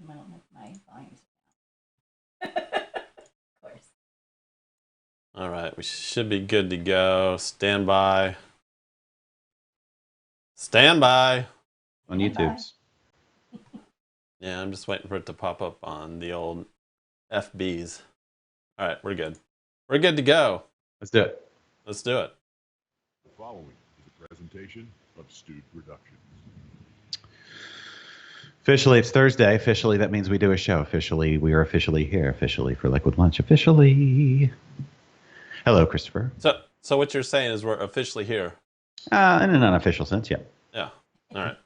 I don't know if my volume's down. Of course. All right, we should be good to go. Stand by. Stand by. On Stand by. YouTube's. Yeah, I'm just waiting for it to pop up on the old FBs. All right, we're good. We're good to go. Let's do it. Let's do it. The following is a presentation of Stewed Productions. Officially, it's Thursday. Officially, that means we do a show. Officially, we are officially here. Officially for Liquid Lunch. Officially. Hello, Christopher. So what you're saying is we're officially here. In an unofficial sense, yeah. Yeah. All right.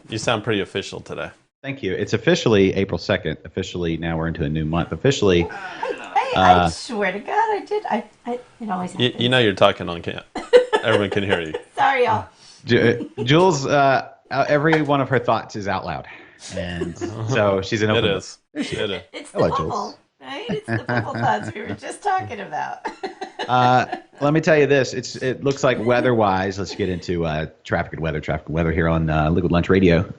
You sound pretty official today. Thank you. It's officially April 2nd. Officially, now we're into a new month. Officially. I swear to God, I did. It always happens. You know you're talking on camp. Everyone can hear you. Sorry, y'all. Jules, every one of her thoughts is out loud. And so she's an open It book. is. It is. It's the Hello, bubble, Jules. right? It's the bubble thoughts we were just talking about. Let me tell you this. It looks like weather-wise, let's get into traffic and weather here on Liquid Lunch Radio.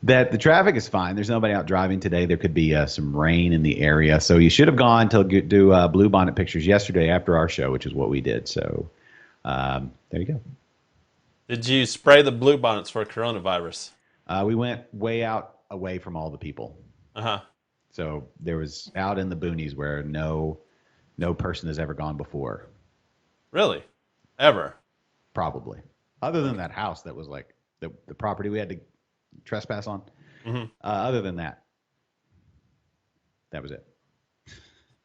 That the traffic is fine. There's nobody out driving today. There could be some rain in the area. So you should have gone to do bluebonnet pictures yesterday after our show, which is what we did. So there you go. Did you spray the bluebonnets for coronavirus? We went way out away from all the people. Uh-huh. So there was out in the boonies where no person has ever gone before. Really? Ever? Probably. Other than that house that was like the property we had to trespass on. Mm-hmm. Other than that, that was it.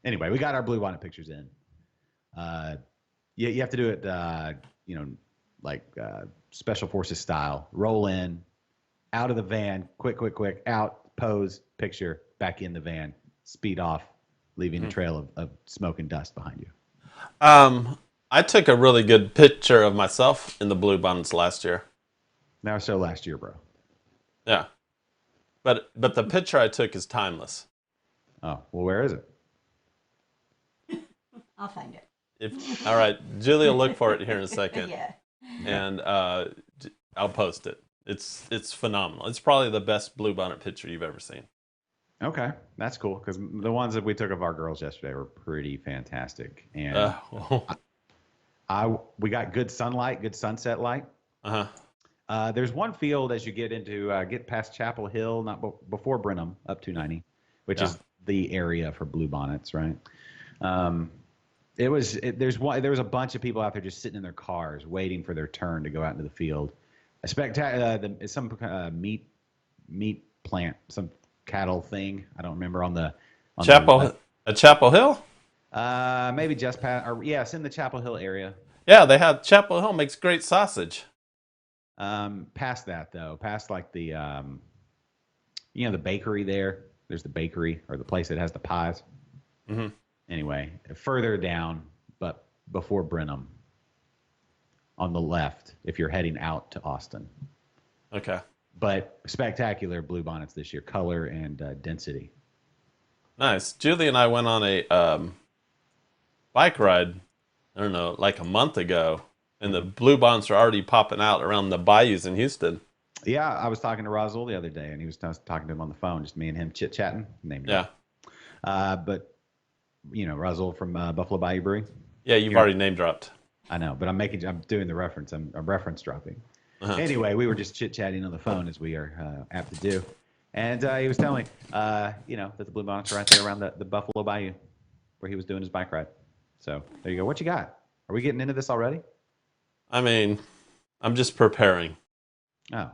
Anyway, we got our bluebonnet pictures in. You have to do it, like special forces style. Roll in, out of the van, quick, out, pose, picture, back in the van, speed off, leaving a trail of smoke and dust behind you. I took a really good picture of myself in the bluebonnets last year. Now, so last year, bro. Yeah. But the picture I took is timeless. Oh, well, where is it? I'll find it. All right, Julie will look for it here in a second. Yeah. And I'll post it. It's phenomenal. It's probably the best bluebonnet picture you've ever seen. Okay, that's cool because the ones that we took of our girls yesterday were pretty fantastic, and we got good sunlight, good sunset light. There's one field as you get past Chapel Hill, not before Brenham, up 290, which is the area for bluebonnets, right? There was a bunch of people out there just sitting in their cars waiting for their turn to go out into the field. A spectacular, some meat plant, some cattle thing. I don't remember on Chapel Hill. Maybe just past, or yes, in the Chapel Hill area. Yeah, they have Chapel Hill makes great sausage. Past that though, past like the the bakery there. There's the bakery or the place that has the pies. Mm-hmm. Anyway, further down, but before Brenham, on the left, if you're heading out to Austin. Okay. But spectacular bluebonnets this year, color and density. Nice. Julie and I went on a bike ride, I don't know, like a month ago, and the bluebonnets are already popping out around the bayous in Houston. Yeah, I was talking to Razul the other day, and he was talking to him on the phone, just me and him chit-chatting. Yeah. But, Razul from Buffalo Bayou Brewery. Yeah, you've already name dropped. I know, but I'm doing the reference. I'm reference dropping. Anyway, we were just chit-chatting on the phone as we are apt to do. And he was telling me, that the bluebonnets are right there around the Buffalo Bayou where he was doing his bike ride. So there you go. What you got? Are we getting into this already? I mean, I'm just preparing. Oh.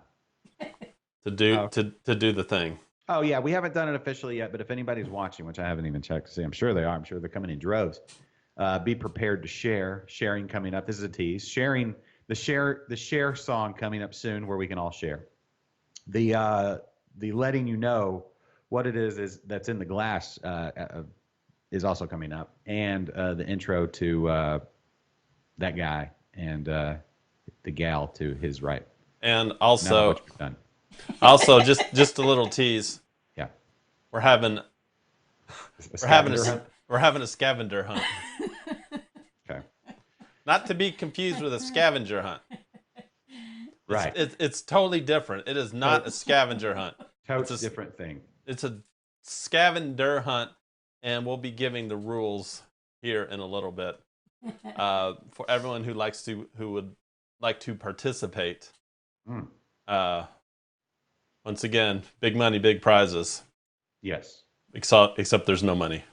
To do the thing. Oh, yeah. We haven't done it officially yet, but if anybody's watching, which I haven't even checked to see, I'm sure they are. I'm sure they're coming in droves. Be prepared to share. Sharing coming up. This is a tease. Sharing the share song coming up soon where we can all share. The letting you know what it is that's in the glass is also coming up. And the intro to that guy and the gal to his right. And Now also, what you've done. just a little tease. Yeah. We're having a scavenger hunt. Okay. Not to be confused with a scavenger hunt. Right. It's totally different. It is not a scavenger hunt. Totes different thing. It's a scavenger hunt, and we'll be giving the rules here in a little bit for everyone who would like to participate. Once again, big money, big prizes. Yes. Except there's no money.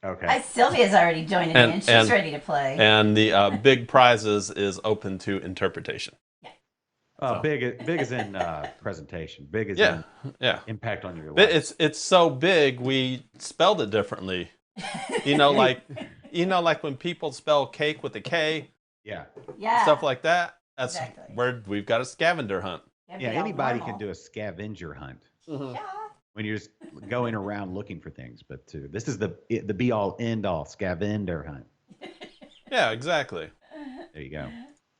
Okay. Sylvia's already joining in. She's ready to play. And the big prizes is open to interpretation. So. Big as in presentation. Big as in impact on your life. It's so big we spelled it differently. Like when people spell cake with a K. Yeah. Stuff like that. That's exactly. where we've got a scavenger hunt. Yeah, anybody can do a scavenger hunt. Yeah. When you're just going around looking for things, but this is the be all end all scavenger hunt. Yeah, exactly. There you go.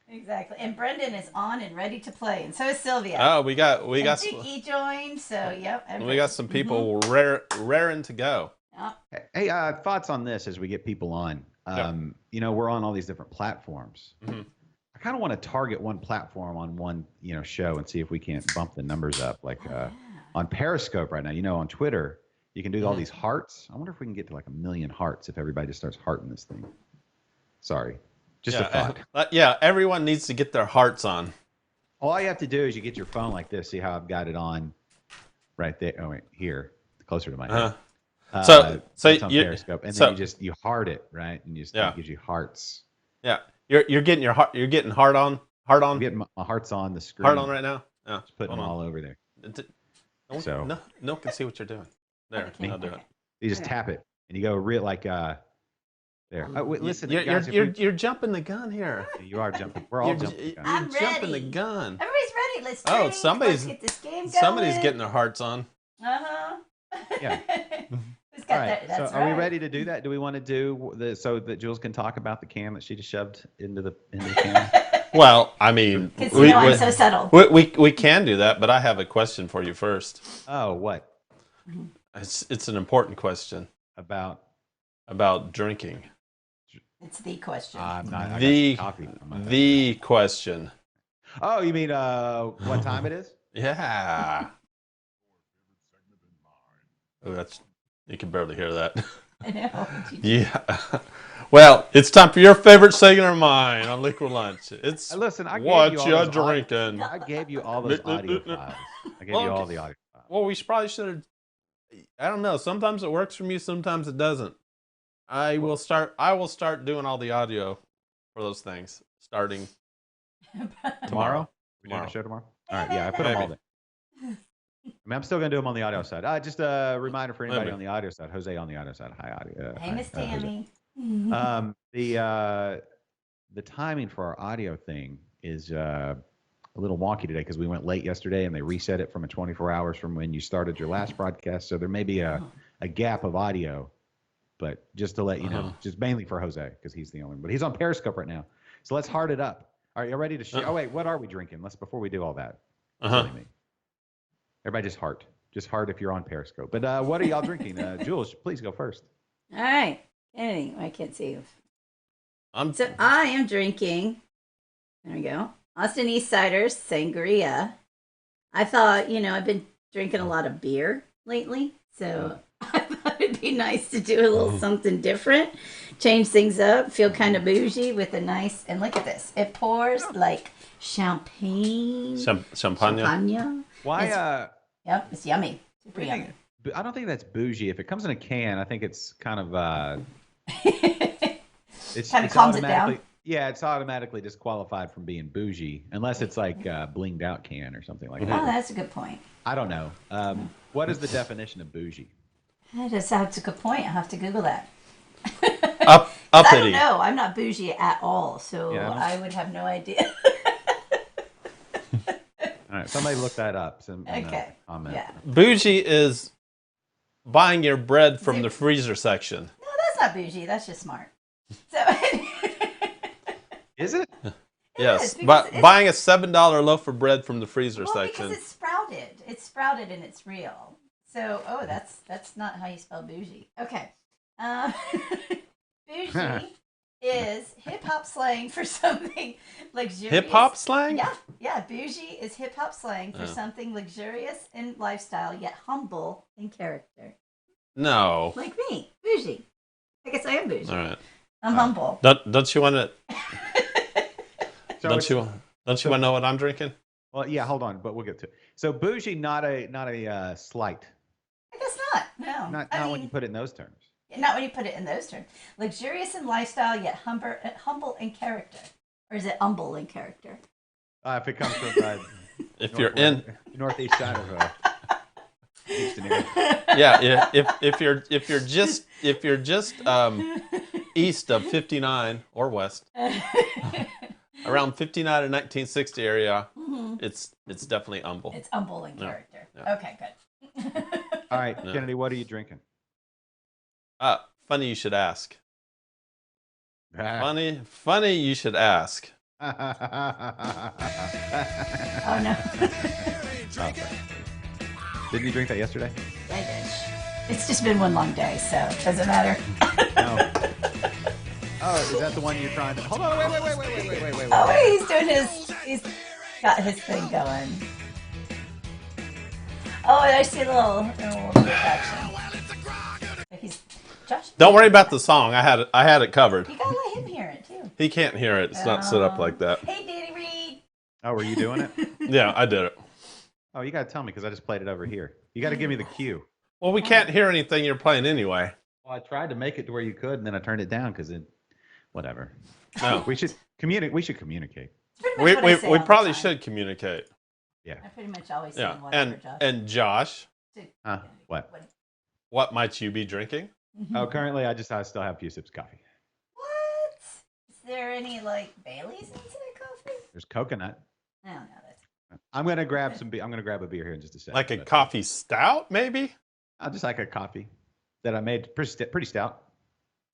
Exactly. And Brendan is on and ready to play, and so is Sylvia. Oh, we got Vicky joined, so yep. We got some people raring to go. Yep. Hey, thoughts on this as we get people on? We're on all these different platforms. Mm-hmm. I kind of want to target one platform on one show and see if we can't bump the numbers up. Like on Periscope right now, on Twitter, you can do all these hearts. I wonder if we can get to like 1 million hearts if everybody just starts hearting this thing. Sorry. Just a thought. Everyone needs to get their hearts on. All you have to do is you get your phone like this. See how I've got it on right there. Oh, wait, here, closer to my head. So it's on Periscope, and then you heart it, right? And it gives you hearts. Yeah, you're getting your heart. You're getting heart on. I'm getting my heart's on the screen. Heart on right now. Yeah, just putting them all over there. No one can see what you're doing. There, I'll do it. You just tap it, and you go real like there. Listen, you're jumping the gun here. You are jumping. We're all jumping the gun. I'm ready. Jumping the gun. Everybody's ready. Let's drink. Somebody's Let's get this game going. Somebody's getting their hearts on. Yeah. Who's got all right. that? That's so, are we ready to do that? Do we want to do so that Jules can talk about the cam that she just shoved into the cam? Well, I mean, I'm so subtle. We can do that, but I have a question for you first. Oh, what? It's an important question about drinking. It's the question. I'm not the question. Oh, you mean what time it is? Yeah. Oh, you can barely hear that. I know. Yeah. Well, it's time for your favorite segment of mine on Liquid Lunch. It's listen. What you drinking? I gave you all those audio files. I gave you all the audio files. Well, we probably should have. I don't know. Sometimes it works for me. Sometimes it doesn't. I will start doing all the audio for those things starting tomorrow. We're doing a show tomorrow. All right. Yeah, I put them all there. I'm still gonna do them on the audio side. Just a reminder for anybody on the audio side. Jose on the audio side. Hi, audio. Hey, Miss Tammy. The timing for our audio thing is a little wonky today because we went late yesterday and they reset it from 24 hours from when you started your last broadcast. So there may be a gap of audio, but just to let you know, just mainly for Jose because he's the only one. But he's on Periscope right now. So let's heart it up. All right, you ready to share? Oh wait, what are we drinking? Before we do all that. Everybody just heart. Just heart if you're on Periscope. But what are y'all drinking? Jules, please go first. All right. Kennedy, I can't see you. So I am drinking, there we go, Austin East Cider Sangria. I thought, I've been drinking a lot of beer lately, so I thought it'd be nice to do a little something different, change things up, feel kind of bougie with a nice, and look at this. It pours like champagne. Champagne. Why? Yep, it's yummy. Super yummy. I don't think that's bougie. If it comes in a can, I think it's kind of kind of calms it down. Yeah, it's automatically disqualified from being bougie unless it's like a blinged out can or something like that. Oh, that's a good point. I don't know. What is the definition of bougie? That's a good point. I'll have to Google that. Uppity. I don't know. I'm not bougie at all, so I would have no idea. All right, somebody look that up. Okay. Comment. Yeah. Bougie is buying your bread from the freezer section. No, that's not bougie. That's just smart. So. Is it? Yes, but buying a $7 loaf of bread from the freezer section. Because it's sprouted. It's sprouted and it's real. So, that's not how you spell bougie. Okay. Bougie is hip hop slang for something luxurious. Hip hop slang? Yeah. Bougie is hip hop slang for something luxurious in lifestyle yet humble in character. No. Like me, bougie. I guess I am bougie. All right. I'm humble. Don't you want to? So don't you want to know what I'm drinking? Well, yeah. Hold on, but we'll get to it. So bougie, not a slight. I guess not. No. Not when you put it in those terms. Not when you put it in those terms. Luxurious in lifestyle, yet humble in character. Or is it humble in character? If it comes from if you're in northeast side of Houston area. yeah, if you're just east of 59 or west, around 59 and 1960 area, it's definitely humble. It's humble in character. Yeah. Okay, good. All right, Kennedy, what are you drinking? Funny you should ask. Funny you should ask. Oh no. Didn't you drink that yesterday? I did. It's just been one long day, so it doesn't matter. No. Oh, is that the one you're trying to? Hold on, wait. Oh, he's got his thing going. Oh, and I see a little action. Josh. Don't worry about the song. I had it covered. You gotta let him hear it too. He can't hear it. It's not set up like that. Hey, Danny Reed. Oh, were you doing it? Yeah, I did it. Oh, you got to tell me because I just played it over here. You got to give me the cue. Well, we can't hear anything you're playing anyway. Well, I tried to make it to where you could, and then I turned it down because whatever. No, We should communicate. We should communicate. we probably should communicate. Yeah. I pretty much always say Yeah, whatever, Josh. and Josh, what might you be drinking? Oh, currently I still have a few sips of coffee. What? Is there any like Bailey's inside coffee? There's coconut. I don't know. I'm gonna grab some. I'm gonna grab a beer here in just a second. Like a coffee stout, maybe? I'll just like a coffee that I made pretty stout.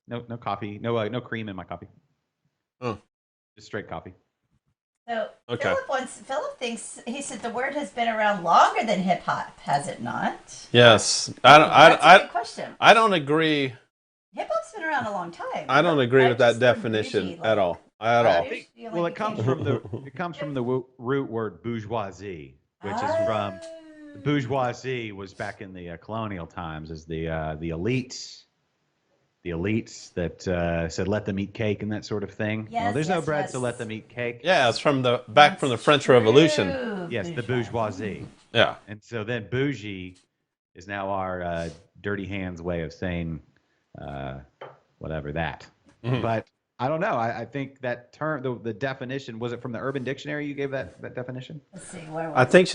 No coffee. No cream in my coffee. Oh. Just straight coffee. So Okay. Philip thinks he said the word has been around longer than hip hop, has it not? Yes. That's a good question. I don't agree. Hip hop's been around a long time. I don't agree with that just heard definition bougie, at all. At all. Well, it comes from the root word bourgeoisie, which is from the bourgeoisie was back in the colonial times as the elites that said let them eat cake and that sort of thing. Yes, well, there's no yes, bread, yes. so let them eat cake. Yeah, it's from the French Revolution. True, Yes, the bourgeoisie. Yeah. And so then bougie is now our dirty hands way of saying whatever that. Mhm. But I don't know. I think that term, the definition, was it from the Urban Dictionary you gave that definition? Let's see. Where I was think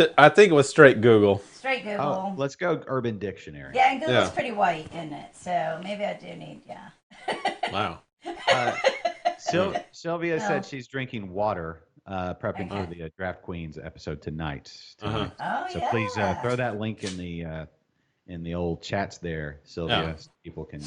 it was straight Google. Straight Google. Oh, let's go Urban Dictionary. Yeah, and Google's Yeah. pretty white, isn't it? So maybe I do need, yeah. Wow. Sylvia No. said she's drinking water, prepping Okay. for the Draft Queens episode tonight. Uh-huh. Oh, So yeah. please throw that link in the old chats there, Sylvia, Yeah. so people can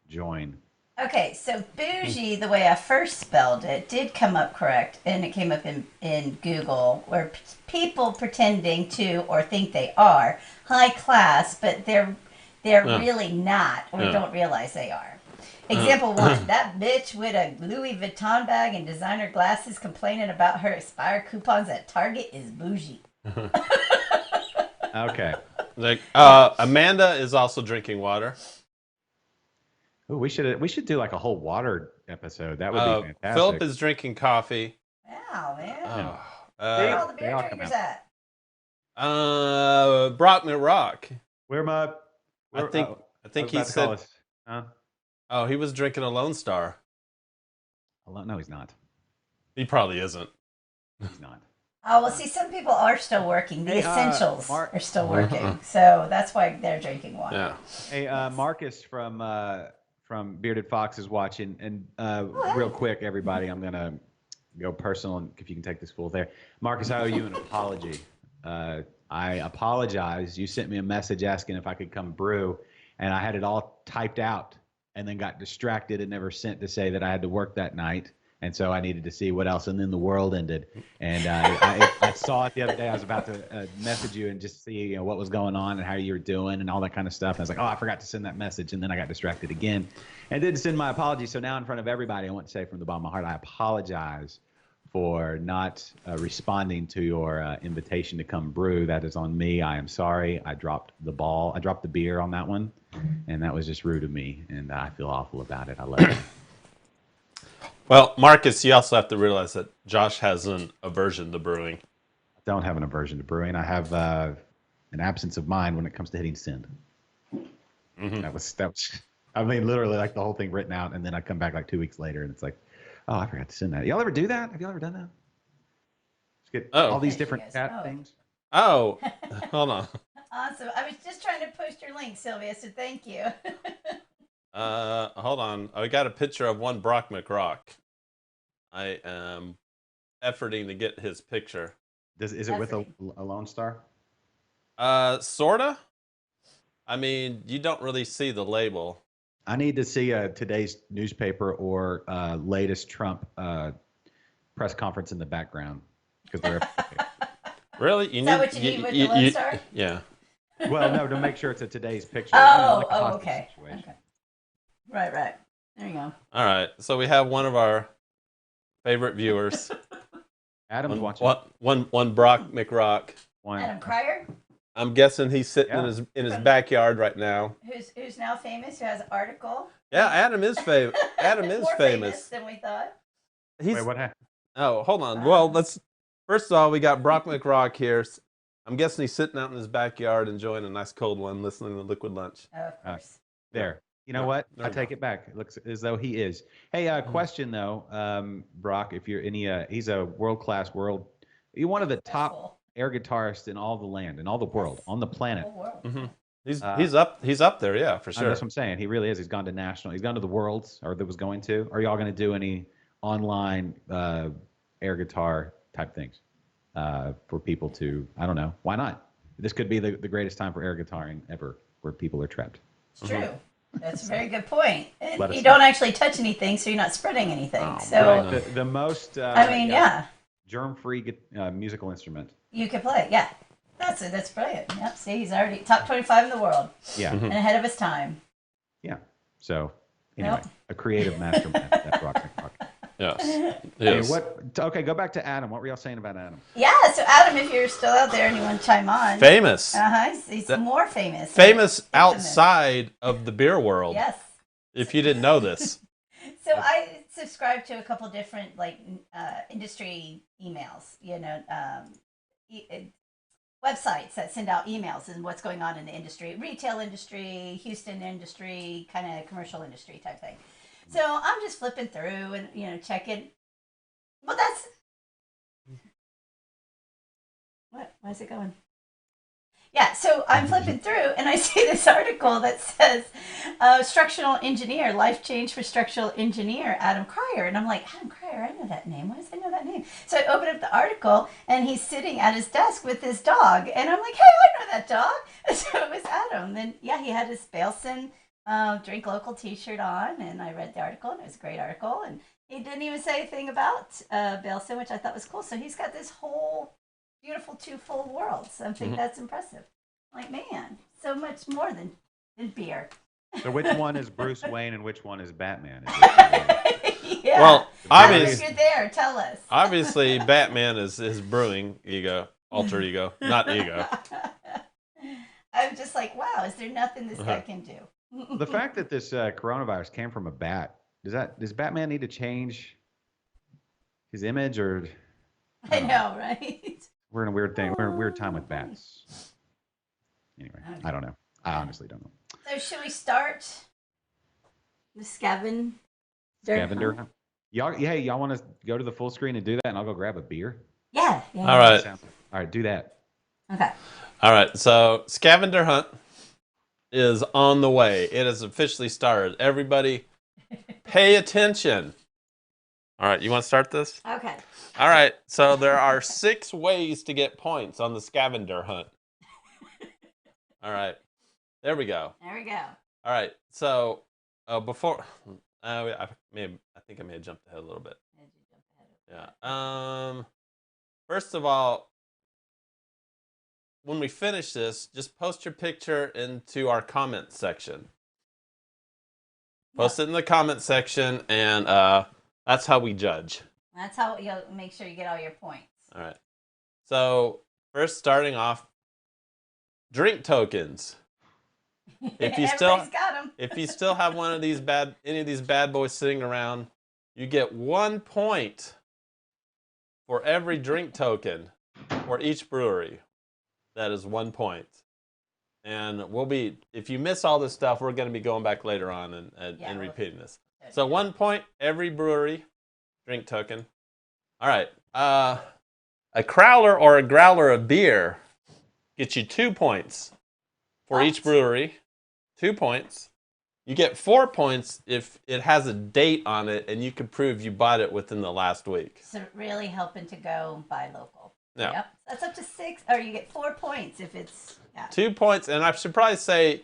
join. Okay, so bougie, the way I first spelled it, did come up correct, and it came up in Google, where people pretending to or think they are high class, but they're really not, or don't realize they are. Example one: that bitch with a Louis Vuitton bag and designer glasses complaining about her expired coupons at Target is bougie. Okay. Like Amanda is also drinking water. Ooh, we should do like a whole water episode. That would be fantastic. Philip is drinking coffee. Wow, man. Oh. Where are all the they beer all come drinkers out. at? Brockman Rock. Where my? I think he said. Huh? Oh, he was drinking a Lone Star. No, he's not. He probably isn't. He's not. Oh, well, see, some people are still working. The Hey, essentials Mark- are still working. So that's why they're drinking water. Yeah. Hey, Marcus from Bearded Fox is watching, and real quick, everybody, I'm gonna go personal, and if you can take this full there, Marcus, I owe you an apology. I apologize. You sent me a message asking if I could come brew, and I had it all typed out, and then got distracted and never sent to say that I had to work that night, And so I needed to see what else, and then the world ended. And I saw it the other day. I was about to message you and just see what was going on and how you were doing and all that kind of stuff. And I was like, oh, I forgot to send that message, and then I got distracted again. And didn't send my apology. So now in front of everybody, I want to say from the bottom of my heart, I apologize for not responding to your invitation to come brew. That is on me. I am sorry. I dropped the ball. I dropped the beer on that one, and that was just rude of me, and I feel awful about it. I love it. Well, Marcus, you also have to realize that Josh has an aversion to brewing. I don't have an aversion to brewing. I have an absence of mind when it comes to hitting send. Mm-hmm. That was. I mean, literally, like the whole thing written out, and then I come back like 2 weeks later, and it's like, oh, I forgot to send that. Y'all ever do that? Have y'all ever done that? Just get all these different cat things. Oh, hold on. Awesome. I was just trying to post your link, Sylvia, so thank you. Hold on. I got a picture of one Brock McRock. I am efforting to get his picture. Is it with a Lone Star? Sorta. I mean, you don't really see the label. I need to see today's newspaper or latest Trump press conference in the background because they're. Really? Is that what you need with the Lone Star? Yeah. Well, no, to make sure it's a today's picture. Okay. Okay. Right. There you go. All right. So we have one of our favorite viewers. Adam's watching. One Brock McRock. Adam Cryer? I'm guessing he's sitting in his backyard right now. Who's now famous? Who has an article? Yeah, Adam is famous. Adam is More famous than we thought. Wait, what happened? Oh, hold on. Well, first of all, we got Brock McRock here. I'm guessing he's sitting out in his backyard enjoying a nice cold one, listening to Liquid Lunch. Oh, of course. There. You know what? I take it back. It looks as though he is. Hey, question though, Brock, if you're he's a world-class you're one of the top air guitarists in all the land, in all the world, on the planet. Mm-hmm. He's up there, yeah, for sure. That's what I'm saying. He really is. He's gone to the Worlds, or that was going to. Are y'all going to do any online air guitar type things for people to? I don't know. Why not? This could be the greatest time for air guitaring ever, where people are trapped. It's true. That's a very good point. And you don't actually touch anything, so you're not spreading anything. The most. Germ-free musical instrument. You could play, yeah. That's brilliant. Yep. See, he's already top 25 in the world. Yeah. And ahead of his time. Yeah. So, anyway, a creative mastermind. That Brock McRock. Yes. Okay, go back to Adam. What were y'all saying about Adam? Yeah. So, Adam, if you're still out there and you want to chime on. Famous. He's more famous. Famous outside of the beer world. Yes. If you didn't know this. So I subscribe to a couple different industry emails, websites that send out emails and what's going on in the industry, retail industry, Houston industry, kind of commercial industry type thing. So I'm just flipping through and checking. Well, that's what? Why is it going? Yeah, so I'm flipping through and I see this article that says structural engineer, life change for structural engineer Adam Cryer. And I'm like, Adam Cryer, I know that name. Why does I know that name? So I open up the article and he's sitting at his desk with his dog. And I'm like, hey, I know that dog. And so it was Adam. Then, he had his Bailson Drink Local t-shirt on. And I read the article and it was a great article. And he didn't even say a thing about Bailson, which I thought was cool. So he's got this whole beautiful twofold worlds. I think that's impressive. Like, man, so much more than beer. So which one is Bruce Wayne and which one is Batman? Yeah. Well, obviously, if you're there, tell us. Obviously, Batman is his brewing ego, alter ego, not ego. I'm just like, wow, is there nothing this guy can do? The fact that this coronavirus came from a bat, does Batman need to change his image, or? I know, right? We're in a weird thing. We're in a weird time with bats. Anyway, I don't know. I honestly don't know. So should we start the scavenger hunt? Y'all want to go to the full screen and do that, and I'll go grab a beer? Yeah. All right. All right, do that. Okay. All right, so scavenger hunt is on the way. It has officially started. Everybody pay attention. All right, you want to start this? Okay. All right, so there are 6 ways to get points on the scavenger hunt. All right, there we go. There we go. All right, so before I think I may have jumped ahead a little bit. Yeah. First of all, when we finish this, just post your picture into our comment section. Post it in the comment section, and that's how we judge. That's how you'll make sure you get all your points. All right. So first, starting off, drink tokens. If you Everybody's got them. if you still have any of these bad boys sitting around, you get 1 point for every drink token for each brewery. That is 1 point. And if you miss all this stuff, we're going to be going back later on and repeating this. So 1 point every brewery drink token. All right. A crowler or a growler of beer gets you 2 points for each brewery. 2 points. You get 4 points if it has a date on it and you can prove you bought it within the last week. So really helping to go buy local. Yeah. Yep. That's up to 6, or you get 4 points if it's 2 points, and I should probably say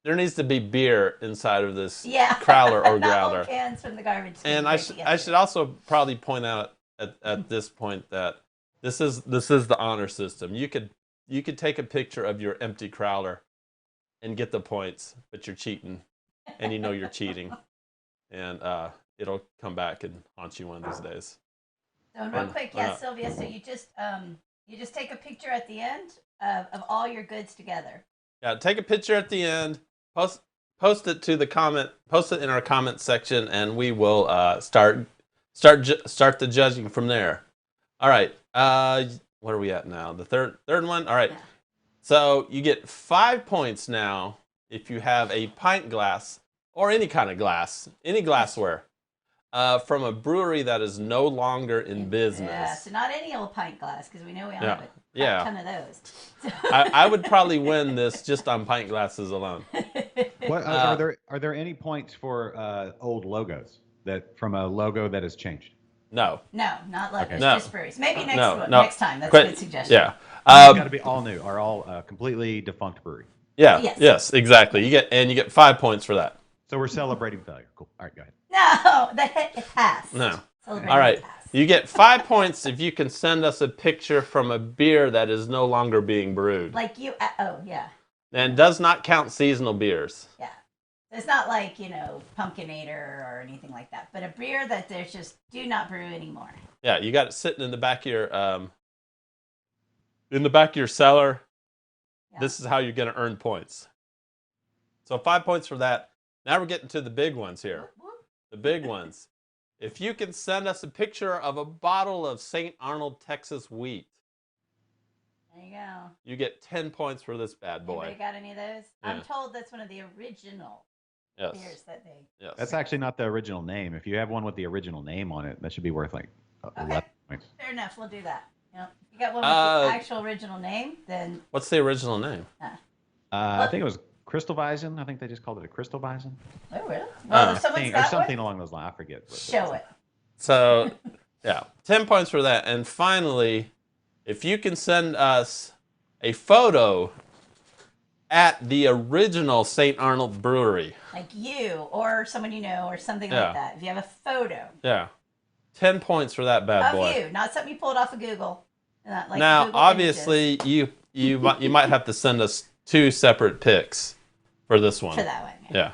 there needs to be beer inside of this crowler or growler. Not cans from the garbage. And I should also probably point out at this point that this is the honor system. You could take a picture of your empty crowler and get the points, but you're cheating, and you know you're cheating, and it'll come back and haunt you one of these days. So real quick, Sylvia. So you just take a picture at the end of all your goods together. Yeah, take a picture at the end. Post it to the comment. Post it in our comment section, and we will start the judging from there. All right. What are we at now? The third one. All right. Yeah. So you get 5 points now if you have a pint glass or any kind of glass, any glassware, from a brewery that is no longer in business. Yeah. So not any old pint glass, because we know we all have a ton of those. I would probably win this just on pint glasses alone. What are there any points for old logos from a logo that has changed? No, not logos. Okay. Just breweries. Maybe next time. That's a good suggestion. Yeah, it's got to be all new, or all completely defunct brewery. Yeah. Yes. Exactly. You get 5 points for that. So we're celebrating failure. Cool. All right, go ahead. No, it passed. No. All right. You get 5 points if you can send us a picture from a beer that is no longer being brewed. Like you. Yeah. And does not count seasonal beers. Yeah. It's not like, Pumpkinator or anything like that, but a beer that there's just do not brew anymore. Yeah, you got it sitting in the back of your cellar. Yeah. This is how you're going to earn points. So 5 points for that. Now we're getting to the big ones here. The big ones. If you can send us a picture of a bottle of St. Arnold, Texas wheat. There you go. You get 10 points for this bad boy. Anybody got any of those? Yeah. I'm told that's one of the original beers that they... Yes. That's actually not the original name. If you have one with the original name on it, that should be worth like 11 points. Fair enough. We'll do that. If you got one with the actual original name, then... What's the original name? I think it was Crystal Bison. I think they just called it a Crystal Bison. Oh, really? Well, if someone's got or something one, along those lines. I forget. Show it. So, 10 points for that. And finally, if you can send us a photo at the original St. Arnold Brewery. Like you or someone you know or something like that. If you have a photo. Yeah. 10 points for that bad boy. Of you, not something you pulled off of Google. Like now, Google obviously, you might have to send us 2 separate pics for this one. For that one,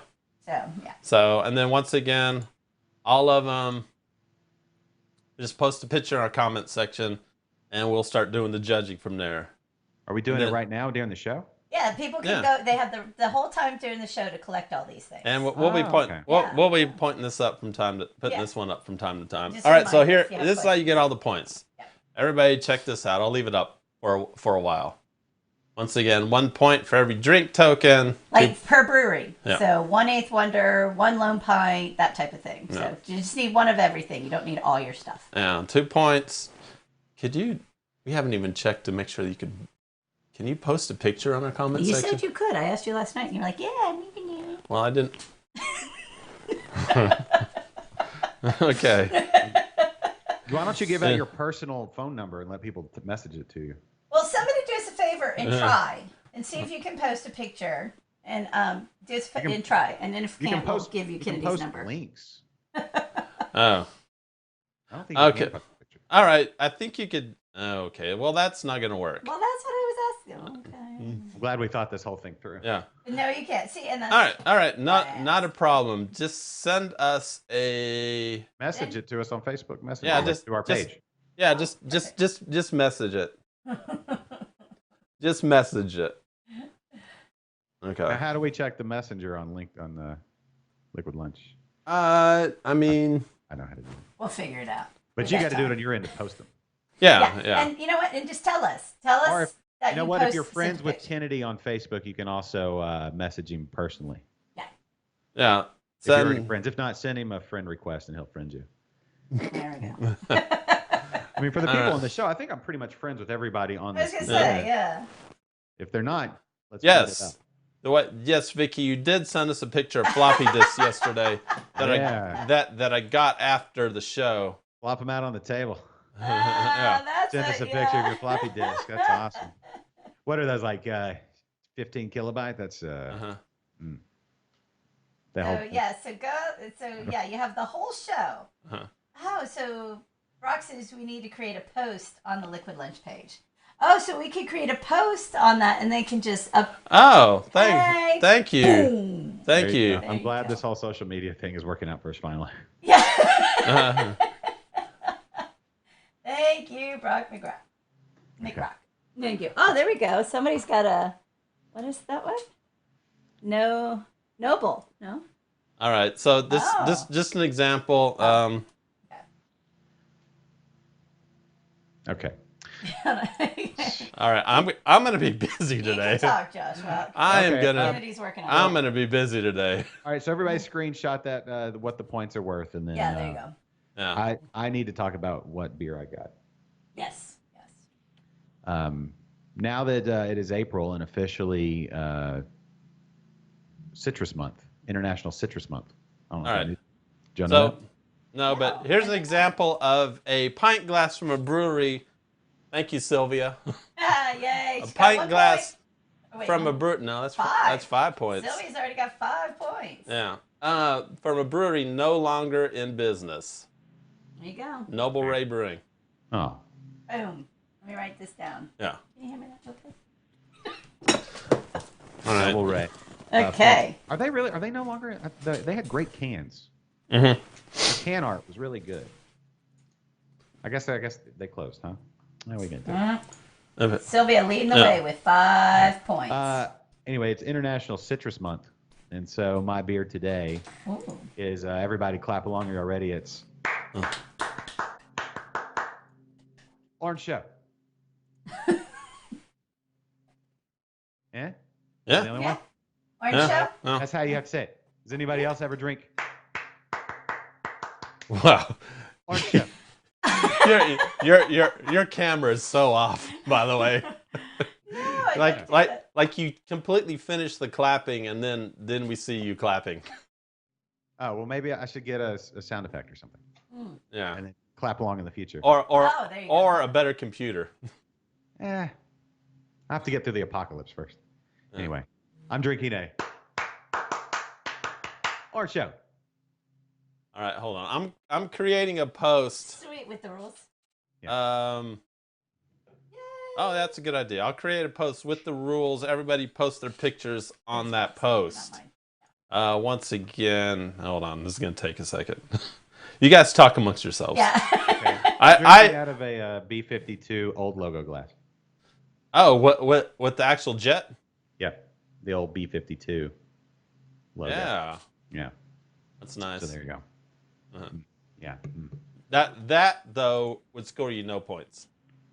yeah. So, and then once again, all of them, just post a picture in our comment section, and we'll start doing the judging from there. Are we doing it right now during the show? Yeah, people can go. They have the whole time during the show to collect all these things. And we'll be pointing. We'll be pointing this up from time to putting this one up from time to time. All right, so here, this is how you get all the points. Yeah. Everybody, check this out. I'll leave it up for a while. Once again, 1 point for every drink token. Like per brewery. Yeah. So 1 8th Wonder, 1 Lone Pint, that type of thing. So you just need one of everything. You don't need all your stuff. Yeah, 2 points. We haven't even checked to make sure that you could. Can you post a picture on our comment section? You said you could. I asked you last night, and you were like, yeah, you can do it. Well, I didn't. Okay. Why don't you give out your personal phone number and let people message it to you? Well, somebody do us a favor and try and see if you can post a picture and try. And then if you can't, we'll give you Kennedy's number. Links. Oh. I don't think you can post All right, I think you could. Okay, well that's not gonna work. Well, that's what I was asking. Okay. I'm glad we thought this whole thing through. Yeah. No, you can't see, and that's All right. Not a problem. Just send us a Message it to us on Facebook. Message Yeah, it just to our just- page. yeah. Just message it. Just message it. Okay. Now, how do we check the messenger on the Liquid Lunch? I mean, I know how to do it. We'll figure it out. But you got to do it on your end to post them. yeah. And you know what? And just tell us. Tell us Or if, that you know what? If post you're friends with specific- Kennedy on Facebook, you can also message him personally. Yeah. If you're already friends. If not, send him a friend request and he'll friend you. There we go. I mean, for the people on the show, I think I'm pretty much friends with everybody on I was this. gonna say, yeah. If they're not, let's find it Yes. out. Yes, Vicky, you did send us a picture of floppy disks yesterday that I got after the show. Flop them out on the table. Yeah. That's Send us a picture of your floppy disk. That's awesome. What are those, like 15 kilobyte? That's Uh-huh. the So whole. yeah, you have the whole show. Uh-huh. Oh, so Brock says we need to create a post on the Liquid Lunch page. Oh, so we could create a post on that, and they can just up. Oh, Hey. thank you. Boom. Thank There you. go. I'm you glad go. this whole social media thing is working out for us finally. Yeah. Uh-huh. Thank you, Brock McGrath. McGrath. Thank you. Oh, there we go. Somebody's got a. What is that one? No. Noble. No. All right. So this just an example. Okay. All right. I'm gonna be busy You today. can talk, Josh. Well, I am Okay, gonna. Kennedy's working on I'm it. gonna be busy today. All right. So everybody screenshot that what the points are worth, and then Yeah, there you go. Yeah. I need to talk about what beer I got. Yes. Now that it is April and officially Citrus Month, International Citrus Month. I don't know. All right. Did you know So no, but here's an example of a pint glass from a brewery. Thank you, Sylvia. Yay. A She got pint 1 glass point. Wait, from a brewery. No, that's 5. that's 5 points. Sylvia's already got 5 points. Yeah. From a brewery no longer in business. There you go. Noble Ray Brewing. that? Oh, Boom. Let me write this down. Yeah. Can you hear me? Okay. All right. Double Ray. Okay. Are they really? Are they no longer? They had great cans. Mm-hmm. The can art was really good. I guess they closed, huh? Now we can do it. Sylvia leading the way with 5 points. Anyway, it's International Citrus Month, and so my beer today Ooh. is everybody clap along. You're ready. It's Orange Show. Yeah. Yeah. The only Yeah. one? Orange Yeah. show? Oh. That's how you have to say it. Does anybody else ever drink Wow. Orange Show? Your camera is so off, by the way. No, I didn't do that. Like you completely finish the clapping and then we see you clapping. Oh, well, maybe I should get a sound effect or something, Yeah. and then clap along in the future. Or Oh, there you go. or a better computer. I have to get through the apocalypse first. Anyway, I'm drinking a Orange Show. All right, hold on. I'm creating a post. Sweet with the rules. Oh, that's a good idea. I'll create a post with the rules. Everybody post their pictures on that post. Not mine. Once again, hold on. This is gonna take a second. You guys talk amongst yourselves. Yeah. Okay. I Drinking out of a B-52 old logo glass. Oh, what the actual jet? Yeah, the old B-52 logo. Yeah, Yeah. that's nice. So there you go. Uh-huh. Yeah. That though would score you no points.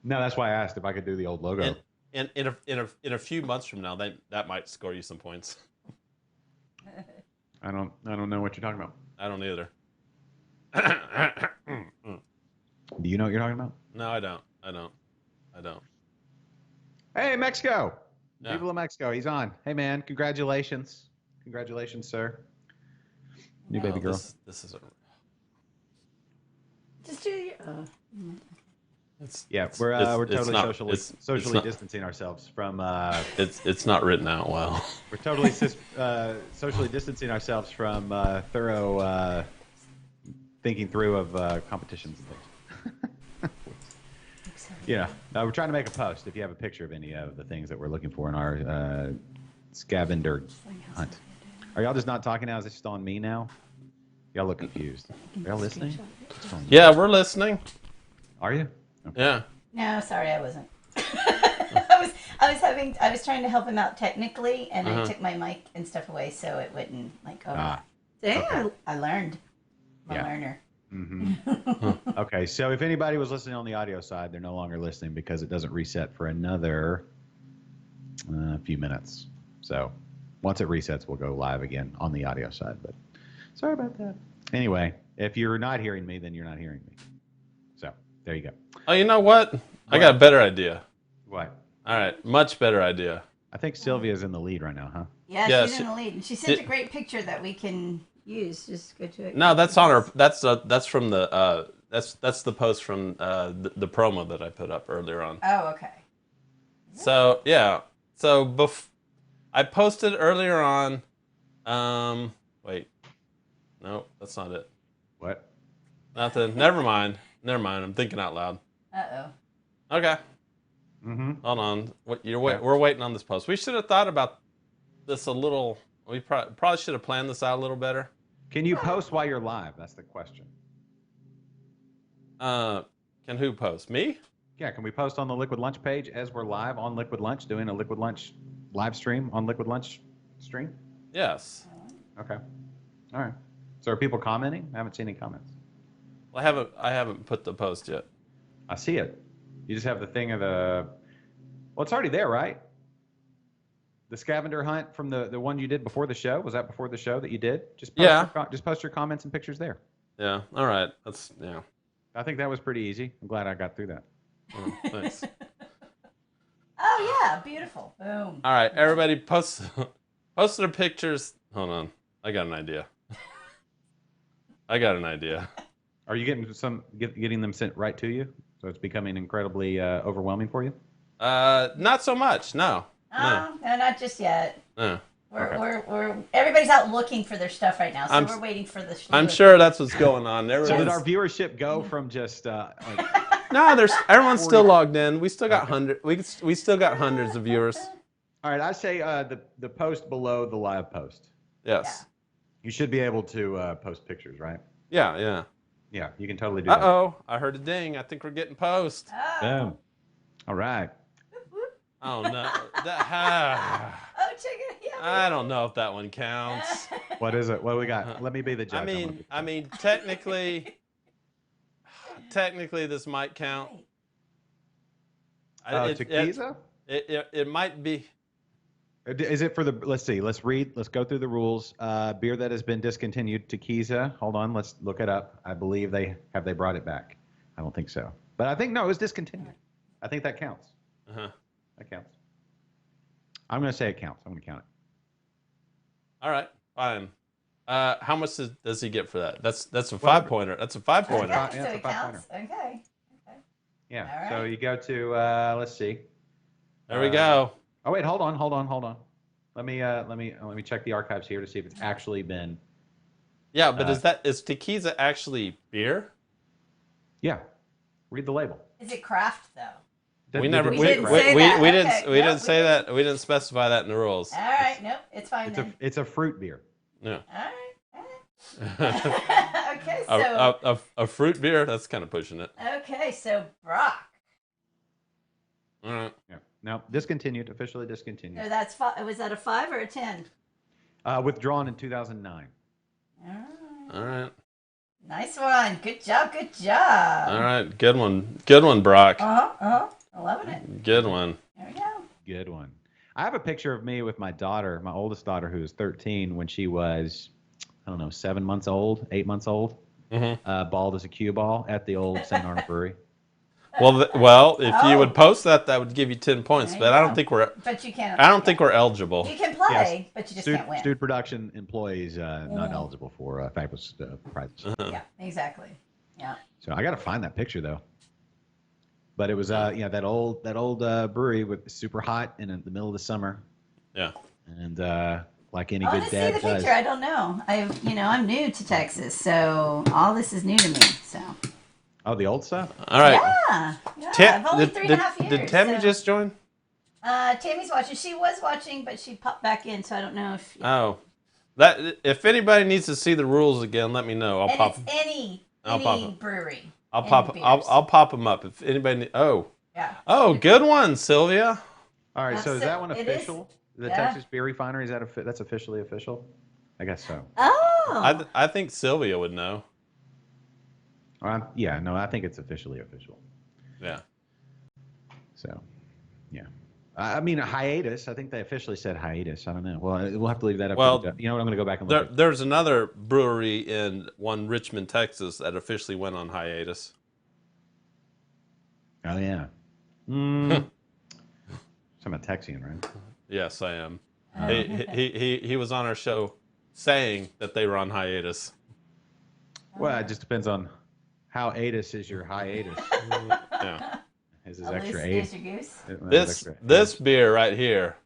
No, that's why I asked if I could do the old logo. And in a few months from now, that might score you some points. I don't know what you're talking about. I don't either. Do you know what you're talking about? No, I don't. Hey, Mexico! Yeah. People of Mexico, he's on. Hey, man, congratulations. Congratulations, sir. New baby girl. This is a. Just do your. We're totally socially not- distancing ourselves from. It's not written out well. We're totally socially distancing ourselves from thorough thinking through of competitions and things. We're trying to make a post. If you have a picture of any of the things that we're looking for in our scavenger hunt. Are y'all just not talking now? Is this just on me now? Y'all look confused. Are y'all listening? Yeah, we're listening. Are you? Okay. Yeah. No, sorry, I wasn't. I was trying to help him out technically, and I took my mic and stuff away so it wouldn't over. Okay. I learned. I'm a learner. Mm-hmm. Okay, so if anybody was listening on the audio side, they're no longer listening because it doesn't reset for another few minutes. So once it resets, we'll go live again on the audio side. But sorry about that. Anyway, if you're not hearing me, then you're not hearing me. So there you go. Oh, you know what? I got a better idea. What? All right, much better idea. I think Sylvia's in the lead right now, huh? Yeah, she's in the lead. She sent a great picture that we can use. Just go to it. No, that's on her. That's from the that's the post from the promo that I put up earlier on. Oh, okay. So yeah, I posted earlier on. Wait, no, that's not it. What? Nothing. Never mind. I'm thinking out loud. Okay. Mm-hmm. Hold on. We're waiting on this post. We should have thought about this a little. We probably should have planned this out a little better. Can you post while you're live? That's the question. Can who post? Me? Yeah, can we post on the Liquid Lunch page as we're live on Liquid Lunch, doing a Liquid Lunch live stream on Liquid Lunch stream? Yes. Okay. All right. So are people commenting? I haven't seen any comments. Well, I haven't put the post yet. I see it. You just have the thing of the... Well, it's already there, right? The scavenger hunt from the one you did before the show? Was that before the show that you did? Just post your comments and pictures there. Yeah. All right. I think that was pretty easy. I'm glad I got through that. Oh, thanks. Oh, yeah. Beautiful. Boom. All right. Everybody post their pictures. Hold on. I got an idea. Are you getting them sent right to you? So it's becoming incredibly overwhelming for you? Not so much. No. No, not just yet. No. We're everybody's out looking for their stuff right now, so we're waiting for the. I'm sure that's what's going on. So did our viewership go from just No, everyone's still logged in. We still got we still got hundreds of viewers. All right, I say the post below the live post. Yes. You should be able to post pictures, right? Yeah. Yeah, you can totally do that. Uh-oh, I heard a ding. I think we're getting post. Boom. All right. Oh, no. Check it. Yeah. I don't know if that one counts. What is it? What do we got? Let me be the judge. I mean, technically, this might count. Tequila? It might be. Is it for the? Let's see. Let's go through the rules. Beer that has been discontinued. Tequila. Hold on. Let's look it up. I believe they brought it back. I don't think so, but I think no, it was discontinued. I think that counts. That counts. I'm going to say it counts. I'm going to count it. All right, fine. How much does he get for that? That's a 5-pointer. That's a 5-pointer. Okay, so it counts. Okay. Yeah. All right. So you go to let's see. There we go. Oh wait, hold on. Let me check the archives here to see if it's actually been. Yeah, but is tequila actually beer? Yeah. Read the label. Is it craft though? We didn't say that. We didn't specify that in the rules. All right, nope, it's fine. It's a fruit beer. Yeah. All right. Okay, so a fruit beer. That's kind of pushing it. Okay, so Brock. All right. Yeah. No, discontinued. Officially discontinued. So that's was that a 5 or a 10? Withdrawn in 2009. All right. Nice one. Good job. All right. Good one, Brock. I'm loving it. Good one. There we go. Good one. I have a picture of me with my daughter, my oldest daughter, who was 13 when she was, 7 months old, 8 months old, bald as a cue ball at the old St. Arnold Brewery. Well, if you would post that would give you 10 points. But I don't think we're. But you can't. I don't think we're eligible. You can play, but you just can't win. Student production employees not eligible for fabulous prizes. Yeah, exactly. Yeah. So I got to find that picture though. But it was that old brewery with super hot in the middle of the summer. Yeah. And like any good dad see the does. Picture. I don't know. I'm new to Texas, so all this is new to me. So. Oh, the old stuff? All right. Yeah. I've only 3.5 years. Did Tammy just join? Tammy's watching. She was watching, but she popped back in, so I don't know if. Oh. That if anybody needs to see the rules again, let me know. It's any brewery. I'll pop them up if anybody. Yeah. Oh, good one, Sylvia. All right, so is that one official? The Texas Beer Refinery, that's officially official? I guess so. Oh. I think Sylvia would know. Yeah, no, I think it's officially official. Yeah. So, yeah. I mean, a hiatus. I think they officially said hiatus. I don't know. Well, we'll have to leave that up. Well, you know what? I'm going to go back and look. There's another brewery in Richmond, Texas, that officially went on hiatus. Oh yeah. I'm a Texian, right? Yes, I am. He was on our show saying that they were on hiatus. Well, it just depends on how atus is your hiatus. Yeah. Is this extra eight? This beer right here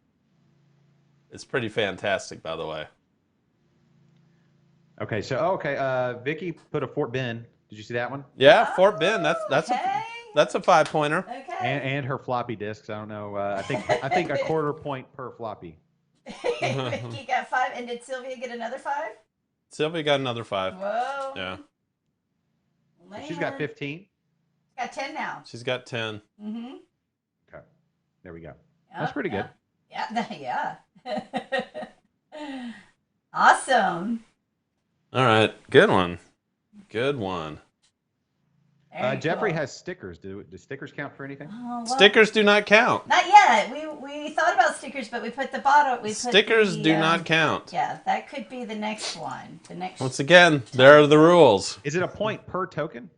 is pretty fantastic, by the way. Okay, Vicky put a Fort Bend. Did you see that one? Yeah, Fort Bend. That's a 5-pointer. Okay. And her floppy disks. I don't know. I think a quarter point per floppy. Vicky got 5, and did Sylvia get another 5? Sylvia got another 5. Whoa. Yeah. So she's got 15. Got 10 now. She's got 10. Mm-hmm. Okay. There we go. That's pretty good. Yeah. Awesome. All right. Good one. Jeffrey has stickers. Do stickers count for anything? Oh, well, stickers do not count. Not yet. We thought about stickers, but we put the bottle. Stickers do not count. Yeah, that could be the next one. Once again, there are the rules. Is it a point per token?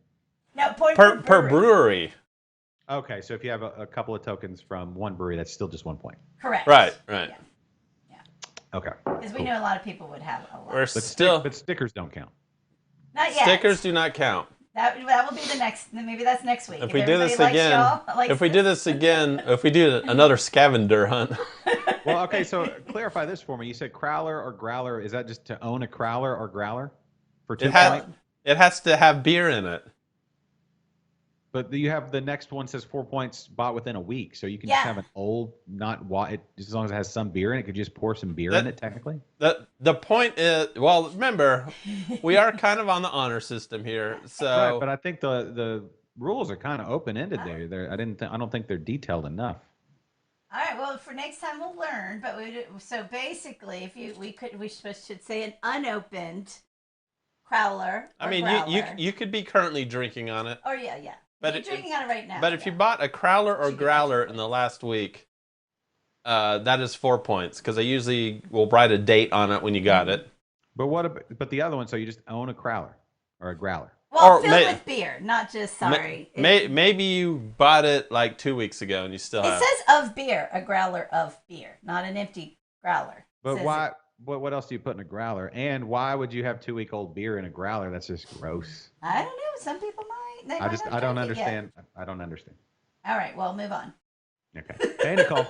No, point per brewery. Okay, so if you have a couple of tokens from one brewery, that's still just 1 point. Correct. Right. Yeah. Okay. Because we know a lot of people would have a lot. But stickers don't count. Not yet. Stickers do not count. That will be the next. Maybe that's next week. If we do this again, if we do another scavenger hunt. Well, okay. So clarify this for me. You said crowler or growler. Is that just to own a crowler or growler for 2 points? It has to have beer in it. But you have the next one says 4 points bought within a week, so you can just have an old, as long as it has some beer in it, could you just pour some beer in it technically? The point is, well, remember, we are kind of on the honor system here, so. Right, but I think the rules are kind of open ended there. I don't think they're detailed enough. All right. Well, for next time we'll learn. But so basically, if we should say an unopened crowler. I mean, you could be currently drinking on it. Oh yeah. But you're drinking on it right now. But if you bought a crowler or growler in the last week, that is 4 points because I usually will write a date on it when you got it. But the other one, so you just own a crowler or a growler. Well, filled with beer, not just maybe you bought it like 2 weeks ago and you still have. It says of beer, a growler of beer, not an empty growler. But why? What else do you put in a growler? And why would you have 2-week-old beer in a growler? That's just gross. I don't know. Some people might. I don't understand. I don't understand. All right. Well, move on. Okay. Hey, Nicole.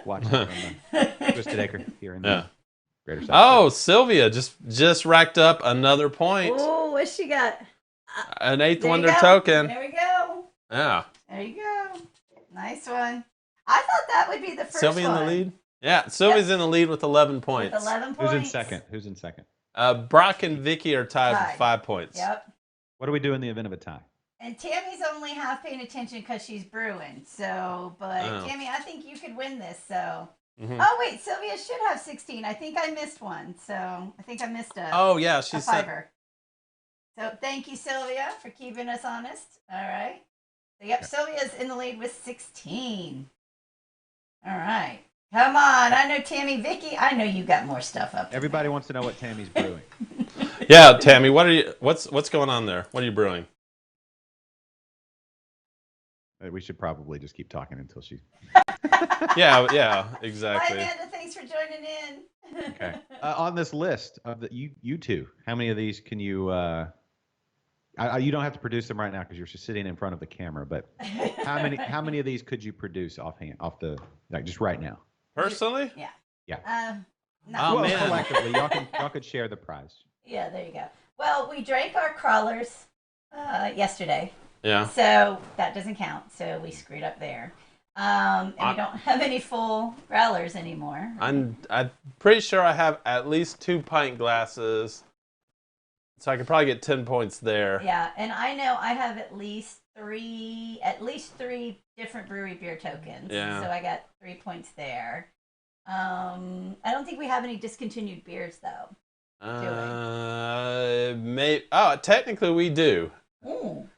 Watch it from Twisted Acre here in the Greater South. Oh, Sylvia just racked up another point. Oh, what's she got? An 8th wonder token. There we go. Yeah. There you go. Nice one. I thought that would be the first Sylvia in the lead? Yeah, Sylvia's in the lead with 11 points. With 11 points. Who's in second? Brock and Vicky are tied with 5 points. Yep. What do we do in the event of a tie? And Tammy's only half paying attention because she's brewing. So, Tammy, I think you could win this. So, Oh wait, Sylvia should have 16. I think I missed one. So I think I missed a. Oh yeah, she's a fiver. So thank you, Sylvia, for keeping us honest. All right. So, yep, Sylvia's in the lead with 16. All right. Come on. I know Tammy, Vicky. I know you got more stuff up. Everybody wants to know what Tammy's brewing. Yeah, Tammy, what's going on there? What are you brewing? We should probably just keep talking until she. yeah, exactly. Bye, Amanda. Thanks for joining in. Okay. On this list of you two, how many of these can you? You don't have to produce them right now because you're just sitting in front of the camera. But how many of these could you produce just right now? Personally? Yeah. Yeah. Man. Collectively, y'all could share the prize. Yeah, there you go. Well, we drank our crawlers. Yesterday. Yeah. So that doesn't count. So we screwed up there. And we don't have any full growlers anymore. I'm pretty sure I have at least 2 pint glasses, so I could probably get 10 points there. Yeah, and I know I have at least three different brewery beer tokens. Yeah. So I got 3 points there. I don't think we have any discontinued beers though. Technically we do. Ooh.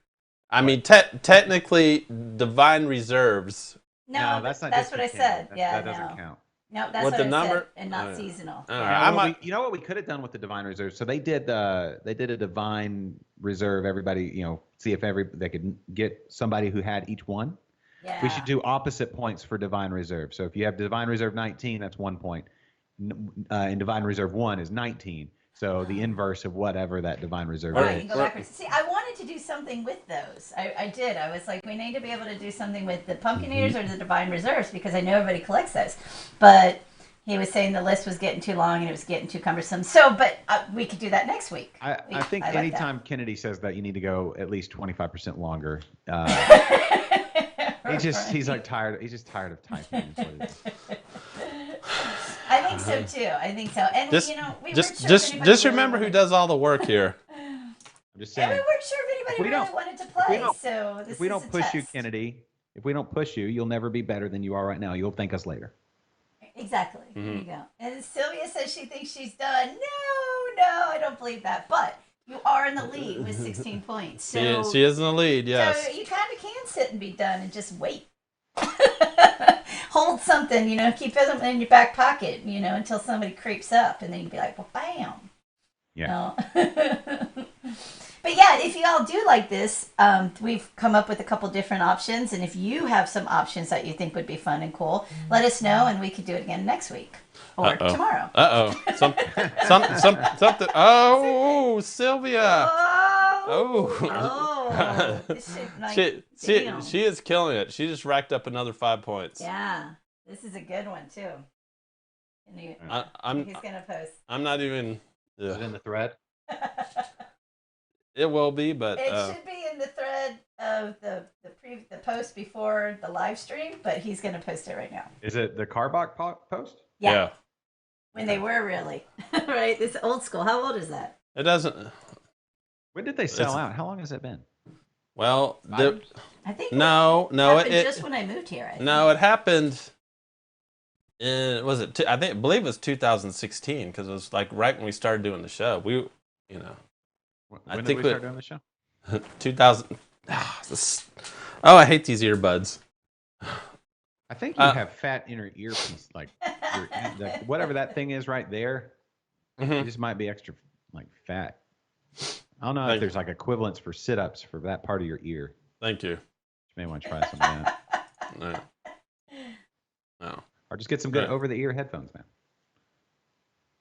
I mean, technically, Divine Reserves. No, that's what I said. That doesn't count. No, that's With what the I number? said, and not seasonal. All right. You know what we could have done with the Divine Reserve? So they did a Divine Reserve. Everybody, see if they could get somebody who had each one. Yeah. We should do opposite points for Divine Reserve. So if you have Divine Reserve 19, that's 1 point. And Divine Reserve 1 is 19. So the inverse of whatever that Divine Reserve Right, is. you can go backwards. See, I wanted to do something with those. I did. I was like, we need to be able to do something with the Pumpkin Eaters or the Divine Reserves because I know everybody collects those. But he was saying the list was getting too long and it was getting too cumbersome. But we could do that next week. I think anytime Kennedy says that, you need to go at least 25% longer. He's like tired. He's just tired of typing. I think so too. And we weren't sure just remember who does all the work here. I'm just saying. And we weren't sure if anybody really wanted to play. If we don't push you, Kennedy, if we don't push you, you'll never be better than you are right now. You'll thank us later. Exactly. Mm-hmm. There you go. And Sylvia says she thinks she's done. No, I don't believe that. But you are in the lead with 16 points. So, she is in the lead, yes. So you kind of can sit and be done and just wait. Hold something, keep it in your back pocket, until somebody creeps up, and then you'd be like, well, bam. Yeah. But yeah, if you all do like this, we've come up with a couple different options, and if you have some options that you think would be fun and cool, let us know, and we could do it again next week or tomorrow. Something. Oh, Sylvia. She is killing it. She just racked up another 5 points. Yeah, this is a good one too. He's gonna post. I'm not even. Is it in the thread? It will be, but it should be in the thread of the post before the live stream. But he's gonna post it right now. Is it the Carbach post? Yeah. When they were really right. It's old school. How old is that? It doesn't. When did they sell out? How long has it been? Well, I think no. It just when I moved here. It happened. I believe it was 2016 because it was like right when we started doing the show. When did we start doing the show? 2000. I hate these earbuds. I think you have fat inner earpiece, like whatever that thing is right there. Mm-hmm. It just might be extra fat. I don't know if there's equivalents for sit-ups for that part of your ear. Thank you. You may want to try some of that. No. Or just get some good over-the-ear headphones, man.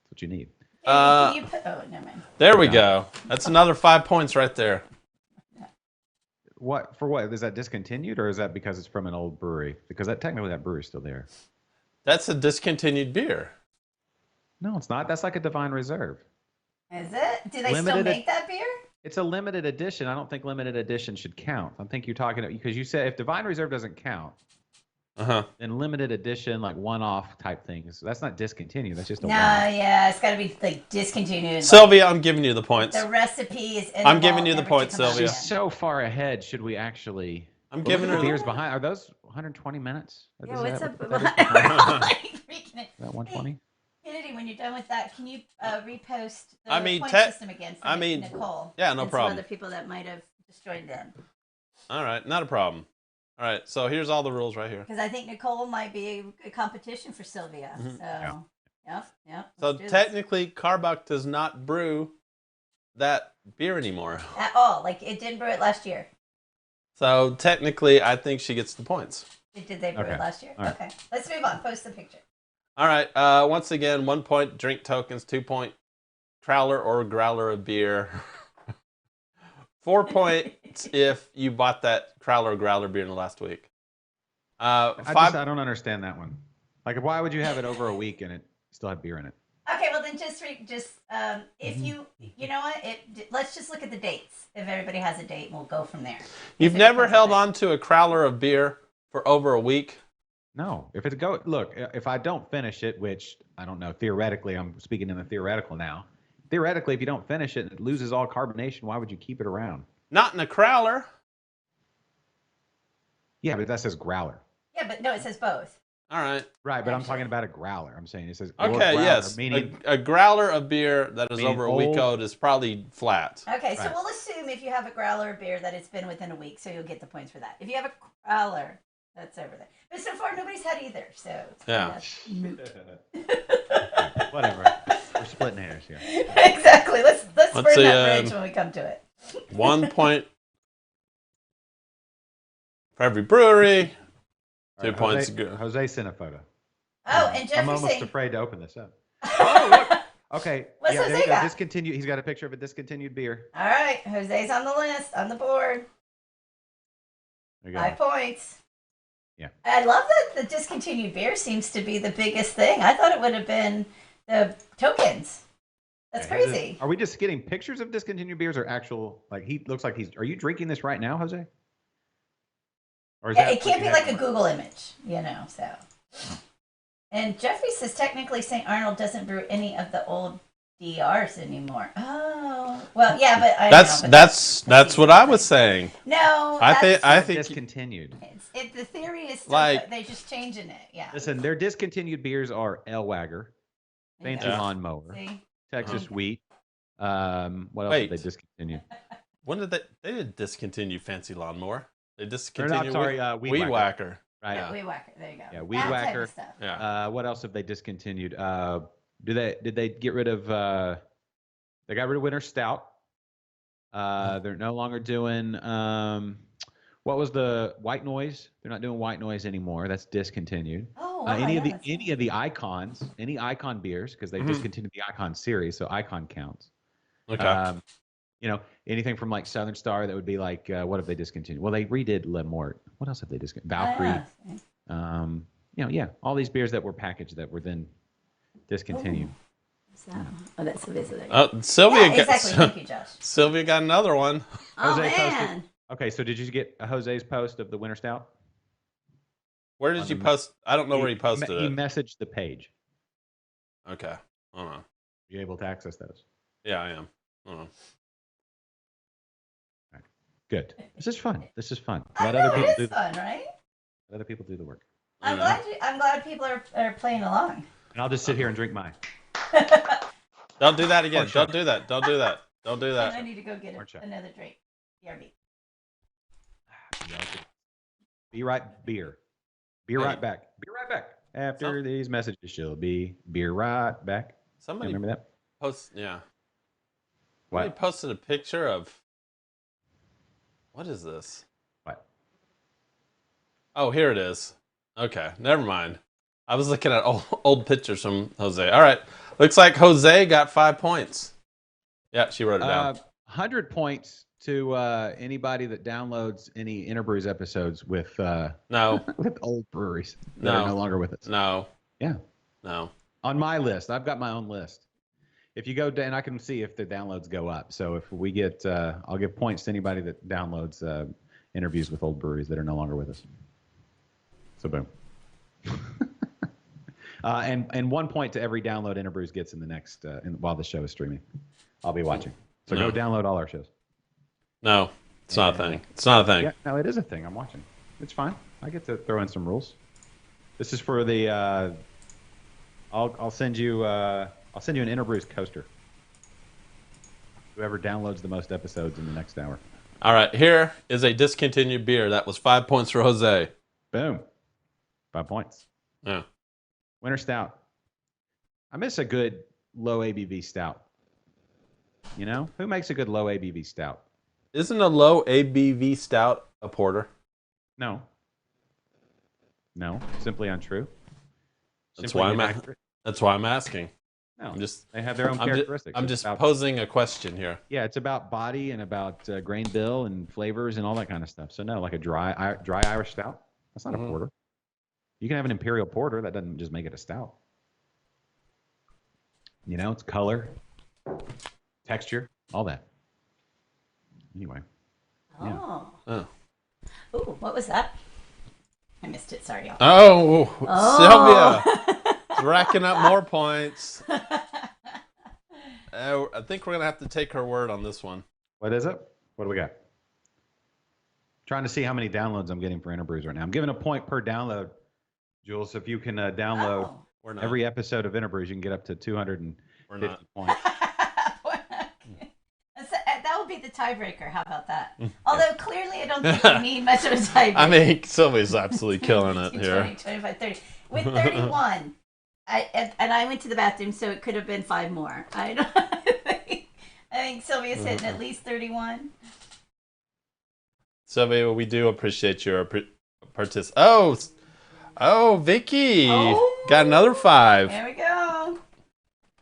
That's what you need. Never mind. There we go. That's another 5 points right there. What? For what? Is that discontinued, or is that because it's from an old brewery? Because technically that brewery's still there. That's a discontinued beer. No, it's not. That's like a Divine Reserve. Is it? Do they still make that beer? It's a limited edition. I don't think limited edition should count. I think you're talking because you said if Divine Reserve doesn't count, then limited edition, like one-off type things. That's not discontinued. That's just a one-off. Yeah, it's got to be discontinued. Sylvia, I'm giving you the points. The recipe is. I'm giving you the points, Sylvia. She's so far ahead. Should we actually? I'm giving her the beers behind. Are those 120 minutes? Yeah, what's up? That 120. Kennedy, when you're done with that, can you repost the point system again for Nicole? Yeah, no problem. Some other people that might have just joined in. All right, not a problem. All right, so here's all the rules right here. Because I think Nicole might be a competition for Sylvia. Mm-hmm. So, yeah. So technically, Carbach does not brew that beer anymore. At all. Like, it didn't brew it last year. So technically, I think she gets the points. Did they brew it last year? Right. Okay. Let's move on. Post the picture. All right. Once again, 1 point drink tokens, 2 point crowler or growler of beer. 4 points if you bought that crowler or growler beer in the last week. I don't understand that one. Like, why would you have it over a week and it still have beer in it? Okay, well and just if you know what, let's just look at the dates. If everybody has a date, we'll go from there. You've never held on to a crowler of beer for over a week? No. If I don't finish it, which I don't know, theoretically, I'm speaking in the theoretical now. Theoretically, if you don't finish it and it loses all carbonation, why would you keep it around? Not in a crowler. Yeah, but that says growler. Yeah, but no, it says both. All right. Right, but I'm talking about a growler. I'm saying it says Okay, growler, yes. meaning A growler of beer that is meaning over a week old. old is probably flat. Okay, so Right. we'll assume if you have a growler beer that it's been within a week, so you'll get the points for that. If you have a growler, that's over there. But so far, nobody's had either, so it's Yeah. moot. whatever. We're splitting hairs here. Exactly. Let's burn see, that bridge when we come to it. 1 point for every brewery. All 2 points. Jose sent a photo. Oh, and I'm Jeffrey's almost saying, afraid to open this up. Oh, look. Okay. What's yeah, there Jose you go. got? Discontinued. He's got a picture of a discontinued beer. all right, Jose's on the list, on the board. There you go. 5 points. Yeah. I love that the discontinued beer seems to be the biggest thing. I thought it would have been the tokens. That's Okay, crazy. Are we just getting pictures of discontinued beers or actual? Like he looks like he's. Are you drinking this right now, Jose? Or is that It can't what be you like had- a Google image, so. And Jeffrey says technically St. Arnold doesn't brew any of the old DRs anymore. Oh, well, yeah, but I know, but That's what I was saying. No, I think discontinued. the theory is still Like- they're just changing it. Yeah. Listen, their discontinued beers are Ellwager, Fancy Yeah. Lawnmower, See? Texas Wheat. What else Wait. did they discontinue? when did they didn't discontinue Fancy Lawnmower? They Or discontinued not, sorry, Weed Whacker. Right. Yeah, Weed Whacker. There you go. Yeah, Weed That type Whacker. of stuff. Yeah. What else have they discontinued? Did they get rid of? They got rid of Winter Stout. They're no longer doing. What was the White Noise? They're not doing White Noise anymore. That's discontinued. Oh, Any of that's the icons, any icon beers, because they've discontinued the icon series, so icon counts. Okay. Anything from like Southern Star that would be like, what have they discontinued? Well, they redid Le Mort. What else have they discontinued? Valkyrie. Yeah. All these beers that were packaged that were then discontinued. So, that's the visit. Sylvia Yeah, exactly. Thank you, Josh. Sylvia got another one. Oh, Jose posted- man. Okay, so did you get Jose's post of the Winter Stout? Where did you post? I don't know where he posted He it. messaged the page. Okay. Hold on. You're able to access those. Yeah, I am. Hold on. Good. This is fun. I know, it is fun, right? Let other people do the work. I'm glad people are playing along. And I'll just sit here and drink mine. Don't do that again. Oh, sure. Don't do that. Don't do that. Don't do And I that. need to go get Orange shot. another drink. BRB. Be right beer. Be Hey. right back. Be right back. After these messages, she'll be right back. Somebody Remember that? post. Yeah. What? Somebody posted a picture of. What is this? What? Oh, here it is. Okay, never mind. I was looking at old pictures from Jose. All right, looks like Jose got 5 points. Yeah, she wrote it down. 100 points to anybody that downloads any Interbrews episodes with No, with old breweries that No. are no longer with us. no, Yeah. no. On my list, I've got my own list. If you go down, I can see if the downloads go up. So if we get, I'll give points to anybody that downloads interviews with old breweries that are no longer with us. So boom. And 1 point to every download Interbrews gets in the next while the show is streaming. I'll be watching. So No. go download all our shows. No, it's not a thing. It's not a thing. Yeah, no, it is a thing. I'm watching. It's fine. I get to throw in some rules. This is for the. I'll send you. I'll send you an Interbrews coaster. Whoever downloads the most episodes in the next hour. All right, here is a discontinued beer. That was 5 points for Jose. Boom. 5 points. Yeah. Winter Stout. I miss a good low ABV stout. You know? Who makes a good low ABV stout? Isn't a low ABV stout a porter? No. No. Simply untrue. That's Simply why inaccurate. That's why I'm asking. No. I'm just. They have their own I'm characteristics. I'm It's just about- posing a question here. Yeah, it's about body and about grain bill and flavors and all that kind of stuff. So no, like a dry Irish stout. That's not Mhm. a porter. You can have an imperial porter. That doesn't just make it a stout. You know, it's color, texture, all that. Anyway. Oh. Oh. Ooh, what was that? I missed it. Sorry, y'all. Oh. Sylvia. Racking up more points. I think we're going to have to take her word on this one. What is it? What do we got? Trying to see how many downloads I'm getting for Interbrews right now. I'm giving a point per download, Jules. If you can download every episode of Interbrews, you can get up to 250 points. That would be the tiebreaker. How about that? Although clearly I don't think we need much of a tiebreaker. I mean, Sylvia's absolutely killing it here. 20, 25, 30. With 31, I went to the bathroom, so it could have been 5 more. I think Sylvia's hitting at least 31. Sylvia, we do appreciate your participation. Oh, Vicky. Got another 5. There we go.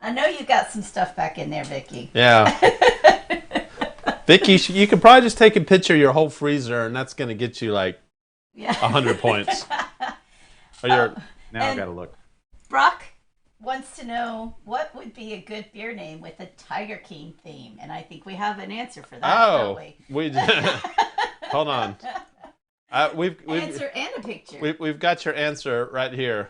I know you got some stuff back in there, Vicky. Yeah. Vicky, you could probably just take a picture of your whole freezer, and that's going to get you like 100 points. Now I've got to look. Brock wants to know what would be a good beer name with a Tiger King theme, and I think we have an answer for that. Don't we? Hold on. We've answer and a picture. We've got your answer right here.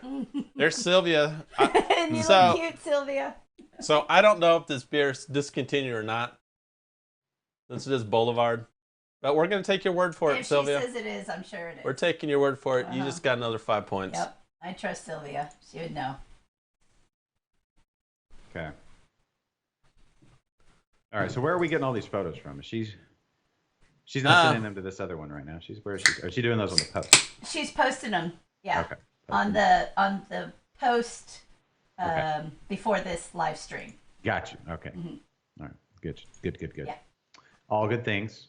There's Sylvia. And you look cute, Sylvia. So I don't know if this beer is discontinued or not. This is Boulevard. But we're going to take your word for it, Sylvia. If she says it is, I'm sure it is. We're taking your word for it. You just got another 5 points. Yep. I trust Sylvia. She would know. Okay. All right. So where are we getting all these photos from? She's not sending them to this other one right now. Where is she? Is she doing those on the post? She's posting them. Yeah. Okay. On the post before this live stream. Got you. Okay. Mm-hmm. All right. Good. Yeah. All good things.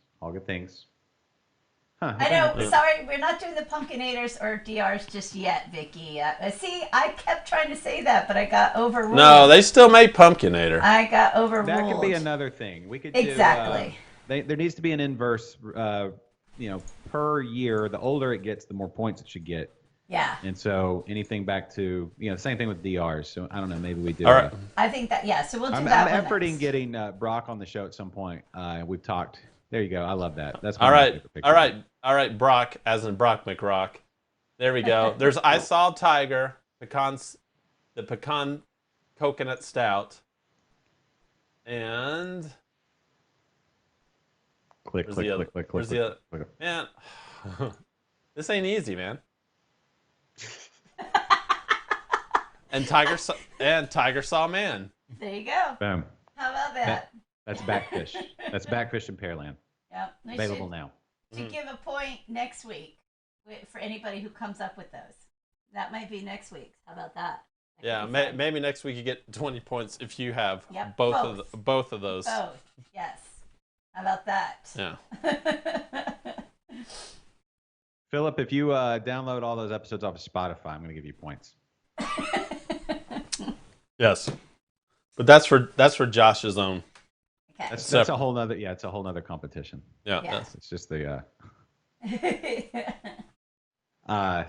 Huh. I know. Sorry, we're not doing the Pumpkinators or DRs just yet, Vicky. See, I kept trying to say that, but I got overruled. No, they still make Pumpkinator. I got overruled. That could be another thing. We could exactly. There needs to be an inverse. Per year, the older it gets, the more points it should get. Yeah. And so anything back to same thing with DRs. So I don't know. Maybe we do. All right. I think that So we'll do I'm that. I'm efforting getting Brock on the show at some point. We've talked. There you go. I love that. That's all right, Brock, as in Brock McRock. There we go. There's I Saw Tiger, the pecan coconut stout, and click. Man, this ain't easy, man. and Tiger Saw Man. There you go. Boom. How about that? That's Backfish. That's Backfish in Pearland. Yep. Available now. To give a point next week for anybody who comes up with those. That might be next week. How about that? Yeah, maybe next week you get 20 points if you have both of those. Both. Yes. How about that? Yeah. Philip, if you download all those episodes off of Spotify, I'm going to give you points. Yes. But that's for Josh's own. Okay. That's a whole nother it's a whole nother competition. Yeah. It's just the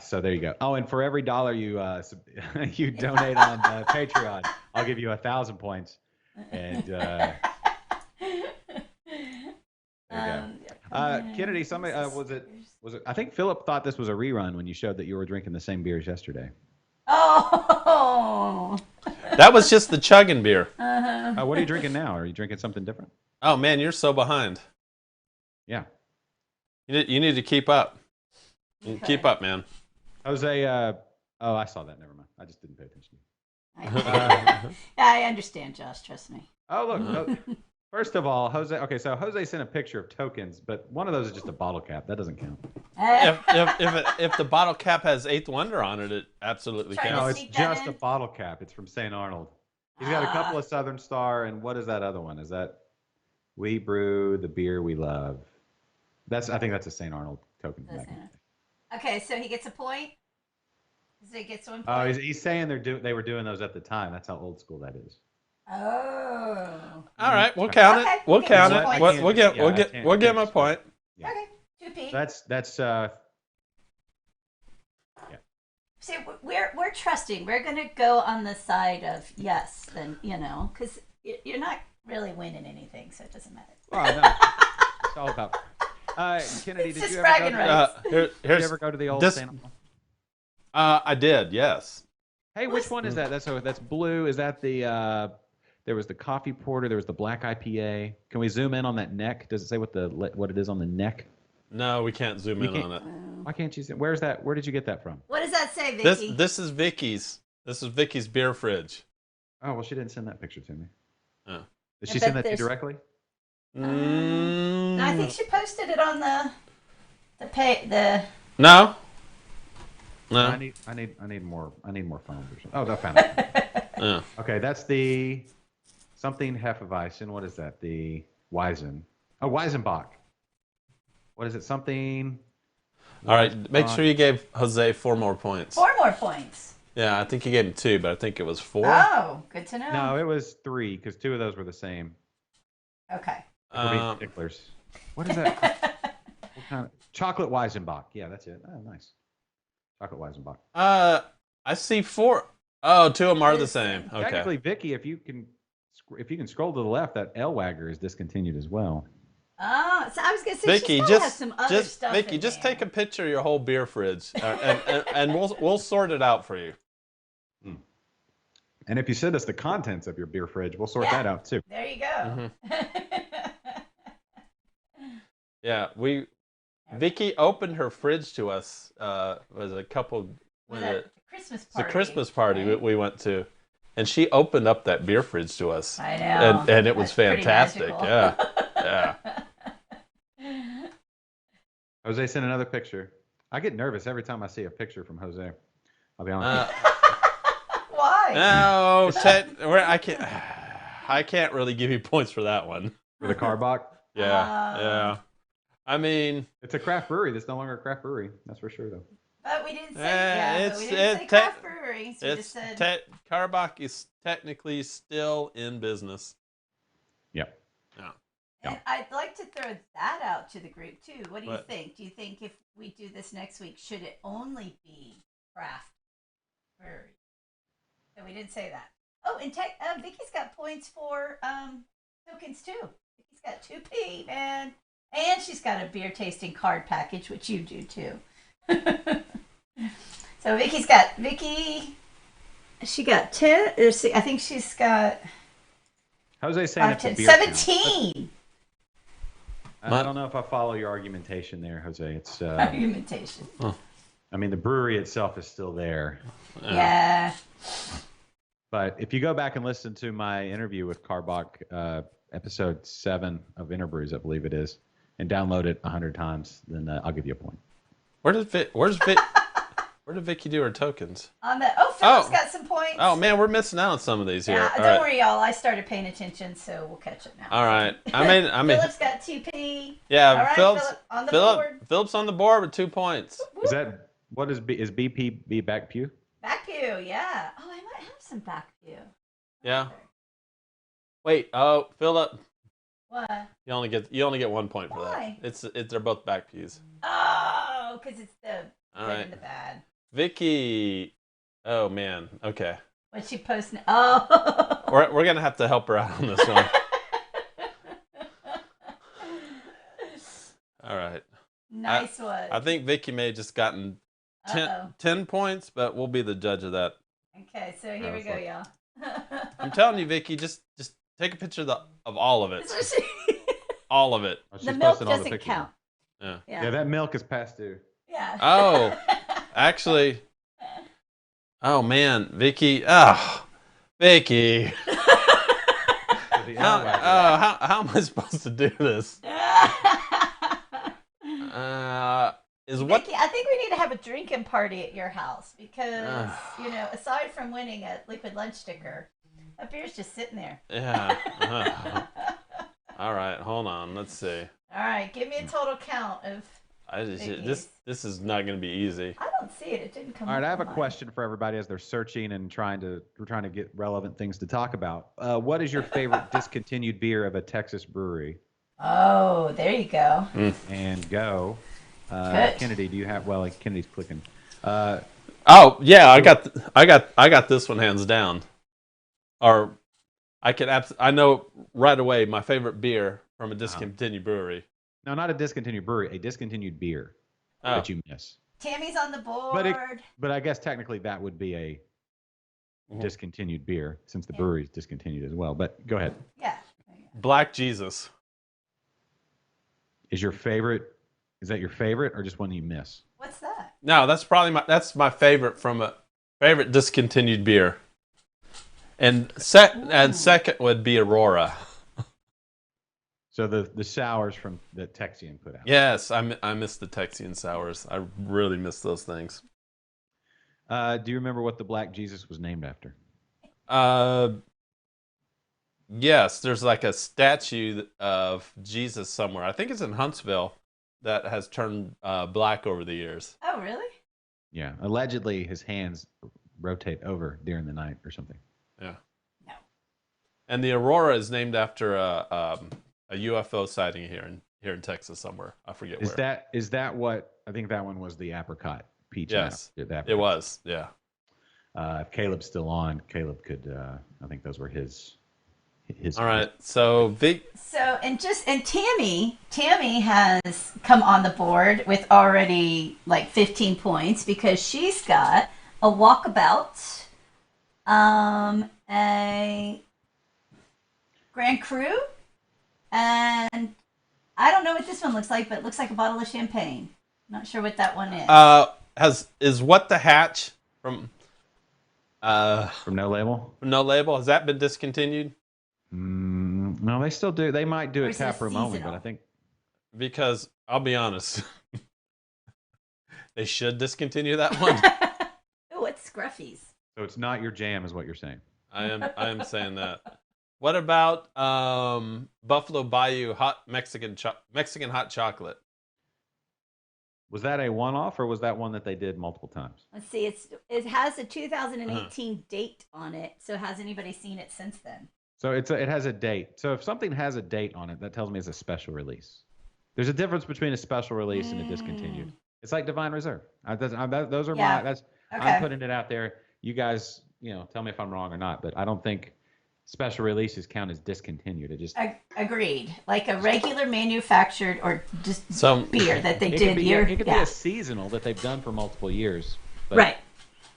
so there you go. Oh, and for every dollar you you donate on Patreon, I'll give you 1,000 points. And there you go. Kennedy, somebody was it? I think Philip thought this was a rerun when you showed that you were drinking the same beers yesterday. Oh. That was just the chugging beer. What are you drinking now? Are you drinking something different? Oh man, you're so behind. Yeah. You need to keep up. Okay. Keep up, man. Jose, I saw that. Never mind. I just didn't pay attention. I understand, Josh. Trust me. Oh, look. First of all, Jose. Okay, so Jose sent a picture of tokens, but one of those is just a bottle cap. That doesn't count. If the bottle cap has Eighth Wonder on it, it absolutely counts. No, it's just a bottle cap. It's from St. Arnold. He's got a couple of Southern Star, and what is that other one? Is that We Brew the Beer We Love? I think that's a St. Arnold token. Okay, so he gets a point. So he gets 1 point. Oh, he's saying they were doing those at the time. That's how old school that is. Oh. All right, we'll count it. We'll count it. We'll give him a point. Yeah. Okay, 2P. That's See, we're trusting. We're gonna go on the side of yes, then because you're not really winning anything, so it doesn't matter. Well, no, it's all about. Kennedy, It's did just you bragging rights. Did you ever go to the old Santa? I did, yes. Hey, which one is that? That's blue. Is that the? There was the coffee porter. There was the black IPA. Can we zoom in on that neck? Does it say what it is on the neck? No, we can't zoom in on it. Why can't you? Where's that? Where did you get that from? What does that say, Vicky? This is Vicky's. This is Vicky's beer fridge. Oh well, she didn't send that picture to me. Oh. Did she send that to you directly? No, I think she posted it on the. No. I need more phones or something. Oh, I found it. Yeah. Okay, that's the something Hefeweizen. What is that? The Weizen. Oh, Weizenbach. What is it? Something. All right, make sure you gave Jose 4 more points. 4 more points. Yeah, I think you gave him 2, but I think it was 4. Oh, good to know. No, it was 3 because 2 of those were the same. Okay. Sticklers. What is that? What kind of chocolate Weizenbach? Yeah, that's it. Oh, nice. Chocolate Weizenbach. I see 4. Oh, 2 of them are the same. Okay. Technically, Vicky, if you can scroll to the left, that L-Wagger is discontinued as well. Oh, so I was gonna say Vicky, she's have some other stuff. Vicky, just take a picture of your whole beer fridge, and we'll sort it out for you. And if you send us the contents of your beer fridge, we'll sort that out too. There you go. Yeah, Vicky opened her fridge to us. Was a couple. Christmas party. It's a Christmas party right? we went to, and she opened up that beer fridge to us. I know, and it was fantastic. Yeah, yeah. Jose sent another picture. I get nervous every time I see a picture from Jose. I'll be honest. Why? No, I can't really give you points for that one. For the Carbach? Yeah. I mean, it's a craft brewery. That's no longer a craft brewery. That's for sure, though. But we didn't say craft brewery. So we just said Carbach is technically still in business. Yep. Yeah. And I'd like to throw that out to the group too. What do you think? Do you think if we do this next week, should it only be craft brewery? So we didn't say that. Oh, and Vicky's got points for tokens too. Vicky's got 2P, man. And she's got a beer tasting card package, which you do too. So Vicky, she got 10. I think she's got. Jose saying it's a beer 17. I don't know if I follow your argumentation there, Jose. It's argumentation. I mean, the brewery itself is still there. Yeah. But if you go back and listen to my interview with Carbach, episode 7 of Interbrews, I believe it is, and download it 100 times, then I'll give you a point. Where did Vicky do her tokens? Philip's got some points. Oh man, we're missing out on some of these here. Yeah, don't worry, y'all. I started paying attention, so we'll catch it now. All right. I mean, Philip's got 2P. Yeah, all right, Philip on the board. Philip's on the board with 2 points. Is BP back pew? Back pew, yeah. Oh, I might have some back pew. Yeah. Wait. Oh, Philip. What? You only get 1 point for Why? that. They're both back pews. Oh, because it's the all good right. and the bad. Vicky. Oh man. Okay. What's she posting? Oh. We're gonna have to help her out on this one. All right. Nice one. I think Vicky may have just gotten 10 points, but we'll be the judge of that. Okay, so here we go, y'all. I'm telling you, Vicky, just take a picture of all of it. All of it. The milk doesn't count. Yeah, that milk is past due. Yeah. Oh, actually. Oh man, Vicky. Oh, Vicky. How am I supposed to do this? Vicky, I think we need to have a drinking party at your house because aside from winning a liquid lunch sticker, that beer's just sitting there. Yeah. All right, hold on. Let's see. All right, give me a total count of. This is not going to be easy. I don't see it. It didn't come. All right, I have a question for everybody as they're searching and trying to get relevant things to talk about. What is your favorite discontinued beer of a Texas brewery? Oh, there you go. And go. Kennedy, do you have? Well, Kennedy's clicking. Oh yeah, I got this one hands down. Or I know right away my favorite beer from a discontinued brewery. No, not a discontinued brewery, a discontinued beer Oh, that you miss. Tammy's on the But board. but I guess technically that would be a discontinued beer since the brewery's discontinued as well. But go ahead. Yeah. Black Jesus. Is that your favorite or just one you miss? What's that? No, that's my favorite from a favorite discontinued beer. And second would be Aurora. So the sours from that Texian put out. Yes, I miss the Texian sours. I really miss those things. Do you remember what the Black Jesus was named after? Yes, there's like a statue of Jesus somewhere. I think it's in Huntsville that has turned black over the years. Oh, really? Yeah, allegedly his hands rotate over during the night or something. Yeah. No. And the Aurora is named after a UFO sighting here in Texas somewhere. I forget where. Is that what I think that one was the apricot peach? Yes, apricot. it was. Yeah. If Caleb's still on, Caleb could. I think those were his. All right. So Vic. So and Tammy has come on the board with already like 15 points because she's got a walkabout, a Grand Cru, and I don't know what this one looks like, but it looks like a bottle of champagne. Not sure what that one is. Is What the Hatch from No Label? from No Label, has that been discontinued? No, they still do. They might do it Or is it tap room only, seasonal? but I think Because I'll be honest, they should discontinue that one. Oh, it's Scruffy's. so. It's not your jam, is what you're saying. I am saying that. What about Buffalo Bayou hot Mexican hot chocolate? Was that a one-off, or was that one that they did multiple times? Let's see. It has a 2018 date on it. So has anybody seen it since then? So it has a date. So if something has a date on it, that tells me it's a special release. There's a difference between a special release and a discontinued. It's like Divine Reserve. Those are Yeah. okay. I'm putting it out there. You guys, tell me if I'm wrong or not. But I don't think special releases count as discontinued. It just Agreed. Like a regular manufactured or just beer that they it did could be, year. It could be a seasonal that they've done for multiple years. But Right.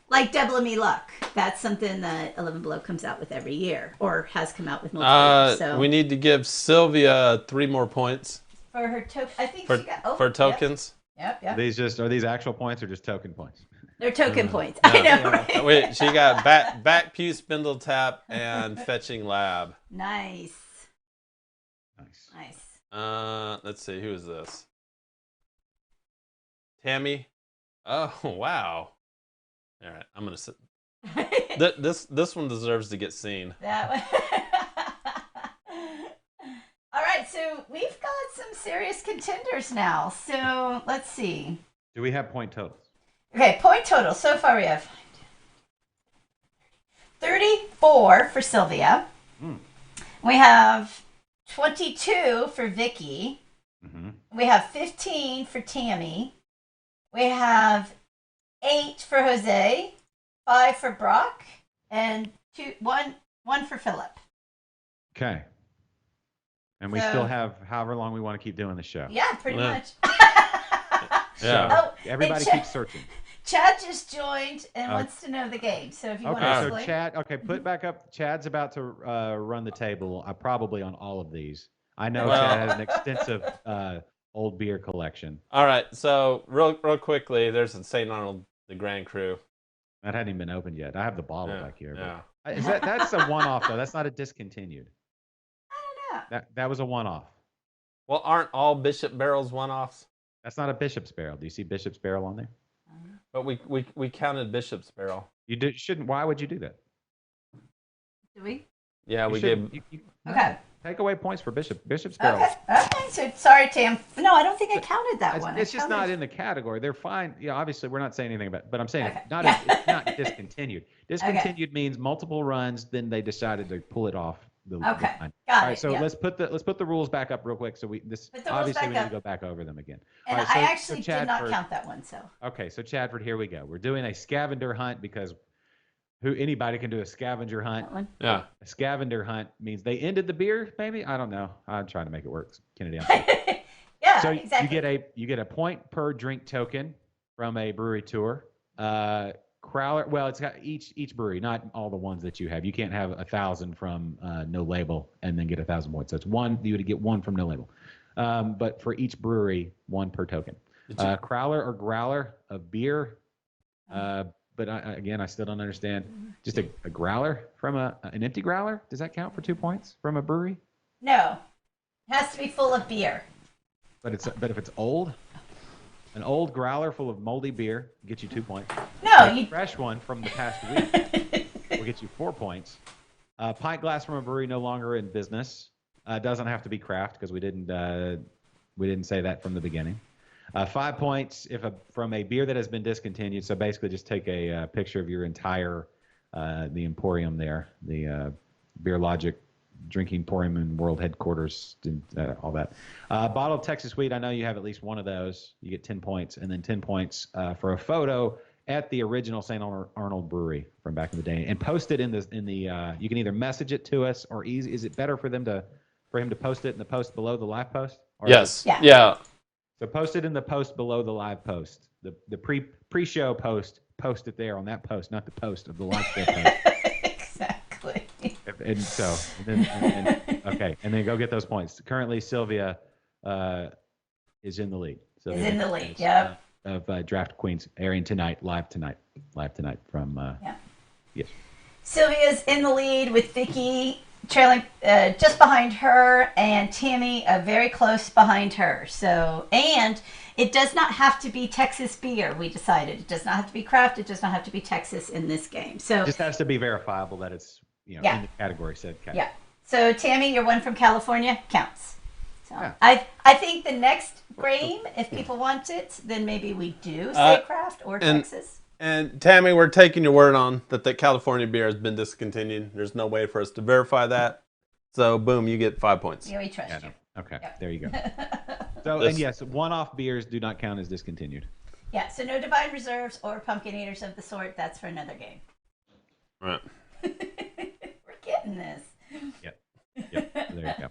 Like Double Me Luck. That's something that 11 Below comes out with every year or has come out with multiple years. So we need to give Sylvia 3 more points for her token, I think for, she got for tokens. Yep. Are these actual points or just token points? They're token points. I know, right? Wait, she got back pew spindle tap and fetching lab. Nice. Let's see, who is this? Tammy. Oh wow. All right, I'm gonna sit. This one deserves to get seen. That one. All right, so we've got some serious contenders now. So let's see. Do we have point totals? Okay, point total. So far we have 34 for Sylvia. We have 22 for Vicky. We have 15 for Tammy. We have 8 for Jose, 5 for Brock, and one for Philip. Okay. And we still have however long we want to keep doing the show. Yeah, pretty much. So everybody keeps searching. Chad just joined and wants to know the game. So if you want to explain. So Chad, put back up. Chad's about to run the table. Probably on all of these. I know Chad has an extensive old beer collection. All right, so real quickly, there's a St. Arnold, the Grand Cru. That hadn't even been opened yet. I have the bottle back here. Yeah. But that's a one-off though? That's not a discontinued. I don't know. That was a one-off. Well, aren't all Bishop barrels one-offs? That's not a Bishop's barrel. Do you see Bishop's barrel on there? But we counted Bishop's barrel. You shouldn't. Why would you do that? Do we? Yeah, we gave. Okay. Take away points for Bishop's barrel. Okay. So sorry, Tam. No, I don't think I counted that one. It's just not in the category. They're fine. Yeah, obviously we're not saying anything about it, but I'm saying Okay. it's not discontinued. Discontinued means multiple runs, then they decided to pull it off Okay. line. Got All right, it. so Yeah. let's put the rules back up real quick. So Put the rules obviously back we need up. to go back over them again. And All right, I actually did not Chadford- count that one. So Okay, so Chadford, here we go. We're doing a scavenger hunt because anybody can do a scavenger hunt. that one. Yeah. A scavenger hunt means they ended the beer, maybe? I don't know. I'm trying to make it work, Kennedy. I'm sorry. Yeah. So Exactly. you get a point per drink token from a brewery tour. Crowler, well, it's got each brewery, not all the ones that you have. You can't have 1,000 from No Label and then get 1,000 points. So it's one. You would get one from No Label, but for each brewery, one per token. Crowler or growler of beer. But again, I still don't understand. Just a growler from an empty growler. Does that count for 2 points from a brewery? No, it has to be full of beer. But if it's old, an old growler full of moldy beer gets you 2 points. No, A fresh one from the past week will get you 4 points. Pint glass from a brewery no longer in business. Doesn't have to be craft because we didn't say that from the beginning. 5 points from a beer that has been discontinued. So basically, just take a picture of your entire the Emporium there, the Beer Logic Drinking Emporium and World Headquarters, and all that. Bottle of Texas Wheat. I know you have at least one of those. You get 10 points, and then 10 points for a photo at the original St. Arnold Brewery from back in the day, and post it in the. You can either message it to us or easy. Is it better for him to post it in the post below the live post? Or Yes. Yeah. Yeah. So post it in the post below the live post. The pre-show post it there on that post, not the post of the live show post. Exactly. Okay, and then go get those points. Currently, Sylvia is in the lead. Is in the lead. Yep. Of Draft Queens airing live tonight from. Yeah. Yes. Sylvia's in the lead with Vicky trailing just behind her, and Tammy very close behind her. So, and it does not have to be Texas beer. We decided it does not have to be craft. It does not have to be Texas in this game. So it just has to be verifiable that it's in the category said category. Yeah. So Tammy, your one from California counts. So Yeah. I think the next game, if people want it, then maybe we do say craft or Texas. And Tammy, we're taking your word on that the California beer has been discontinued. There's no way for us to verify that. So, boom, you get 5 points. Yeah, we trust you. Okay, Yep. there you go. So, and yes, one-off beers do not count as discontinued. Yeah, so no Divine Reserves or Pumpkin Eaters of the sort. That's for another game. Right. We're getting this. Yep. There you go.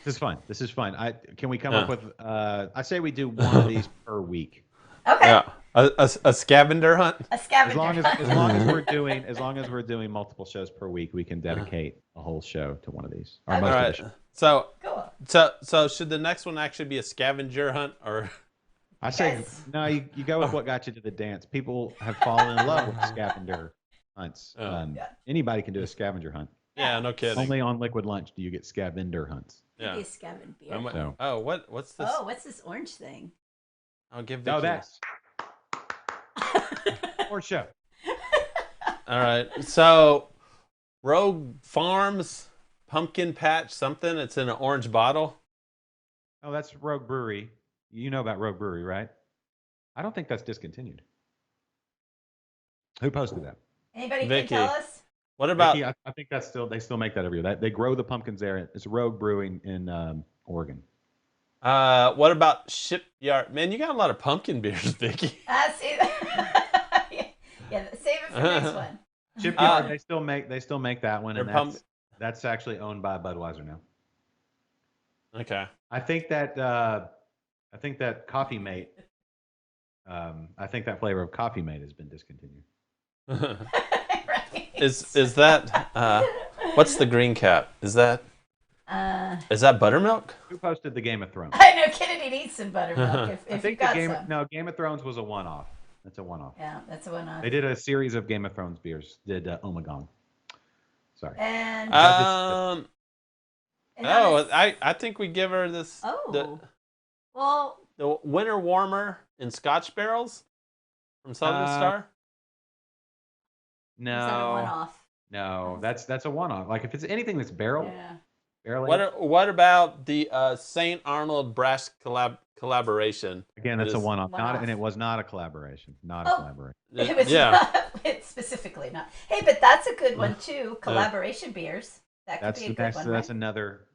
This is fun. Can we come up with? I say we do one of these per week. Okay. Yeah. A scavenger hunt. A scavenger hunt. As long as we're doing multiple shows per week, we can dedicate a whole show to one of these. Okay. All right. So, Cool. so should the next one actually be a scavenger hunt, or? I say Yes. no. You go with what got you to the dance. People have fallen in love with scavenger hunts. Anybody can do a scavenger hunt. Yeah, no kidding. Only on Liquid Lunch do you get scavenger hunts. Yeah. Maybe a scavenger beer. So. Oh, what's this? Oh, what's this orange thing? I'll give Vicky. No, that's or show. All right. So, Rogue Farms pumpkin patch something. It's in an orange bottle. Oh, that's Rogue Brewery. You know about Rogue Brewery, right? I don't think that's discontinued. Who posted that? Anybody Vicky. can tell us? What about? Vicky, I think they still make that every year. They grow the pumpkins there. It's Rogue Brewing in Oregon. What about Shipyard? Man, you got a lot of pumpkin beers, Vicky. See that? Yeah, save it for next one. Shipyard, they still make that one, and They're that's actually owned by Budweiser now. Okay. I think that Coffee Mate. I think that flavor of Coffee Mate has been discontinued. Right. Is that what's the green cap? Is that buttermilk? Who posted the Game of Thrones? I know Kennedy needs some buttermilk if you got some. Game of Thrones was a one-off. That's a one-off. Yeah, that's a one-off. They did a series of Game of Thrones beers. Did Omegon. Sorry. And I think we give her this. Well, the winter warmer in Scotch barrels from Southern Star. No. is that a one-off? No, that's a one-off. Like if it's anything that's barrel. Yeah. What about the St. Arnold brass collaboration? Again, that's a one-off. And it was not a collaboration. Not a collaboration. It was not, specifically not. Hey, but that's a good one too. Collaboration beers. That could That's be a the good next. one, That's right?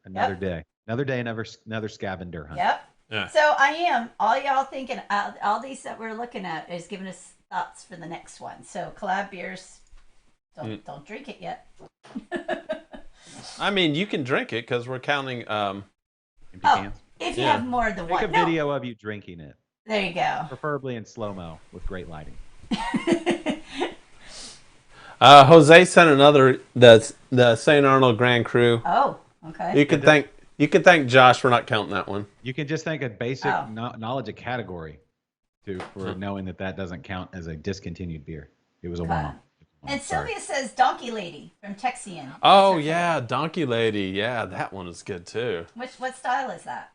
another day. Another scavenger hunt. Yep. Yeah. So I am. All y'all thinking, all these that we're looking at is giving us thoughts for the next one. So collab beers, don't drink it yet. I mean, you can drink it because we're counting. Empty cans. If you have more than Take one. a video of you drinking it. There you go. Preferably in slow-mo with great lighting. Jose sent another the St. Arnold Grand Cru. Oh, okay. You can thank Josh for not counting that one. You can just think a basic knowledge of category for knowing that doesn't count as a discontinued beer. It was a one-off. And Sylvia says Donkey Lady from Texian. Oh yeah, Donkey Lady. Yeah, that one is good too. What style is that?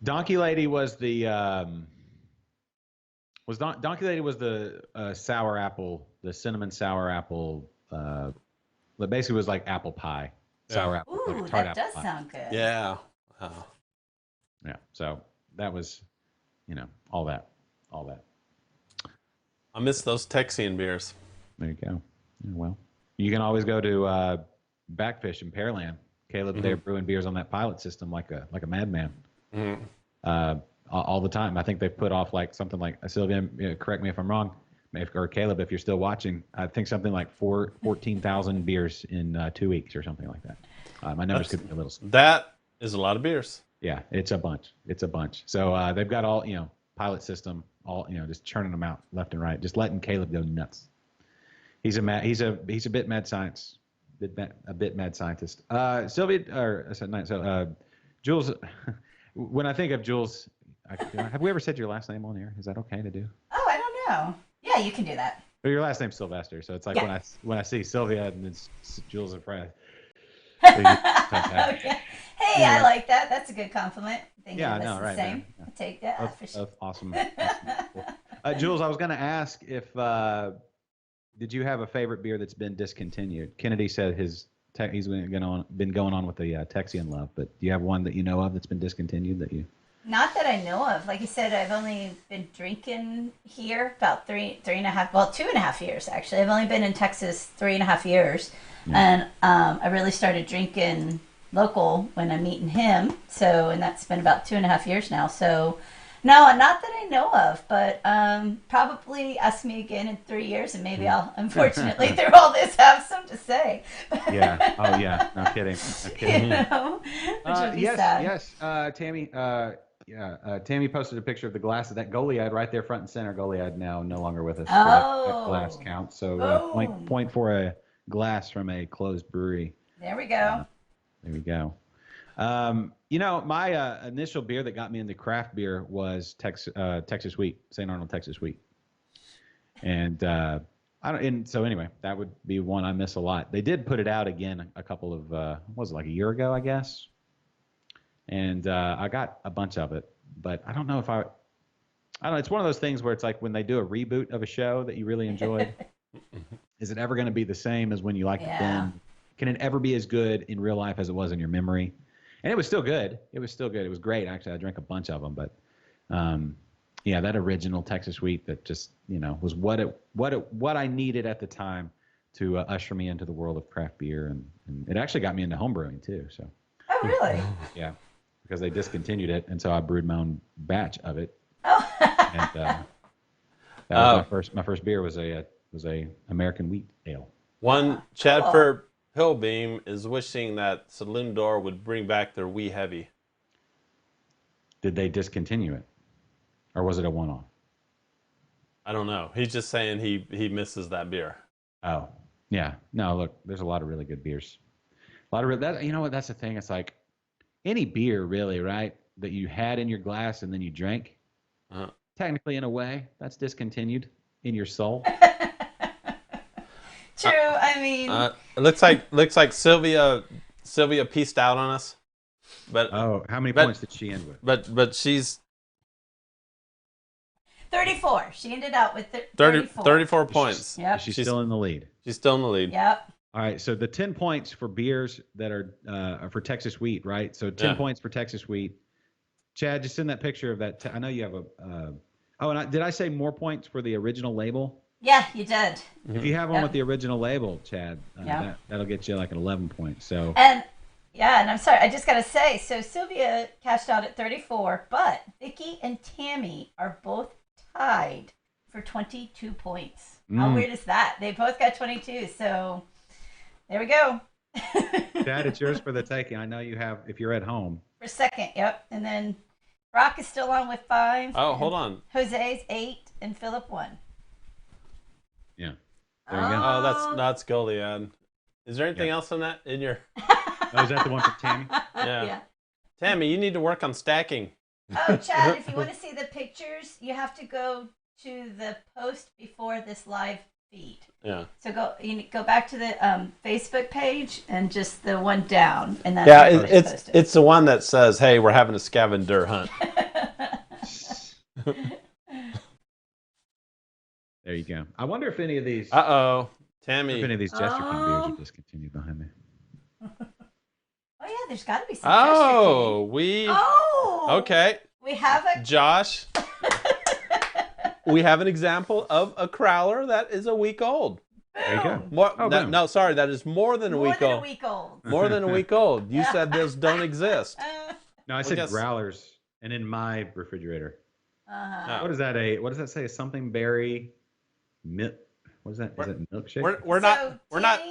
Donkey Lady was the Donkey Lady was the sour apple, the cinnamon sour apple. That basically was like apple pie, sour apple. Ooh, like tart that apple does pie. sound good. Yeah. Yeah. So that was, all that. I miss those Texian beers. There you go. Yeah, well, you can always go to Backfish in Pearland. Caleb, they're brewing beers on that pilot system like a madman. All the time. I think they've put off like something like Sylvia. Correct me if I'm wrong, or Caleb, if you're still watching. I think something like 14,000 beers in 2 weeks or something like that. My numbers could be a little. That is a lot of beers. Yeah, it's a bunch. So they've got all pilot system, all just churning them out left and right, just letting Caleb go nuts. He's a bit mad science, a bit mad scientist. Sylvia Jules. When I think of Jules, have we ever said your last name on here? Is that okay to do? Oh, I don't know. Yeah, you can do that. But your last name's Sylvester, so it's like when I see Sylvia and it's Jules and Fred. Okay. Hey, I like that. That's a good compliment. Thinking of us the same. Yeah. I'll take that. Awesome. Jules, I was going to ask if did you have a favorite beer that's been discontinued? Kennedy said he's been going on with the Texian love, but do you have one that you know of that's been discontinued that you? Not that I know of. Like you said, I've only been drinking here about 2.5 years actually. I've only been in Texas 3.5 years, and I really started drinking local when I'm meeting him. So, and that's been about 2.5 years now. So, no, not that I know of, but probably ask me again in 3 years, and maybe I'll, unfortunately, through all this, have some to say. Yeah. Oh, yeah. No kidding. Which would be sad. Yes. Tammy. Tammy posted a picture of the glass of that Goliad right there, front and center. Goliad now no longer with us. Oh. That glass count. So point for a glass from a closed brewery. There we go. There we go. My initial beer that got me into craft beer was Texas Wheat, St. Arnold Texas Wheat, and so anyway, that would be one I miss a lot. They did put it out again a couple of was it like a year ago, I guess, and I got a bunch of it, but I don't know if I don't know. It's one of those things where it's like when they do a reboot of a show that you really enjoyed, is it ever going to be the same as when you liked it then? Can it ever be as good in real life as it was in your memory? And it was still good. It was great. Actually, I drank a bunch of them, but that original Texas Wheat that just was what I needed at the time to usher me into the world of craft beer, and it actually got me into homebrewing too. So. Oh really? Yeah, because they discontinued it, and so I brewed my own batch of it. Oh. And that was my first beer was a American wheat ale. One Chadford Hillbeam is wishing that Saloon Door would bring back their Wee Heavy. Did they discontinue it, or was it a one-off? I don't know. He's just saying he misses that beer. Oh, yeah. No, look, there's a lot of really good beers. A lot of that. You know what? That's the thing. It's like any beer, really, right? That you had in your glass and then you drank. Technically, in a way, that's discontinued in your soul. True. I mean, it looks like Sylvia pieced out on us. But how many points did she end with? But she's 34. She ended out with 34 points. Yep. She's still in the lead. She's still in the lead. Yep. All right. So the 10 points for beers that are for Texas Wheat, right? So 10 points for Texas Wheat. Chad, just send that picture of that. I know you have a. And did I say more points for the original label? Yeah, you did. If you have one with the original label, Chad, that'll get you like an 11 point. So And I'm sorry, I just gotta say, so Sylvia cashed out at 34, but Vicky and Tammy are both tied for 22 points. How weird is that? They both got 22, so there we go. Chad, it's yours for the taking. I know you have, if you're at home. For second, yep. And then Brock is still on with 5. Oh, hold on. Jose's 8, and Philip 1. Yeah. There you go. Oh, that's Goliad. Is there anything else in your? Oh, is that the one for Tammy? Yeah. Tammy, you need to work on stacking. Oh, Chad, if you want to see the pictures, you have to go to the post before this live feed. Yeah. So go back to the Facebook page and just the one down, and that's it's the one that says, "Hey, we're having a scavenger hunt." There you go. I wonder if any of these. Tammy. If any of these JesterCon beers are discontinued behind me. Oh yeah, there's got to be some. Okay. We have a Josh. We have an example of a crowler that is a week old. There you go. No, sorry, that is more than a week old. More than a week old. You said those don't exist. No, I said growlers, and in my refrigerator. What is that? What does that say? Something berry, what is that? Is it milkshake?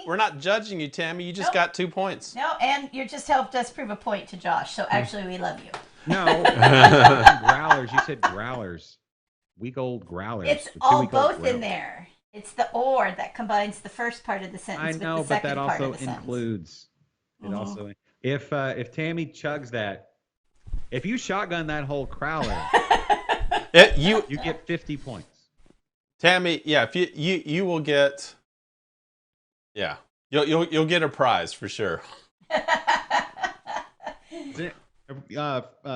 We're not judging you, Tammy. You just got 2 points. No, and you just helped us prove a point to Josh. So actually, we love you. No, growlers. You said growlers. Week-old growlers. It's all both in there. It's the "or" that combines the first part of the sentence with the second part of the sentence. I know, but that also includes. It also, if Tammy chugs that, if you shotgun that whole crowler, you get 50 points. Tammy, if you will get, you'll get a prize for sure.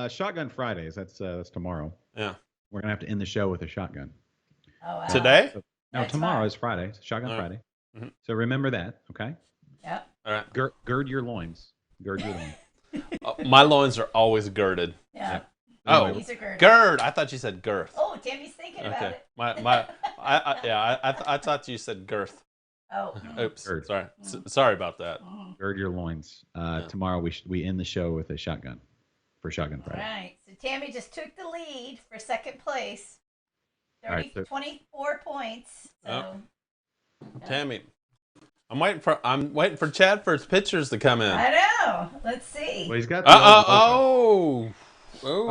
Shotgun Fridays. That's tomorrow. Yeah. We're gonna have to end the show with a shotgun. Oh, wow. Today? No, tomorrow is Friday. It's Shotgun Friday. Mm-hmm. So remember that, okay? Yep. All right. Gird your loins. Gird your loins. My loins are always girded. Yeah. Oh, these are girded. Gird. I thought you said girth. Oh, Tammy's thinking about it. I thought you said girth. Oh. Oops. Sorry. Sorry about that. Gird your loins. Tomorrow we end the show with a shotgun for Shotgun Friday. All right. So Tammy just took the lead for second place. 24 points. So. Tammy, I'm waiting for Chad for his pictures to come in. I know. Let's see. Well, he's got the Oh,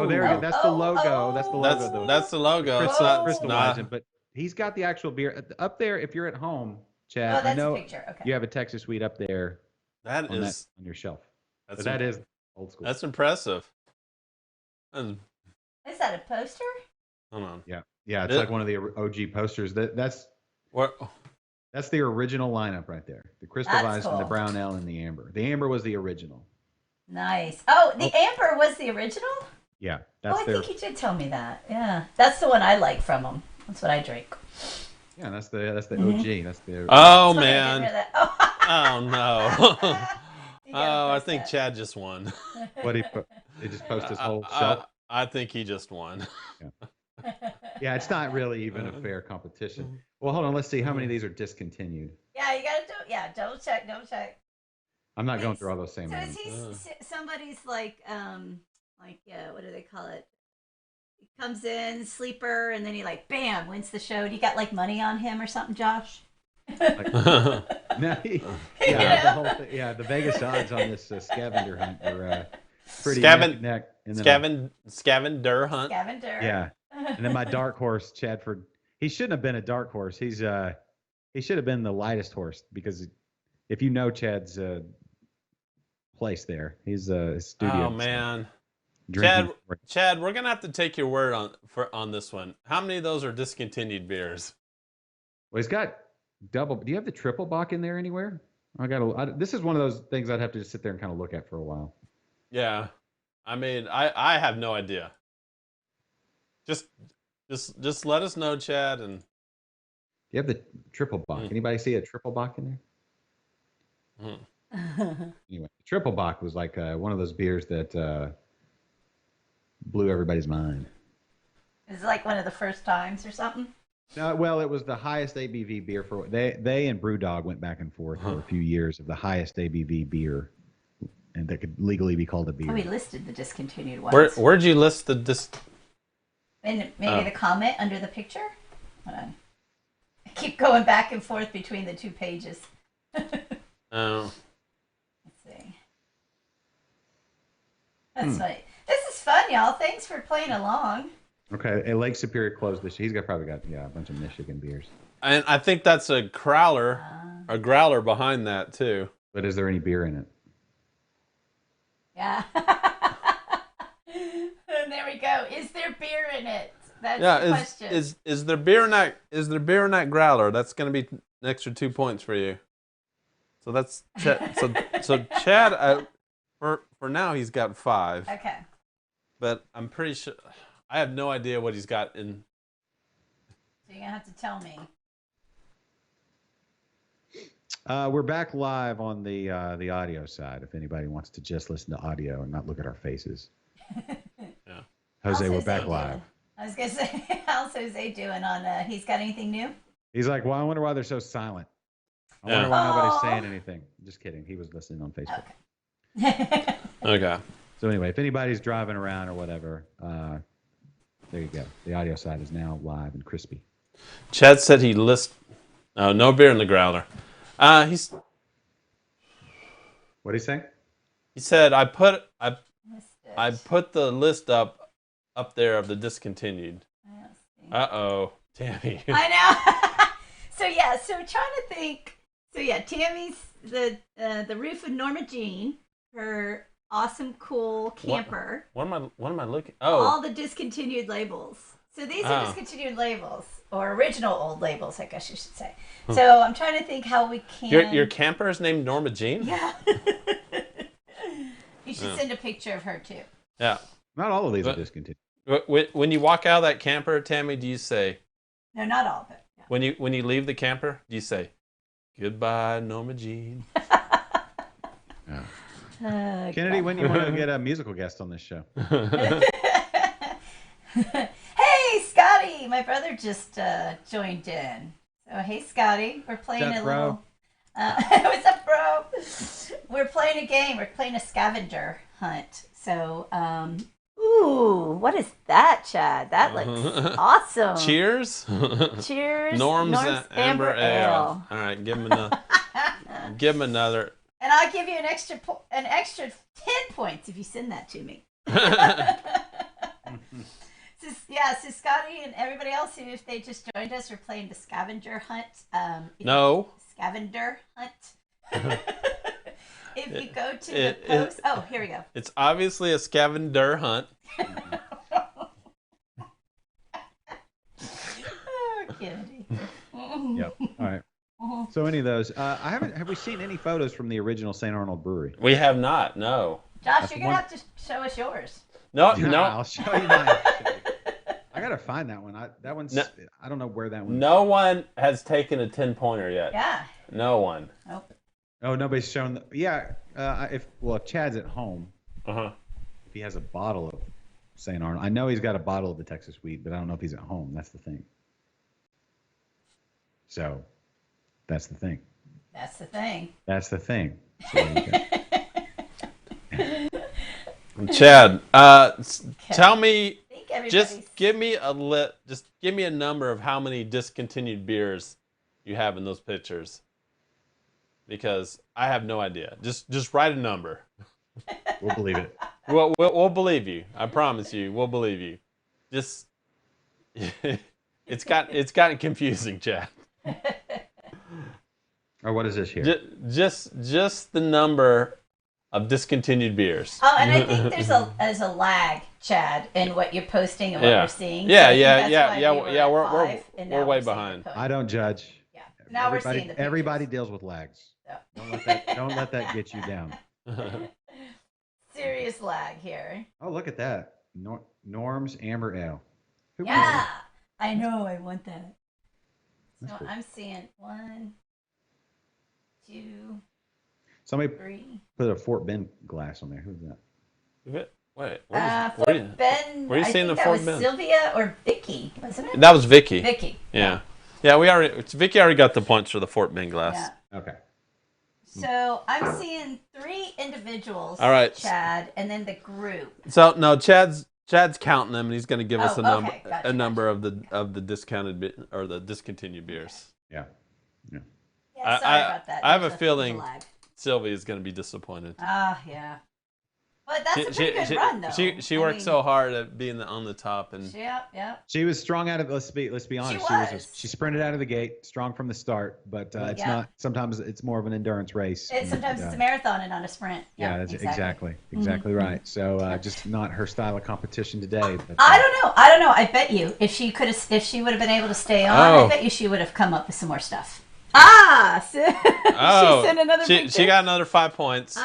there we go. That's the logo. That's the logo. That's the logo. It's not crystallizing, but he's got the actual beer up there. If you're at home, Chad, that's I know a picture. Okay. you have a Texas Sweet up there. That on is on your shelf. That is old school. That's impressive. Is that a poster? Hold on. Yeah, it's like one of the OG posters. That's the original lineup right there. The crystallized and the brown ale and the amber. The amber was the original. Nice. Oh, the amber was the original? Yeah. I think you did tell me that. Yeah. That's the one I like from them. That's what I drink. Yeah, that's the OG. That's the Oh man. Oh no. I think Chad just won. What he just posted his whole shelf? I think he just won. Yeah, it's not really even a fair competition. Well, hold on. Let's see how many of these are discontinued. Yeah, you gotta double check. I'm not going through all those same So names. is he somebody's what do they call it? He comes in, sleeper, and then he bam, wins the show. Do you got money on him or something, Josh? The whole thing, the Vegas odds on this scavenger hunt were pretty neck. Scavenger hunt. Scavenger. Yeah. And then my dark horse, Chadford, he shouldn't have been a dark horse. He should have been the lightest horse because if you know Chad's place there, he's a studio. Oh man, Chad, we're gonna have to take your word on this one. How many of those are discontinued beers? Well, he's got double. Do you have the triple bock in there anywhere? This is one of those things I'd have to just sit there and kind of look at for a while. Yeah, I mean, I have no idea. Just let us know, Chad. And you have the triple bock. Anybody see a triple bock in there? Anyway, triple bock was like one of those beers that blew everybody's mind. Is it like one of the first times or something? Well, it was the highest ABV beer for they and BrewDog went back and forth for a few years of the highest ABV beer, and that could legally be called a beer. Oh, we listed the discontinued ones. Where'd you list the And maybe the comment under the picture. Hold on. I keep going back and forth between the two pages. Oh. Let's see. That's right. This is fun, y'all. Thanks for playing along. Okay, Lake Superior closed this year. He's probably got a bunch of Michigan beers. And I think that's a growler behind that too. But is there any beer in it? Yeah. And there we go. Is there beer in it? That's the question. Is there beer in that? Is there beer in that growler? That's going to be an extra 2 points for you. So that's so Chad. For now he's got 5. Okay. But I'm pretty sure I have no idea what he's got in. So you're gonna have to tell me. We're back live on the audio side. If anybody wants to just listen to audio and not look at our faces. Yeah. Jose, we're back live. I was gonna say, how's Jose doing on? He's got anything new? He's like, well, I wonder why they're so silent. I wonder why nobody's saying anything. Just kidding. He was listening on Facebook. Okay. Okay. So anyway, if anybody's driving around or whatever, there you go. The audio side is now live and crispy. Chad said he no beer in the growler. What did he say? He said I put the list up there of the discontinued. Uh-oh, Tammy. I know. So trying to think. So yeah, Tammy's the roof of Norma Jean, her awesome cool camper. What am I looking? Oh, all the discontinued labels. So these are discontinued labels, or original old labels, I guess you should say. So I'm trying to think how we can. Your camper is named Norma Jean? Yeah. You should send a picture of her too. Yeah. Not all of these are discontinued. When you walk out of that camper, Tammy, do you say? No, not all of it. Yeah. When you leave the camper, do you say, "Goodbye, Norma Jean"? Yeah. Kennedy, when you want to get a musical guest on this show? Hey, Scotty! My brother just joined in. So, hey, Scotty. We're playing a little... what's up, bro? We're playing a game. We're playing a scavenger hunt. So, ooh, what is that, Chad? That looks awesome. Cheers? Cheers. Norm's Amber Ale. All right, give him another. Give him another. And I'll give you an extra 10 points if you send that to me. So Scotty and everybody else who, if they just joined us, we're playing the scavenger hunt. No. Scavenger hunt. If you go to the post... Oh, here we go. It's obviously a scavenger hunt. Oh, Kennedy. Yep. All right. So any of those, have we seen any photos from the original St. Arnold Brewery? We have not, no. Josh, you're going to have to show us yours. No. I'll show you mine. I got to find that one. I don't know where that one No one has taken a 10-pointer yet. Yeah. No one. Nope. Oh, nobody's shown. If Chad's at home, if he has a bottle of St. Arnold. I know he's got a bottle of the Texas Wheat, but I don't know if he's at home. That's the thing. So... That's the thing. That's the thing. That's the thing. So Chad, tell me, just give me a number of how many discontinued beers you have in those pictures, because I have no idea. Just write a number. We'll believe it. We'll believe you. I promise you, we'll believe you. Just it's gotten confusing, Chad. Or what is this here? Just the number of discontinued beers. Oh, and I think there's a lag, Chad, in what you're posting and what we're seeing. Yeah, so we're way behind. I don't judge. Yeah. Now we're seeing the pictures. Everybody deals with lags. Yeah. Don't let that get you down. Serious lag here. Oh, look at that. Norm's Amber Ale. Yeah. I know. I want that. So cool. I'm seeing 1, 2, Somebody 3. put a Fort Bend glass on there. Who's that? Wait, Fort Ben. were you I seeing think the that Fort was Ben? Sylvia or Vicky, wasn't it? That was Vicky. Vicky. Yeah. Vicky already got the points for the Fort Ben glass. Yeah. Okay. So I'm seeing 3 individuals. All right. Chad, and then the group. So no, Chad's counting them, and he's going to give us a number okay. Gotcha, number of the discounted or the discontinued beers. Yeah. Yeah, sorry about that. I have a feeling Sylvia is going to be disappointed. Yeah. But that's a pretty good run, though. She worked so hard at being on the top, and yeah. She was strong out of. Let's be honest. She sprinted out of the gate, strong from the start. But it's not. Sometimes it's more of an endurance race. Sometimes it's a marathon and not a sprint. Yeah, that's exactly right. So just not her style of competition today. But, I don't know. I bet you if she would have been able to stay on, I bet you she would have come up with some more stuff. She sent another. She got another 5 points.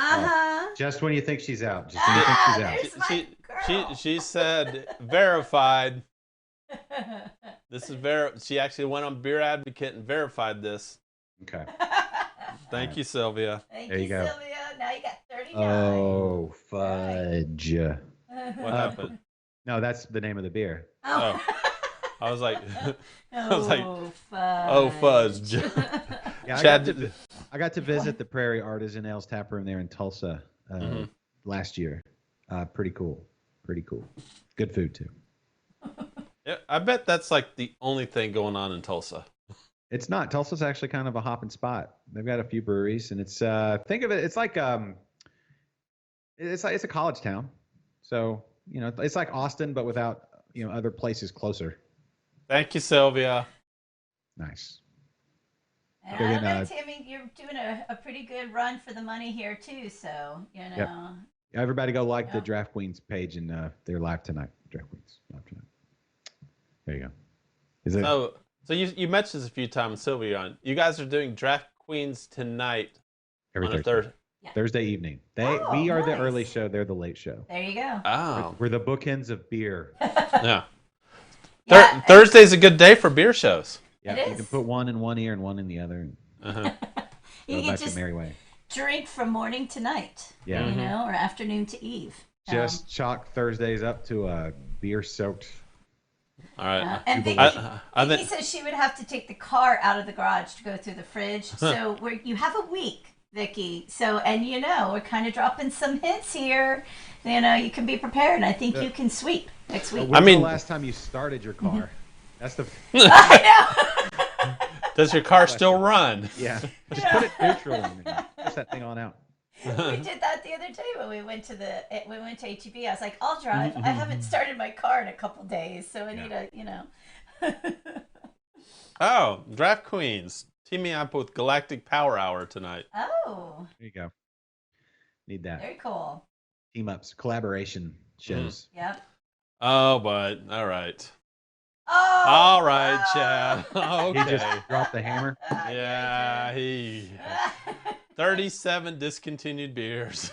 Just when you think she's out. She said verified. This is She actually went on Beer Advocate and verified this. Okay. Thank you, Sylvia. There you go, Sylvia. Now you got 39. Oh, fudge. What happened? No, that's the name of the beer. Oh. I was like, fudge. Fudge. Yeah, Chad, I got to visit the Prairie Artisan Ales tap room there in Tulsa last year. Pretty cool. Good food too. Yeah, I bet that's like the only thing going on in Tulsa. It's not. Tulsa's actually kind of a hopping spot. They've got a few breweries, and it's think of it. It's like it's a college town. So it's like Austin, but without other places closer. Thank you, Sylvia. Nice. And I don't know, Timmy, you're doing a pretty good run for the money here too. So Yep. Yeah, everybody go like the Draft Queens page, and they're live tonight. Draft Queens live tonight. There you go. So you mentioned this a few times, Sylvia. You guys are doing Draft Queens tonight. Every Thursday evening. We are the early show. They're the late show. There you go. Oh, we're the bookends of beer. Yeah. Thursday's a good day for beer shows. Yeah, you can put one in one ear and one in the other. And you can just merry way. Drink from morning to night. Yeah. Or afternoon to eve. Just chalk Thursdays up to a beer-soaked. All right. And Vicky says she would have to take the car out of the garage to go through the fridge. So you have a week, Vicky. So we're kind of dropping some hints here. You can be prepared. And I think you can sweep next week. When's the last time you started your car? That's the. I know. Does your car still run? Yeah. Just put it neutral in and push that thing on out. We did that the other day when we went to HEB. I was like, I'll drive. I haven't started my car in a couple days, so I need to, Oh, Draft Queens teaming up with Galactic Power Hour tonight. Oh. There you go. Need that. Very cool. Team ups, collaboration shows. Yep. Oh, but all right. Oh. All right, Chad. Okay. He just dropped the hammer. Yeah, 37 discontinued beers.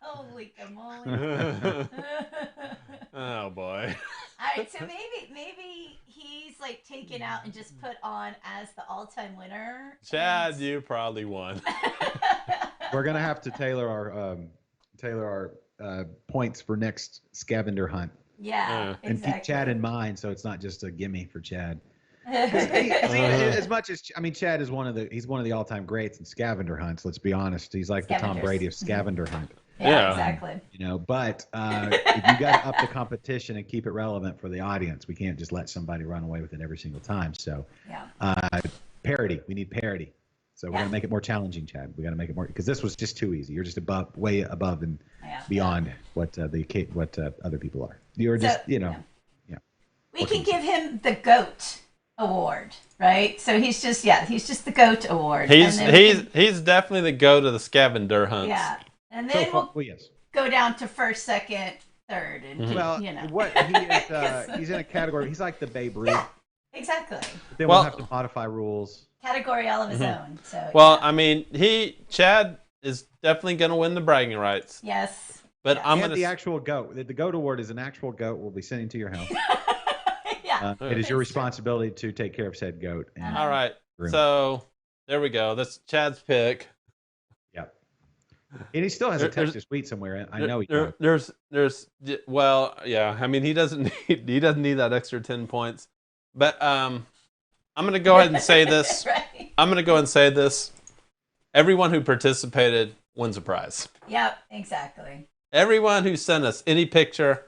Holy camole. Oh boy. All right, so maybe he's like taken out and just put on as the all-time winner. Chad, you probably won. We're gonna have to tailor our points for next scavenger hunt. Yeah, and exactly. keep Chad in mind, so it's not just a gimme for Chad. As much as Chad is one of the all-time greats in scavenger hunts. Let's be honest, he's like the Tom Brady of scavenger hunt. Yeah, exactly. But you got to up the competition and keep it relevant for the audience. We can't just let somebody run away with it every single time. So, parody. We need parody. So we're gonna make it more challenging, Chad. We got to make it more because this was just too easy. You're just way above and beyond what other people are. You're just We can give him the GOAT award, right? So he's just the GOAT award. He's definitely the GOAT of the scavenger hunts. Yeah, and then we'll go down to first, second, third, and what he is, he's in a category. He's like the Babe Ruth. Yeah, exactly. Then we'll have to modify rules. Category all of his own. So Chad is definitely going to win the bragging rights. Yes. But I'm going to the actual GOAT. The GOAT award is an actual GOAT we'll be sending to your house. It is your responsibility to take care of said goat. All right. So there we go. That's Chad's pick. Yep. And he still has a There's Texas wheat somewhere. I know he does. well, yeah. I mean, he doesn't need that extra 10 points. But I'm gonna go ahead and say this. Right. I'm gonna go ahead and say this. Everyone who participated wins a prize. Yep, exactly. Everyone who sent us any picture,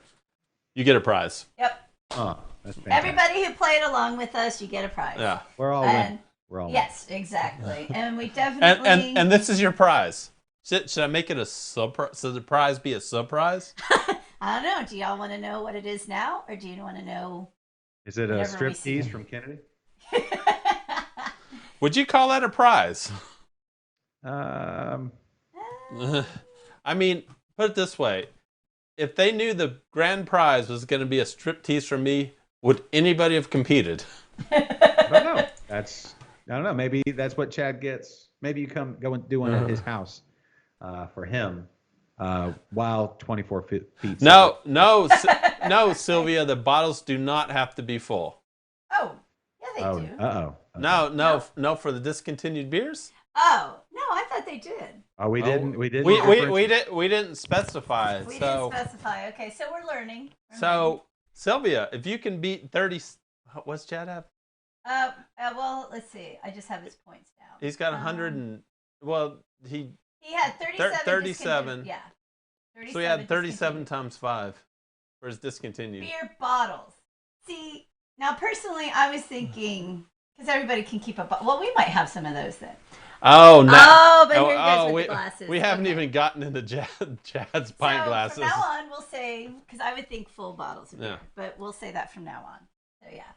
you get a prize. Yep. Oh, that's fantastic. Everybody who played along with us, you get a prize. Yeah. We're all winning. We're all yes, exactly. And we definitely and this is your prize. Should I make it a surprise? Should the prize be a surprise? I don't know. Do y'all want to know what it is now, or do you want to know? Is it a striptease from Kennedy? Would you call that a prize? Uh, I mean, put it this way. If they knew the grand prize was going to be a striptease from me, would anybody have competed? I don't know. I don't know. Maybe that's what Chad gets. Maybe you go and do one at his house for him while 24 feet. No, Sylvia. The bottles do not have to be full. Oh, yeah, they do. Uh-oh. Okay. No, for the discontinued beers. Oh, no, I thought they did. Oh, we didn't. We didn't. We didn't specify. We didn't specify. Okay, so we're learning. Sylvia, if you can beat 30, what's Chad have? Well, let's see. I just have his points down. He's got 100 and he had 37. 37. Yeah. 37 so he had 37 times 5 for his discontinued. Beer bottles. See, now personally, I was thinking because everybody can keep a bottle. Well, we might have some of those then. Oh no! But here goes with the glasses. We haven't even gotten into Chad's pint glasses. From now on, we'll say because I would think full bottles of beer, but we'll say that from now on. So yeah.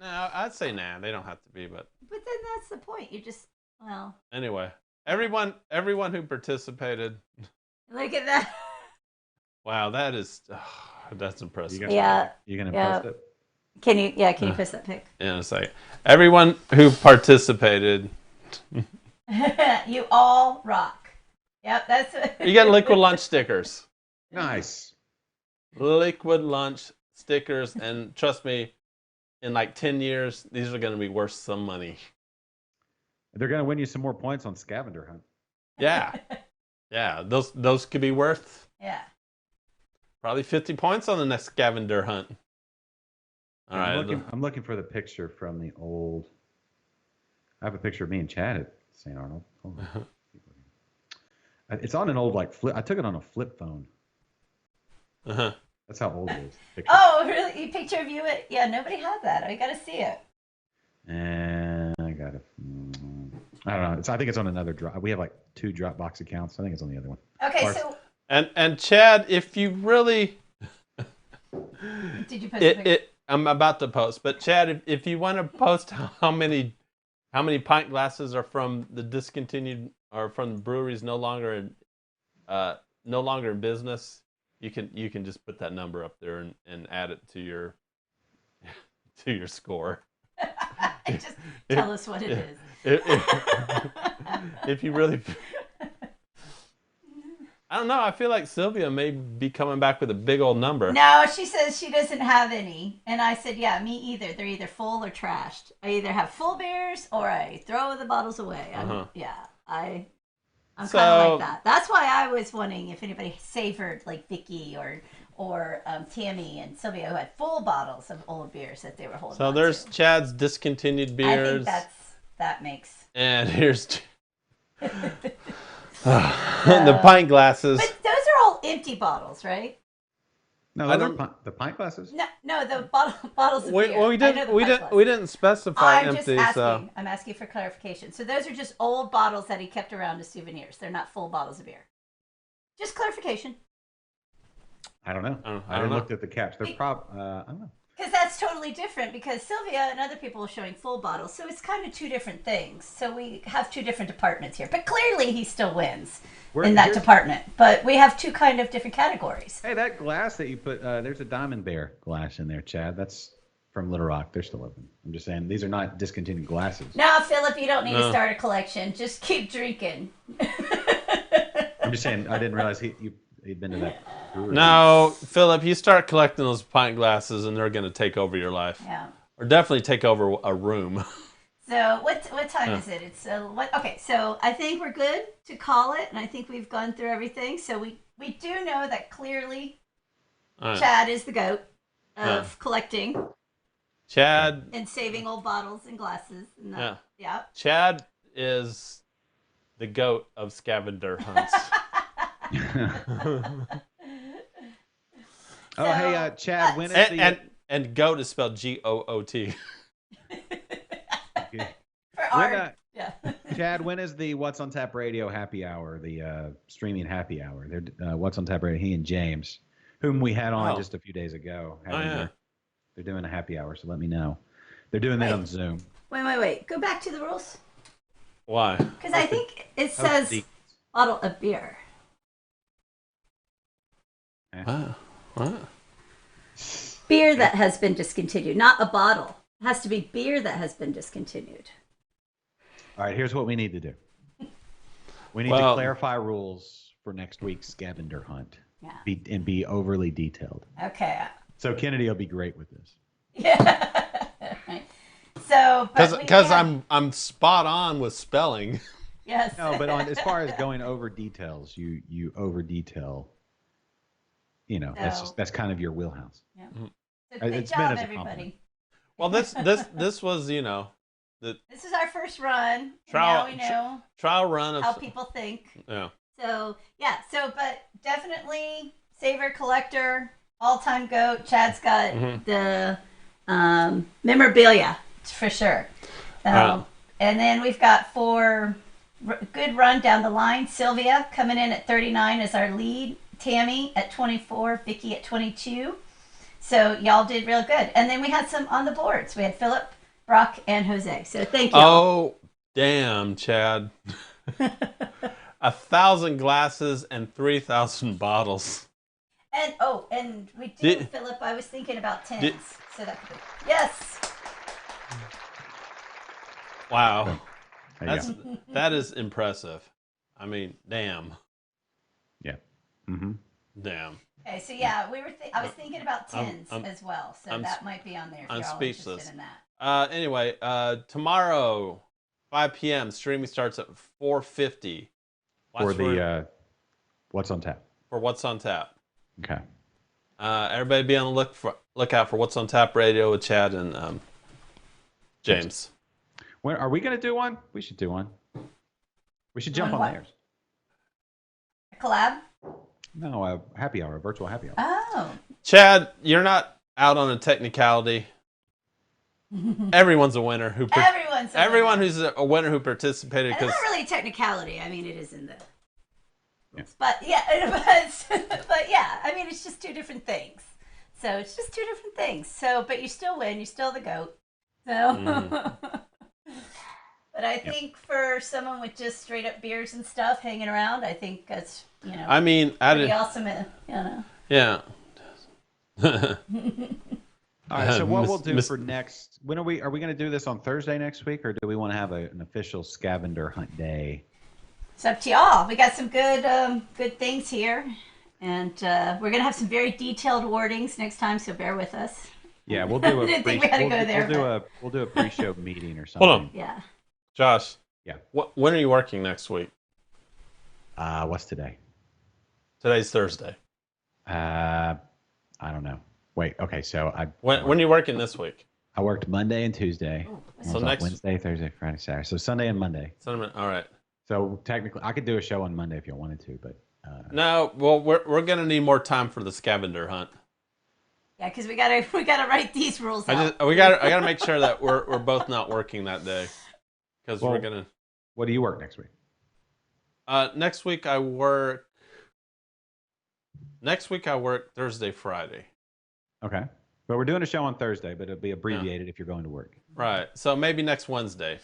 No, I'd say they don't have to be, but then that's the point. You just Anyway, everyone who participated. Look at that. Wow, that's impressive. You gonna post it? Can you post that pic? Yeah, in a second. Everyone who participated. You all rock. Yep, that's what... You get Liquid Lunch stickers. Nice. Liquid Lunch stickers, and trust me, in like 10 years, these are going to be worth some money. They're going to win you some more points on Scavenger Hunt. Yeah. Yeah, those could be worth probably 50 points on the next Scavenger Hunt. All right. I'm looking for the picture from the old. I have a picture of me and Chad at St. Arnold. It's on an old flip. I took it on a flip phone. That's how old it is. Oh, really? A picture of you? Nobody had that. I got to see it. And I got it. I don't know. I think it's on another drop. We have 2 Dropbox accounts. I think it's on the other one. Okay, so. And Chad, if you really. Did you post it? I'm about to post, but Chad, if you want to post how many pint glasses are from the discontinued or from breweries no longer in business, you can just put that number up there and add it to your score. Just tell us what it is. If you really. I don't know. I feel like Sylvia may be coming back with a big old number. No, she says she doesn't have any. And I said, yeah, me either. They're either full or trashed. I either have full beers or I throw the bottles away. I'm kind of like that. That's why I was wondering if anybody savored like Vicky or Tammy and Sylvia who had full bottles of old beers that they were holding on there's to. Chad's discontinued beers. I think that makes... And here's... the pint glasses. But those are all empty bottles, right? No, the pint glasses. No, the bottles of beer. Well, we didn't specify empty. I'm asking for clarification. So those are just old bottles that he kept around as souvenirs. They're not full bottles of beer. Just clarification. I don't know. I haven't looked at the caps. They're I don't know. Because that's totally different because Sylvia and other people are showing full bottles. So it's kind of 2 different things. So we have 2 different departments here. But clearly he still wins in that department. But we have 2 kind of different categories. Hey, that glass that you put, there's a Diamond Bear glass in there, Chad. That's from Little Rock. They're still open. I'm just saying, these are not discontinued glasses. No, Philip, you don't need to start a collection. Just keep drinking. I'm just saying, I didn't realize he'd been to that brewery. No, Philip, you start collecting those pint glasses and they're going to take over your life. Yeah. Or definitely take over a room. So what time is it? It's what? Okay, so I think we're good to call it, and I think we've gone through everything. So we do know that clearly Chad is the goat of collecting. Chad and saving old bottles and glasses. And yeah. Chad is the goat of scavenger hunts. Hey, Chad, when is and goat is spelled GOOT. For art. Chad, when is the What's on Tap Radio happy hour, the streaming happy hour? They're What's on Tap Radio. He and James, whom we had on just a few days ago. They're doing a happy hour, so let me know. They're doing that on Zoom. Wait. Go back to the rules. Why? Because I think it says bottle of beer. What? Beer that has been discontinued, not a bottle. It has to be beer that has been discontinued. All right, here's what we need to do. We need to clarify rules for next week's scavenger hunt. Yeah. And be overly detailed. Okay. So Kennedy will be great with this. Yeah. So, because I'm spot on with spelling. Yes. No, but as far as going over details, you over detail. You know, that's kind of your wheelhouse. Yeah. So good job, everybody. Well, this was, you know, this is our first run. Now we know trial run of how people think. Yeah. So but definitely saver collector, all-time goat. Chad's got the memorabilia for sure. And then we've got 4 good run down the line. Sylvia coming in at 39 as our lead. Tammy at 24. Vicky at 22. So y'all did real good. And then we had some on the boards. We had Philip, Brock, and Jose. So thank you. Oh, damn, Chad. 1,000 glasses and 3,000 bottles. And we do, Philip. I was thinking about tins. So that could be, yes. Wow. That is impressive. I mean, damn. Yeah. Mm-hmm. Damn. Okay, so I was thinking about tins as well. So that might be on there if you're all interested in that. Anyway, tomorrow, 5 p.m. streaming starts at 4:50. For the What's on Tap. For What's on Tap. Okay. Everybody be on the lookout for What's on Tap Radio with Chad and James. When are we going to do one? We should do one. We should jump on theirs. A collab? No, a happy hour, a virtual happy hour. Oh. Chad, you're not out on a technicality. Everyone's a winner. Everyone who's a winner who participated. It's not really a technicality. I mean, it is in the. Yeah. But yeah, I mean, it's just 2 different things. So it's just 2 different things. So, but you still win. You're still the GOAT. So. But I think for someone with just straight up beers and stuff hanging around, I think that's, I mean, pretty awesome, Yeah. All right, so what we'll do for next, when are we going to do this on Thursday next week, or do we want to have an official scavenger hunt day? It's up to y'all. We got some good things here, and we're going to have some very detailed wordings next time, so bear with us. Yeah, we'll do a didn't think we had to go there, we'll do a pre-show meeting or something. Hold on. Yeah. Josh. Yeah. When are you working next week? What's today? Today's Thursday. I don't know. Wait. Okay. So when are you working this week? I worked Monday and Tuesday. So next Wednesday, Thursday, Friday, Saturday. So Sunday and Monday. All right. So technically, I could do a show on Monday if you wanted to, but no. Well, we're gonna need more time for the scavenger hunt. Yeah, because we gotta write these rules out. I gotta make sure that we're both not working that day. Because we're gonna. What do you work next week? Next week I work Thursday, Friday. Okay, but we're doing a show on Thursday, but it'll be abbreviated if you're going to work. Right. So maybe next Wednesday.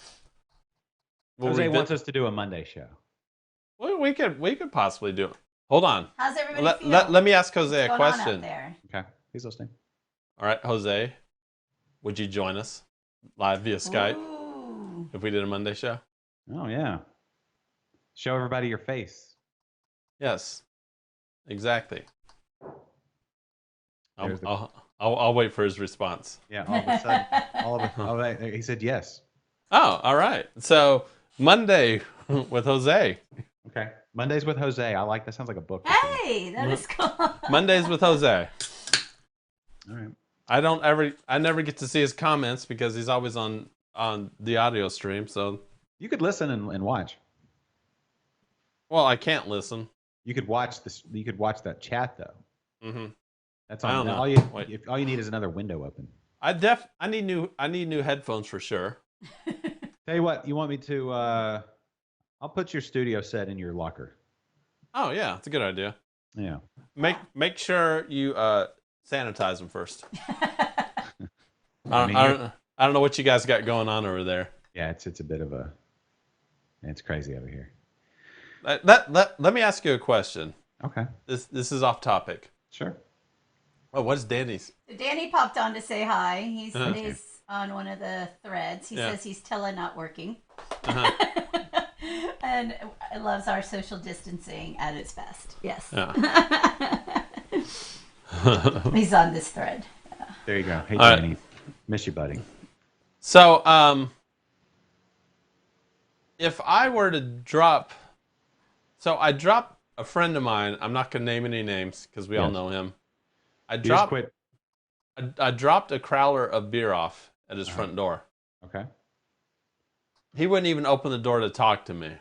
Jose wants us to do a Monday show. Well, we could possibly do it. Hold on. How's everybody feel? Let me ask Jose What's a going on question. out there? Okay, he's listening. All right, Jose, would you join us live via Skype? Ooh. If we did a Monday show? Oh, yeah. Show everybody your face. Yes, exactly. I'll wait for his response. Yeah, all of a sudden, he said yes. Oh, all right. So Monday with Jose. Okay. Mondays with Jose. I like that. Sounds like a book. Hey, that is cool. Mondays with Jose. All right. I never get to see his comments because he's always on the audio stream. So, You could listen and watch. well, I can't listen. You could watch this. You could watch that chat though. Mm-hmm. That's I on. don't know. All you need is another window open. I need new headphones for sure. Tell you what. You want me to? I'll put your studio set in your locker. Oh yeah, it's a good idea. Yeah. Make sure you sanitize them first. I I don't know what you guys got going on over there. Yeah, it's a bit of a. It's crazy over here. Let me ask you a question. Okay. This is off topic. Sure. Oh, what's Danny's? Danny popped on to say hi. He's Okay. on one of the threads. He Yeah. says he's tele not working. Uh-huh. And loves our social distancing at its best. Yes. Yeah. He's on this thread. There you go. Hey, All right. Danny. Miss you, buddy. So, if I were to drop, so I dropped a friend of mine. I'm not gonna name any names because we all Yes. know him. I You just dropped quit. I dropped a crowler of beer off at his front door. Okay. He wouldn't even open the door to talk to me.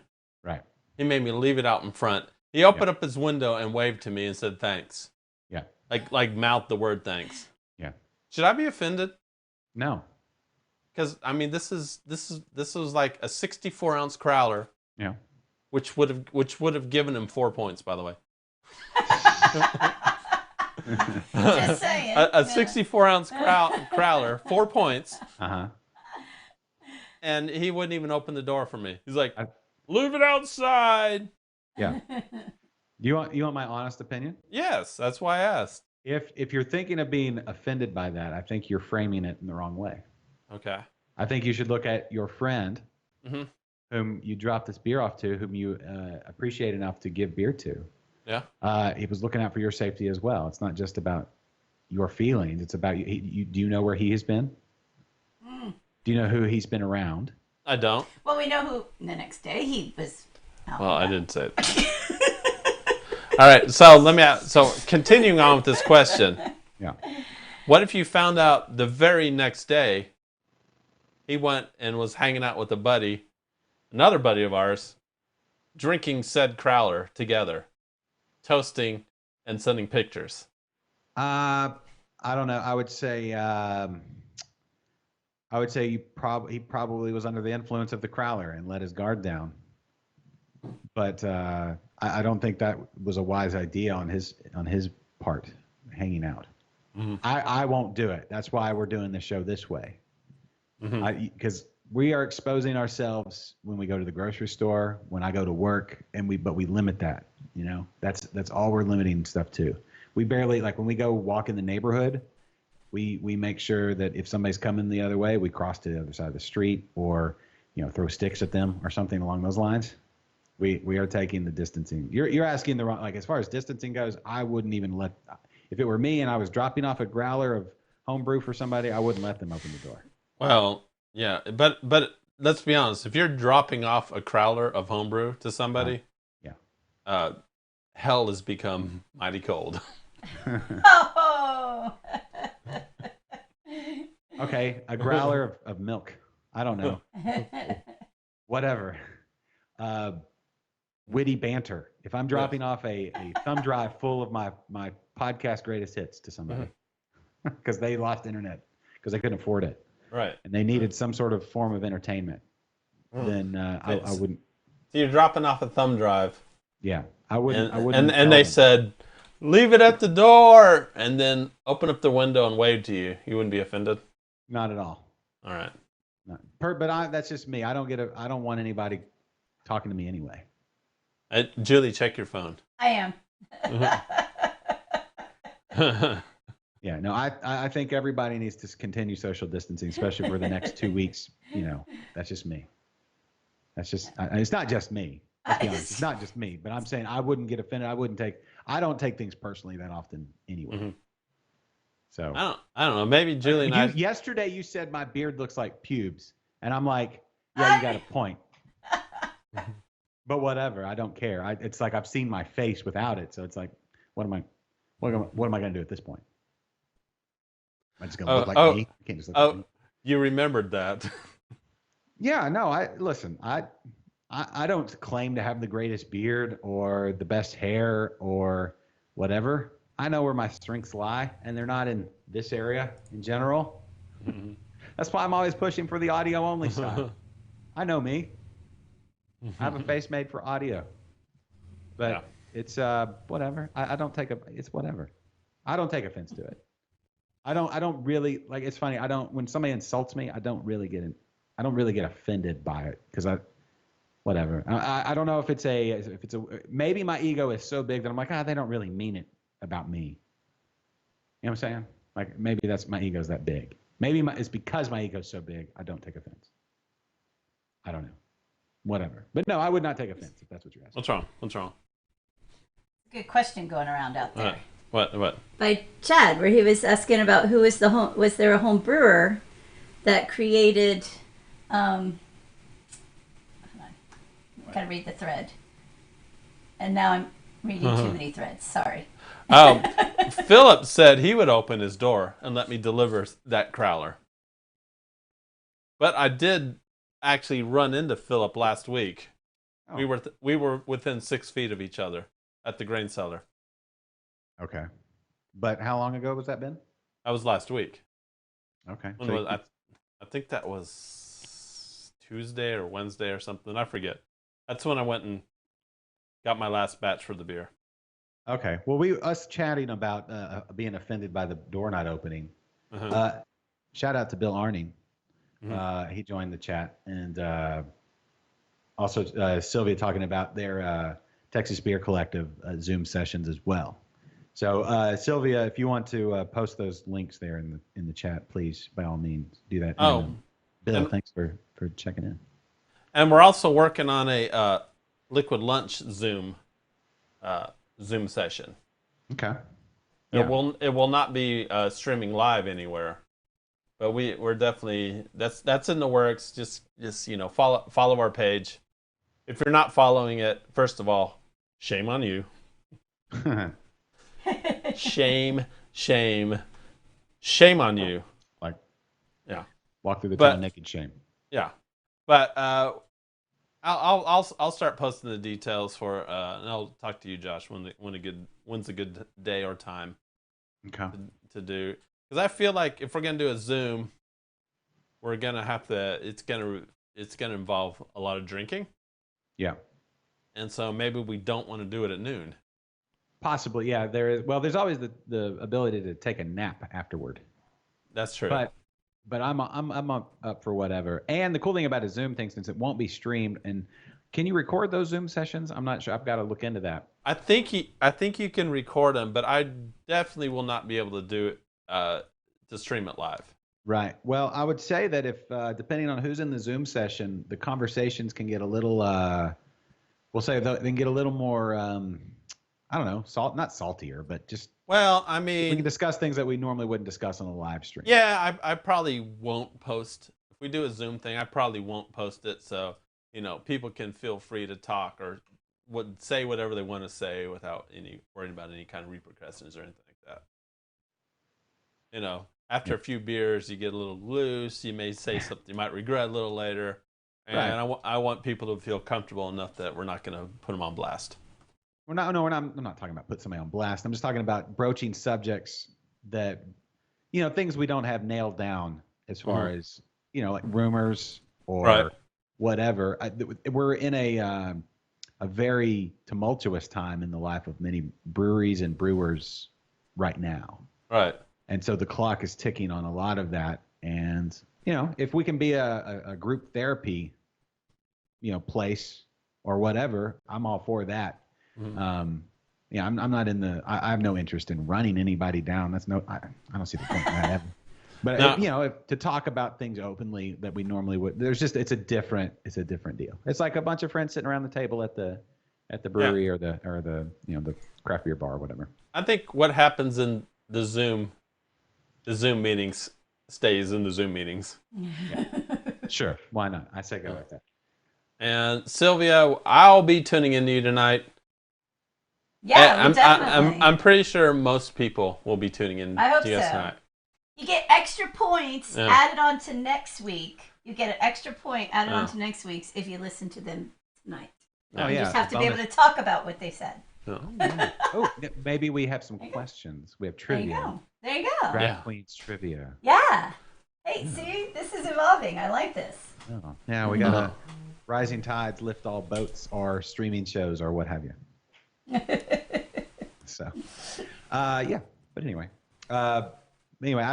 Right. He made me leave it out in front. He opened up his window and waved to me and said thanks. Yeah. Like mouthed the word thanks. Yeah. Should I be offended? No. Because I mean, this was like a 64-ounce crowler, Yeah. which would have given him 4 points, by the way. Just saying. A 64-ounce crowler, 4 points, Uh huh. and he wouldn't even open the door for me. He's like, "Leave it outside." Yeah. You want my honest opinion? Yes, that's why I asked. If you're thinking of being offended by that, I think you're framing it in the wrong way. Okay. I think you should look at your friend, Mhm. whom you dropped this beer off to, whom you appreciate enough to give beer to. Yeah. He was looking out for your safety as well. It's not just about your feelings. It's about you. Do you know where he has been? Do you know who he's been around? I don't. Well, we know who the next day he was out. Well, I didn't say it. All right. So continuing on with this question. Yeah. What if you found out the very next day he went and was hanging out with another buddy of ours, drinking said crowler together, toasting and sending pictures? I don't know. I would say he probably was under the influence of the crowler and let his guard down. But I don't think that was a wise idea on his part, hanging out. Mm-hmm. I won't do it. That's why we're doing the show this way. Because we are exposing ourselves when we go to the grocery store, when I go to work, but we limit that. You know, that's all we're limiting stuff to. We barely, like when we go walk in the neighborhood, we make sure that if somebody's coming the other way, we cross to the other side of the street, or throw sticks at them or something along those lines. We are taking the distancing. You're asking the wrong, like, as far as distancing goes, I wouldn't even let, if it were me and I was dropping off a growler of homebrew for somebody, I wouldn't let them open the door. Well, yeah, but let's be honest. If you're dropping off a crowler of homebrew to somebody, hell has become mighty cold. Oh. Okay, a growler of milk. I don't know. Whatever. Witty banter. If I'm dropping off a thumb drive full of my podcast greatest hits to somebody because they lost internet because they couldn't afford it, Right. and they needed some sort of form of entertainment, then I wouldn't. So you're dropping off a thumb drive. Yeah, I wouldn't. And they said, "Leave it at the door," and then open up the window and wave to you. You wouldn't be offended? Not at all. All right. That's just me. I don't want anybody talking to me anyway. Julie, check your phone. I am. Yeah, no, I think everybody needs to continue social distancing, especially for the next 2 weeks. That's just me. That's just, it's not just me. Let's be honest. It's not just me, but I'm saying I wouldn't get offended. I don't take things personally that often anyway. Mm-hmm. So I don't know. Maybe Julie and I. Yesterday you said my beard looks like pubes, and I'm like, Yeah, you got a point. But whatever, I don't care. It's like I've seen my face without it, so it's like, what am I going to do at this point? Am I just going to look like me? I can't just look like me. You remembered that. Yeah, no. I don't claim to have the greatest beard or the best hair or whatever. I know where my strengths lie, and they're not in this area in general. Mm-hmm. That's why I'm always pushing for the audio only side. I know me. I have a face made for audio, but it's whatever. I don't take it's whatever. I don't take offense to it. I don't really like. It's funny. When somebody insults me, I don't really get offended by it because whatever. I don't know if it's maybe my ego is so big that I'm like, they don't really mean it about me. You know what I'm saying? Like maybe that's my ego's that big. Maybe it's because my ego's so big, I don't take offense. I don't know. Whatever. But no, I would not take offense if that's what you're asking. What's wrong? Good question going around out there. What? By Chad, where he was asking about was there a home brewer that created, hold on, gotta read the thread. And now I'm reading too many threads, sorry. Philip said he would open his door and let me deliver that crowler. But I did actually run into Philip last week. Oh. We were within 6 feet of each other at the grain cellar. Okay, but how long ago was that been? That was last week. Okay, I think that was Tuesday or Wednesday or something. I forget. That's when I went and got my last batch for the beer. Okay, well, us chatting about being offended by the door not opening. Shout out to Bill Arning. Mm-hmm. He joined the chat, and also Sylvia talking about their Texas Beer Collective Zoom sessions as well. So Sylvia, if you want to post those links there in the chat, please by all means do that. Bill, thanks for checking in. And we're also working on a Liquid Lunch Zoom session. Okay. It will not be streaming live anywhere. But we're definitely that's in the works. Just follow our page. If you're not following it, first of all, shame on you. shame on you. Like, yeah, walk through the town naked, shame. Yeah, but I'll start posting the details for and I'll talk to you, Josh, when's a good day or time. Okay. To do. Because I feel like if we're gonna do a Zoom, we're gonna have to. It's gonna involve a lot of drinking. Yeah. And so maybe we don't want to do it at noon. Possibly, yeah. There is. Well, there's always the ability to take a nap afterward. That's true. But I'm up for whatever. And the cool thing about a Zoom thing, since it won't be streamed, and can you record those Zoom sessions? I'm not sure. I've got to look into that. I think you can record them, but I definitely will not be able to do it. To stream it live. Right. Well, I would say that if depending on who's in the Zoom session, the conversations can get a little. We'll say they can get a little more. I don't know, not saltier, but just. Well, I mean, we can discuss things that we normally wouldn't discuss on a live stream. Yeah, I probably won't post if we do a Zoom thing. I probably won't post it, so people can feel free to talk or say whatever they want to say without worrying about any kind of repercussions or anything like that. After a few beers, you get a little loose. You may say something you might regret a little later. And right. I want people to feel comfortable enough that we're not going to put them on blast. I'm not talking about put somebody on blast. I'm just talking about broaching subjects that, things we don't have nailed down as far as, like rumors or whatever. We're in a very tumultuous time in the life of many breweries and brewers right now. Right. And so the clock is ticking on a lot of that. And, if we can be a group therapy, place or whatever, I'm all for that. Mm-hmm. I'm not I have no interest in running anybody down. I don't see the point in that ever. But, if, to talk about things openly that we normally would, it's a different deal. It's like a bunch of friends sitting around the table at the brewery or the craft beer bar or whatever. I think what happens in the Zoom meetings stays in the Zoom meetings. Yeah. Sure, why not? I say go with that. And Sylvia, I'll be tuning into you tonight. Yeah, definitely. I'm pretty sure most people will be tuning in I hope to you guys so. tonight. You get extra points added on to next week. You get an extra point added on to next week's if you listen to them tonight. Oh, you just have to be able to talk about what they said. Oh, maybe we have some questions. We have trivia. There you go. Drag Queens trivia. Yeah. Hey, see, this is evolving. I like this. Oh, yeah, we got a rising tides lift all boats, or streaming shows, or what have you. So, yeah. But anyway, I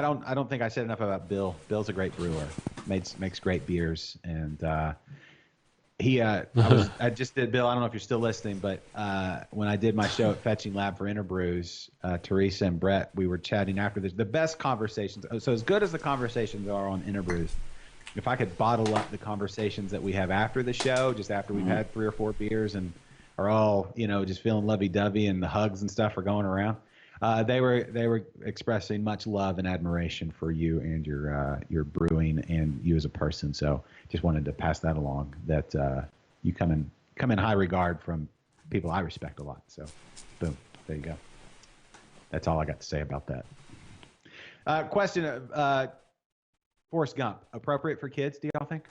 don't think I said enough about Bill. Bill's a great brewer. Makes great beers, and I just did, Bill, I don't know if you're still listening, but when I did my show at Fetching Lab for Interbrews, Teresa and Brett, we were chatting after this. The best conversations, so as good as the conversations are on Interbrews, if I could bottle up the conversations that we have after the show, just after we've had 3 or 4 beers and are all, just feeling lovey-dovey and the hugs and stuff are going around, they were expressing much love and admiration for you and your brewing and you as a person. So just wanted to pass that along, that you come in high regard from people I respect a lot. So boom, there you go. That's all I got to say about that. Question: Forrest Gump, appropriate for kids? Do y'all think?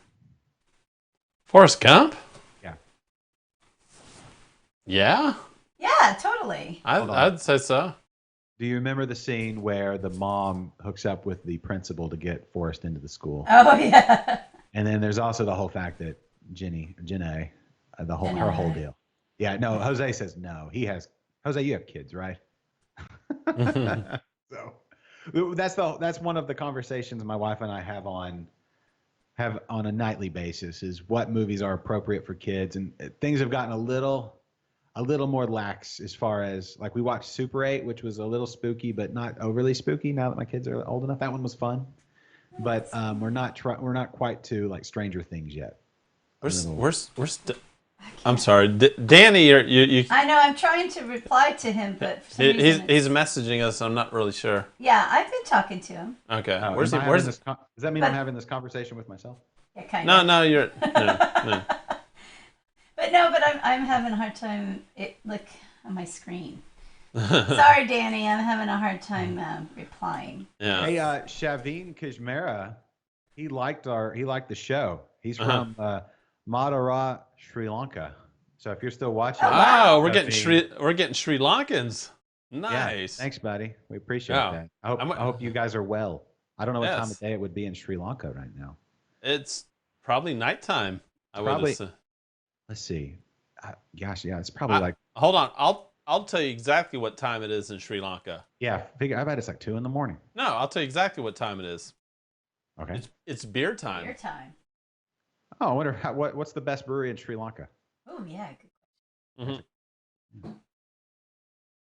Forrest Gump? Yeah. Yeah. Yeah, totally. I'd say so. Do you remember the scene where the mom hooks up with the principal to get Forrest into the school? Oh yeah. And then there's also the whole fact that Jenny, her whole deal. Yeah, no, Jose says no. Jose, you have kids, right? So that's one of the conversations my wife and I have on a nightly basis, is what movies are appropriate for kids, and things have gotten a little more lax as far as, like, we watched Super 8, which was a little spooky but not overly spooky now that my kids are old enough. That one was fun. But we're not quite to like Stranger Things yet. I'm sorry, Danny. You. I know. I'm trying to reply to him, but for some reason he's messaging us. I'm not really sure. Yeah, I've been talking to him. Okay. Where's this? Does that mean I'm having this conversation with myself? Yeah, kind of. No, you're. No. But I'm having a hard time. Look on my screen. Sorry, Danny. I'm having a hard time replying. Yeah. Hey, Shavin Kishmera, he liked the show. He's from Madara, Sri Lanka. So if you're still watching, we're getting Sri Lankans. Nice. Yeah, thanks, buddy. We appreciate that. I hope you guys are well. I don't know what time of day it would be in Sri Lanka right now. It's probably nighttime. Let's see. Gosh, yeah, it's probably Hold on, I'll tell you exactly what time it is in Sri Lanka. Yeah, I bet it's like 2 a.m. No, I'll tell you exactly what time it is. Okay. It's beer time. Beer time. Oh, I wonder what's the best brewery in Sri Lanka? Oh yeah, good question. Mm-hmm.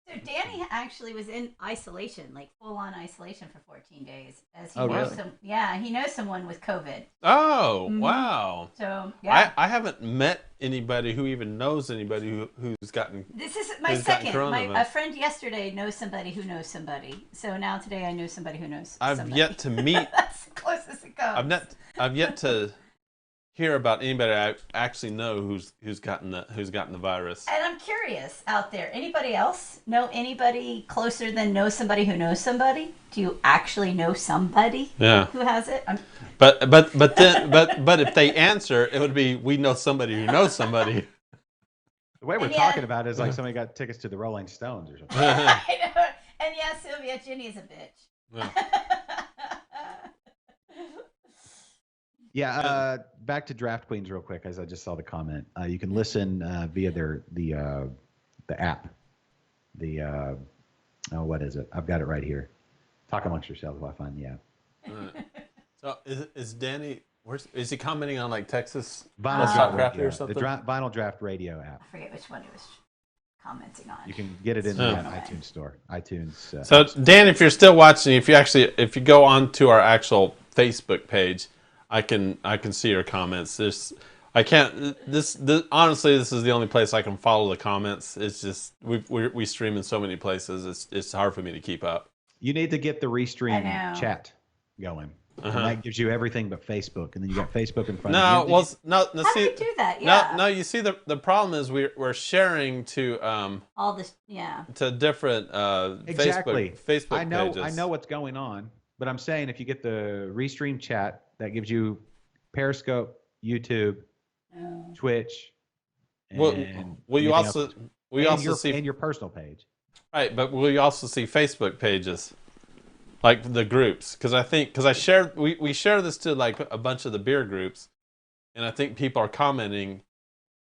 So Danny actually was in isolation, like full-on isolation for 14 days. As he he knows someone with COVID. Oh, wow. So, yeah. I haven't met anybody who even knows anybody who's gotten. This is my second. A friend yesterday knows somebody who knows somebody. So now today I know somebody who knows somebody. I've yet to meet. That's the closest it goes. I've yet to hear about anybody I actually know who's gotten the virus. And I'm curious out there. Anybody else know anybody closer than know somebody who knows somebody? Do you actually know somebody who has it? But if they answer, it would be, we know somebody who knows somebody. The way we're talking about it is like somebody got tickets to the Rolling Stones or something. I know. And Sylvia, Ginny is a bitch. Yeah. Yeah, back to Draft Queens real quick, as I just saw the comment. You can listen via the app. What is it? I've got it right here. Talk amongst yourselves while I find the app. So is Danny? Is he commenting on like Texas Vinyl Draft or something? The Vinyl Draft Radio app. I forget which one he was commenting on. You can get it in the iTunes store. iTunes. So Dan, if you're still watching, if you go on to our actual Facebook page, I can see your comments. Honestly, this is the only place I can follow the comments. It's just we stream in so many places. It's hard for me to keep up. You need to get the restream chat going. And that gives you everything but Facebook, and then you got Facebook in front No, of you. well, no. How See, do they do that? Yeah. no. You see, the problem is we're sharing to All this, yeah. to different Exactly. Facebook I know pages. I know what's going on, but I'm saying if you get the restream chat, that gives you Periscope, YouTube, Twitch, and will you anything also else. will you And also see your personal page. right? But will you also see Facebook pages, like the groups? Because I shared we share this to like a bunch of the beer groups, and I think people are commenting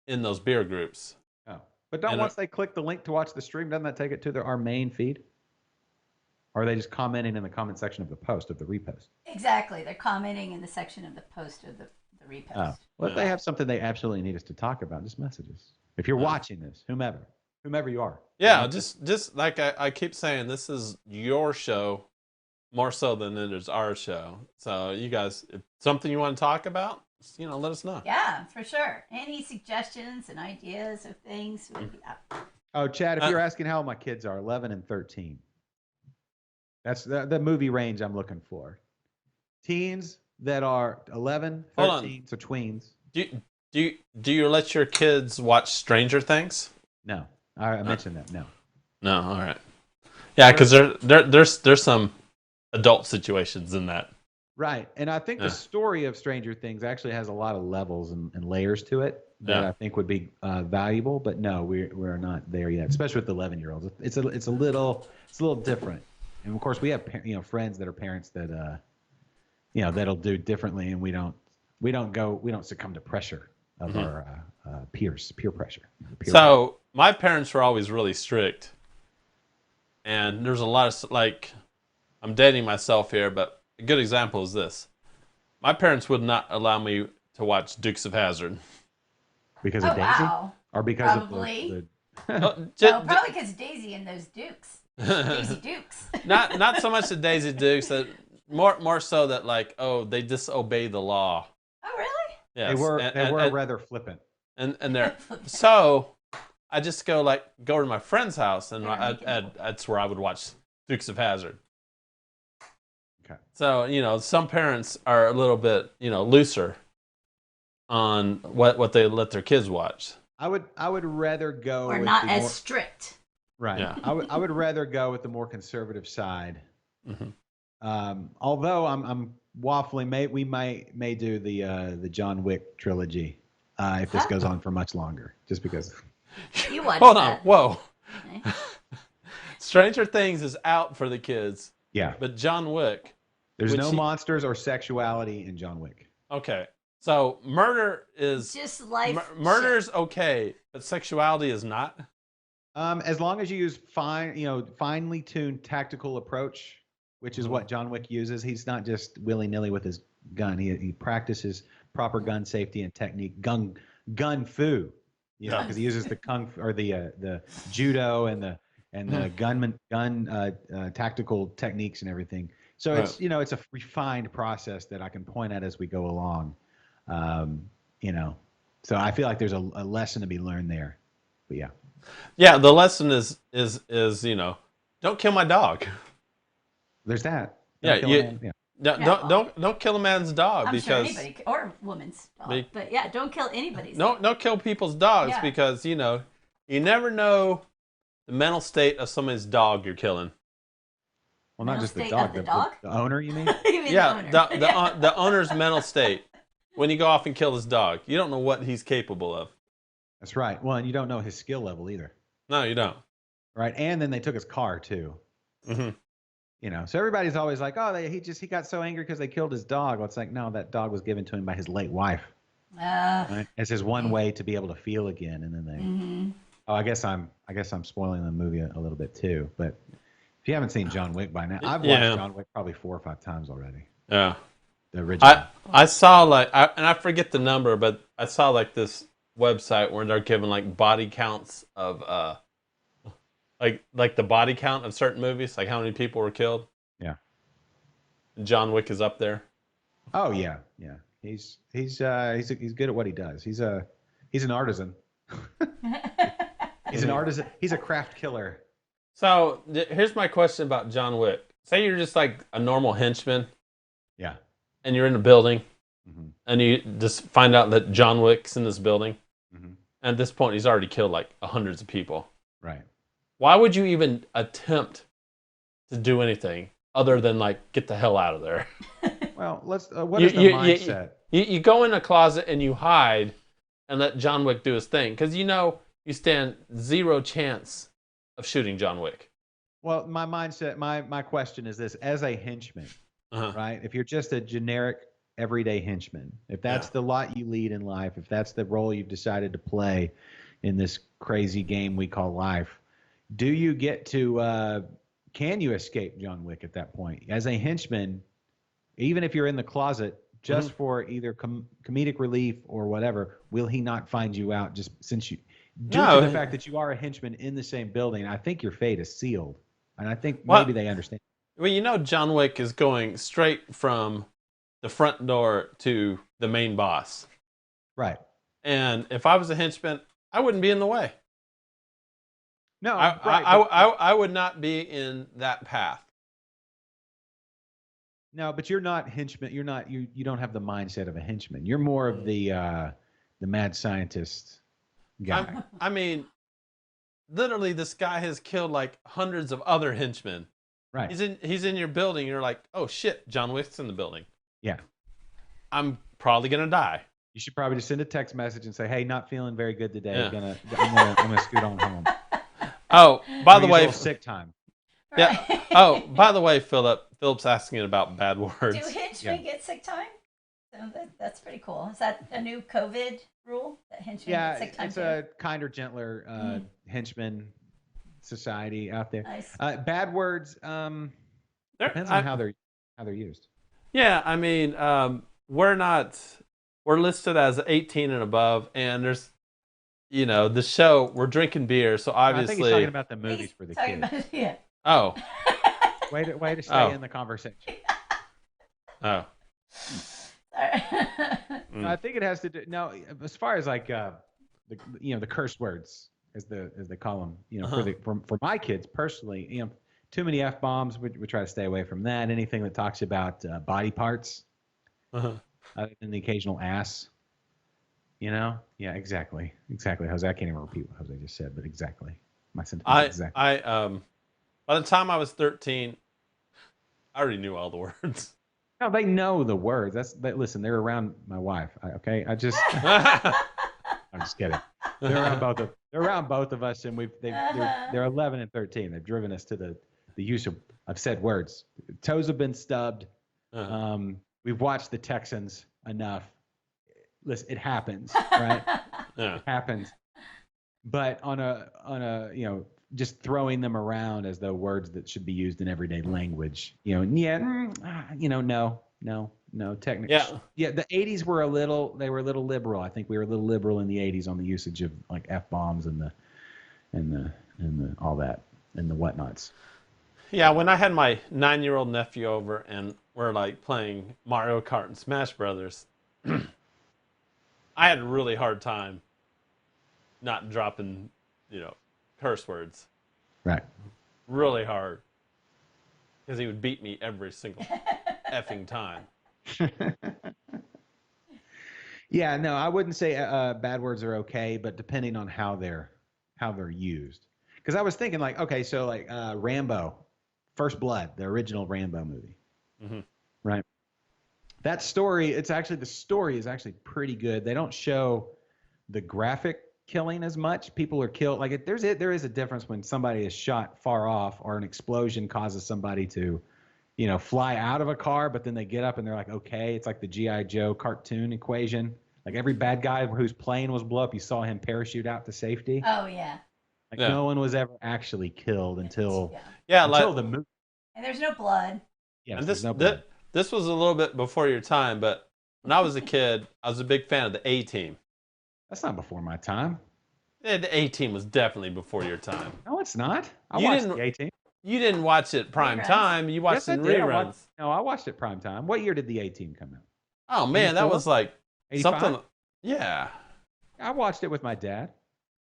in those beer groups. Oh, but don't once they click the link to watch the stream, doesn't that take it to our main feed? Or are they just commenting in the comment section of the post, of the repost? Exactly. They're commenting in the section of the post or the repost. Oh. Well, if they have something they absolutely need us to talk about, just message us. If you're watching this, whomever you are. Yeah, just like I keep saying, this is your show more so than it is our show. So you guys, if something you want to talk about, let us know. Yeah, for sure. Any suggestions and ideas of things? Oh, Chad, if you're asking how old my kids are, 11 and 13. That's the movie range I'm looking for. Teens that are 11, 13, so tweens. Do you let your kids watch Stranger Things? No, I mentioned that. No. No, all right. Yeah, because there's some adult situations in that. Right, and I think the story of Stranger Things actually has a lot of levels and layers to it that I think would be valuable. But no, we're not there yet, especially with the 11-year-olds. It's a little different. And of course, we have friends that are parents that that'll do differently, and we don't succumb to pressure of our peer pressure. So my parents were always really strict, and there's a lot of I'm dating myself here, but a good example is this: my parents would not allow me to watch Dukes of Hazzard because of Daisy, or because probably. of probably because of Daisy and those Dukes. Daisy Dukes. not so much the Daisy Dukes, that more so that they disobey the law. Oh really? Yes. They were rather flippant. And they're so I just go to my friend's house, and that's where I would watch Dukes of Hazzard. Okay. So some parents are a little bit looser on what they let their kids watch. I would rather go or with not as strict. Right. Yeah. I would rather go with the more conservative side. Mm-hmm. Although I'm waffling, we may do the John Wick trilogy if this goes on for much longer, just because. You watch Hold that. on, whoa. Okay. Stranger Things is out for the kids. Yeah. But John Wick. There's no monsters or sexuality in John Wick. Okay. So murder is just life. Murder's okay, but sexuality is not. As long as you use finely tuned tactical approach, which is what John Wick uses. He's not just willy-nilly with his gun. He practices proper gun safety and technique, gun fu, because he uses the kung or the judo and the gun tactical techniques and everything. So it's a refined process that I can point at as we go along. So I feel like there's a lesson to be learned there. But yeah. Yeah, the lesson is don't kill my dog. There's that. Don't kill a man's dog. I'm because sure anybody or woman's dog. But yeah, don't kill anybody's dog. Don't kill people's dogs because you never know the mental state of somebody's dog you're killing. Well, not just the dog. The owner, you mean? The owner's mental state when you go off and kill his dog. You don't know what he's capable of. That's right. Well, and you don't know his skill level either. No, you don't. Right, and then they took his car too. Mm-hmm. So everybody's always like, "Oh, he got so angry because they killed his dog." Well, it's like, no, that dog was given to him by his late wife. Right? It's his one way to be able to feel again, and then they. Mm-hmm. Oh, I guess I'm spoiling the movie a little bit too. But if you haven't seen John Wick by now, I've watched John Wick probably 4 or 5 times already. Yeah. The original. I saw and I forget the number, but I saw this website where they're giving body counts of like the body count of certain movies, like how many people were killed. Yeah. And John Wick is up there. Oh yeah. He's good at what he does. He's an artisan. He's an artisan. He's a craft killer. So here's my question about John Wick. Say you're just like a normal henchman. Yeah. and you're in a building, Mm-hmm. and you just find out that John Wick's in this building. Mm-hmm. And at this point, he's already killed like hundreds of people. Right. Why would you even attempt to do anything other than like get the hell out of there? Well, what is the mindset? You go in a closet and you hide and let John Wick do his thing because you stand zero chance of shooting John Wick. Well, my mindset, my question is this: as a henchman, right? If you're just a generic everyday henchman, if that's the lot you lead in life, if that's the role you've decided to play in this crazy game we call life, do you get to? Can you escape John Wick at that point as a henchman? Even if you're in the closet, just for either comedic relief or whatever, will he not find you out just since you, due to the fact that you are a henchman in the same building? I think your fate is sealed. And I think maybe they understand. Well, John Wick is going straight from the front door to the main boss. Right. And if I was a henchman, I wouldn't be in the way. No, I would not be in that path. No, but you're not henchman. You're not. You don't have the mindset of a henchman. You're more of the mad scientist guy. I mean, literally, this guy has killed like hundreds of other henchmen. Right. He's in your building. You're like, oh shit, John Wick's in the building. Yeah. I'm probably gonna die. You should probably just send a text message and say, "Hey, not feeling very good today. Yeah. I'm gonna scoot on home." Oh, by the way, sick time. Yeah. Oh, by the way, Philip's asking about bad words. Do henchmen get sick time? So that's pretty cool. Is that a new COVID rule that henchmen get sick time? It's a kinder, gentler henchman society out there. Nice. Bad words depends on how they're used. Yeah, I mean, we're listed as 18 and above, and there's, the show, we're drinking beer, so obviously. I think he's talking about the movies for the kids. Yeah. Oh. Way to stay in the conversation. Oh. No, I think it has to do. No, as far as like the curse words as they call them. For my kids personally, too many F-bombs. We try to stay away from that. Anything that talks about body parts, other than the occasional ass. Yeah, exactly, Jose. I can't even repeat what Jose just said, but exactly. My sentiment. Exactly. By the time I was 13, I already knew all the words. No, they know the words. Listen, they're around my wife. I'm just kidding. They're around both of us, and they're 11 and 13. They've driven us to the use of said words. Toes have been stubbed. We've watched the Texans enough. Listen, it happens, right? Yeah. It happens. But on a just throwing them around as though words that should be used in everyday language, no, technically. Yeah, the 80s were a little liberal. I think we were a little liberal in the 80s on the usage of like F-bombs and the all that and the whatnots. Yeah, when I had my 9-year-old nephew over and we're like playing Mario Kart and Smash Brothers, I had a really hard time not dropping, curse words. Right. Really hard. Because he would beat me every single effing time. Yeah, no, I wouldn't say bad words are okay, but depending on how they're used. Because I was thinking like, okay, so like Rambo, First Blood, the original Rambo movie. Mm-hmm. Right. That story, the story is actually pretty good. They don't show the graphic killing as much. People are killed. Like there is a difference when somebody is shot far off or an explosion causes somebody to, fly out of a car, but then they get up and they're like, okay. It's like the G.I. Joe cartoon equation. Like every bad guy whose plane was blew up, you saw him parachute out to safety. Oh yeah. Like no one was ever actually killed until the movie. And there's no blood. Yeah, and there's no blood. This was a little bit before your time, but when I was a kid, I was a big fan of the A-Team. That's not before my time. Yeah, the A-Team was definitely before your time. No, it's not. I watched the A-Team. You didn't watch it prime time. You watched it in reruns. I watched it prime time. What year did the A-Team come out? Oh, man, that was like 85? something. Yeah. I watched it with my dad.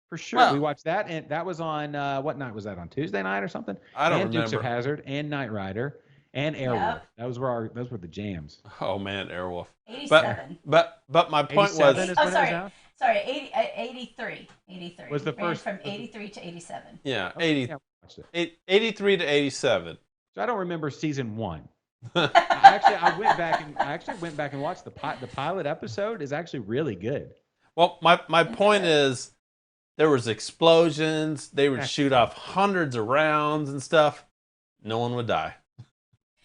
For sure. Well, we watched that, and that was on, what night was that on? Tuesday night or something? I don't remember. Dukes of Hazzard and Knight Rider. And Airwolf. Yep. Those were the jams. Oh man, Airwolf. 87. But my point 87 was. is when it was sorry. out? Sorry, 83. 83. Was the Ran first from 83 to 87. Yeah, Okay, 80, yeah, I watched it. 83 to 87. So I don't remember season 1. I went back and watched the pilot episode. Is actually really good. Well, my point is, there was explosions. They would shoot off hundreds of rounds and stuff. No one would die.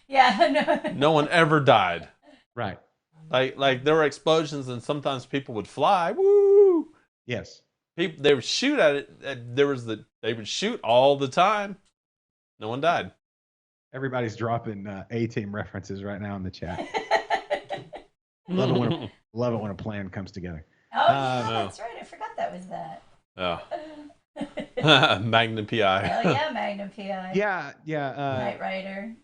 Yeah, no. No one ever died. Right. Like there were explosions, and sometimes people would fly. Woo! Yes. They would shoot at it. They would shoot all the time. No one died. Everybody's dropping A-Team references right now in the chat. Love it when a plan comes together. Oh, yeah, that's right. I forgot that was that. Oh. Magnum PI. Hell yeah, Magnum PI. Yeah. Knight Rider.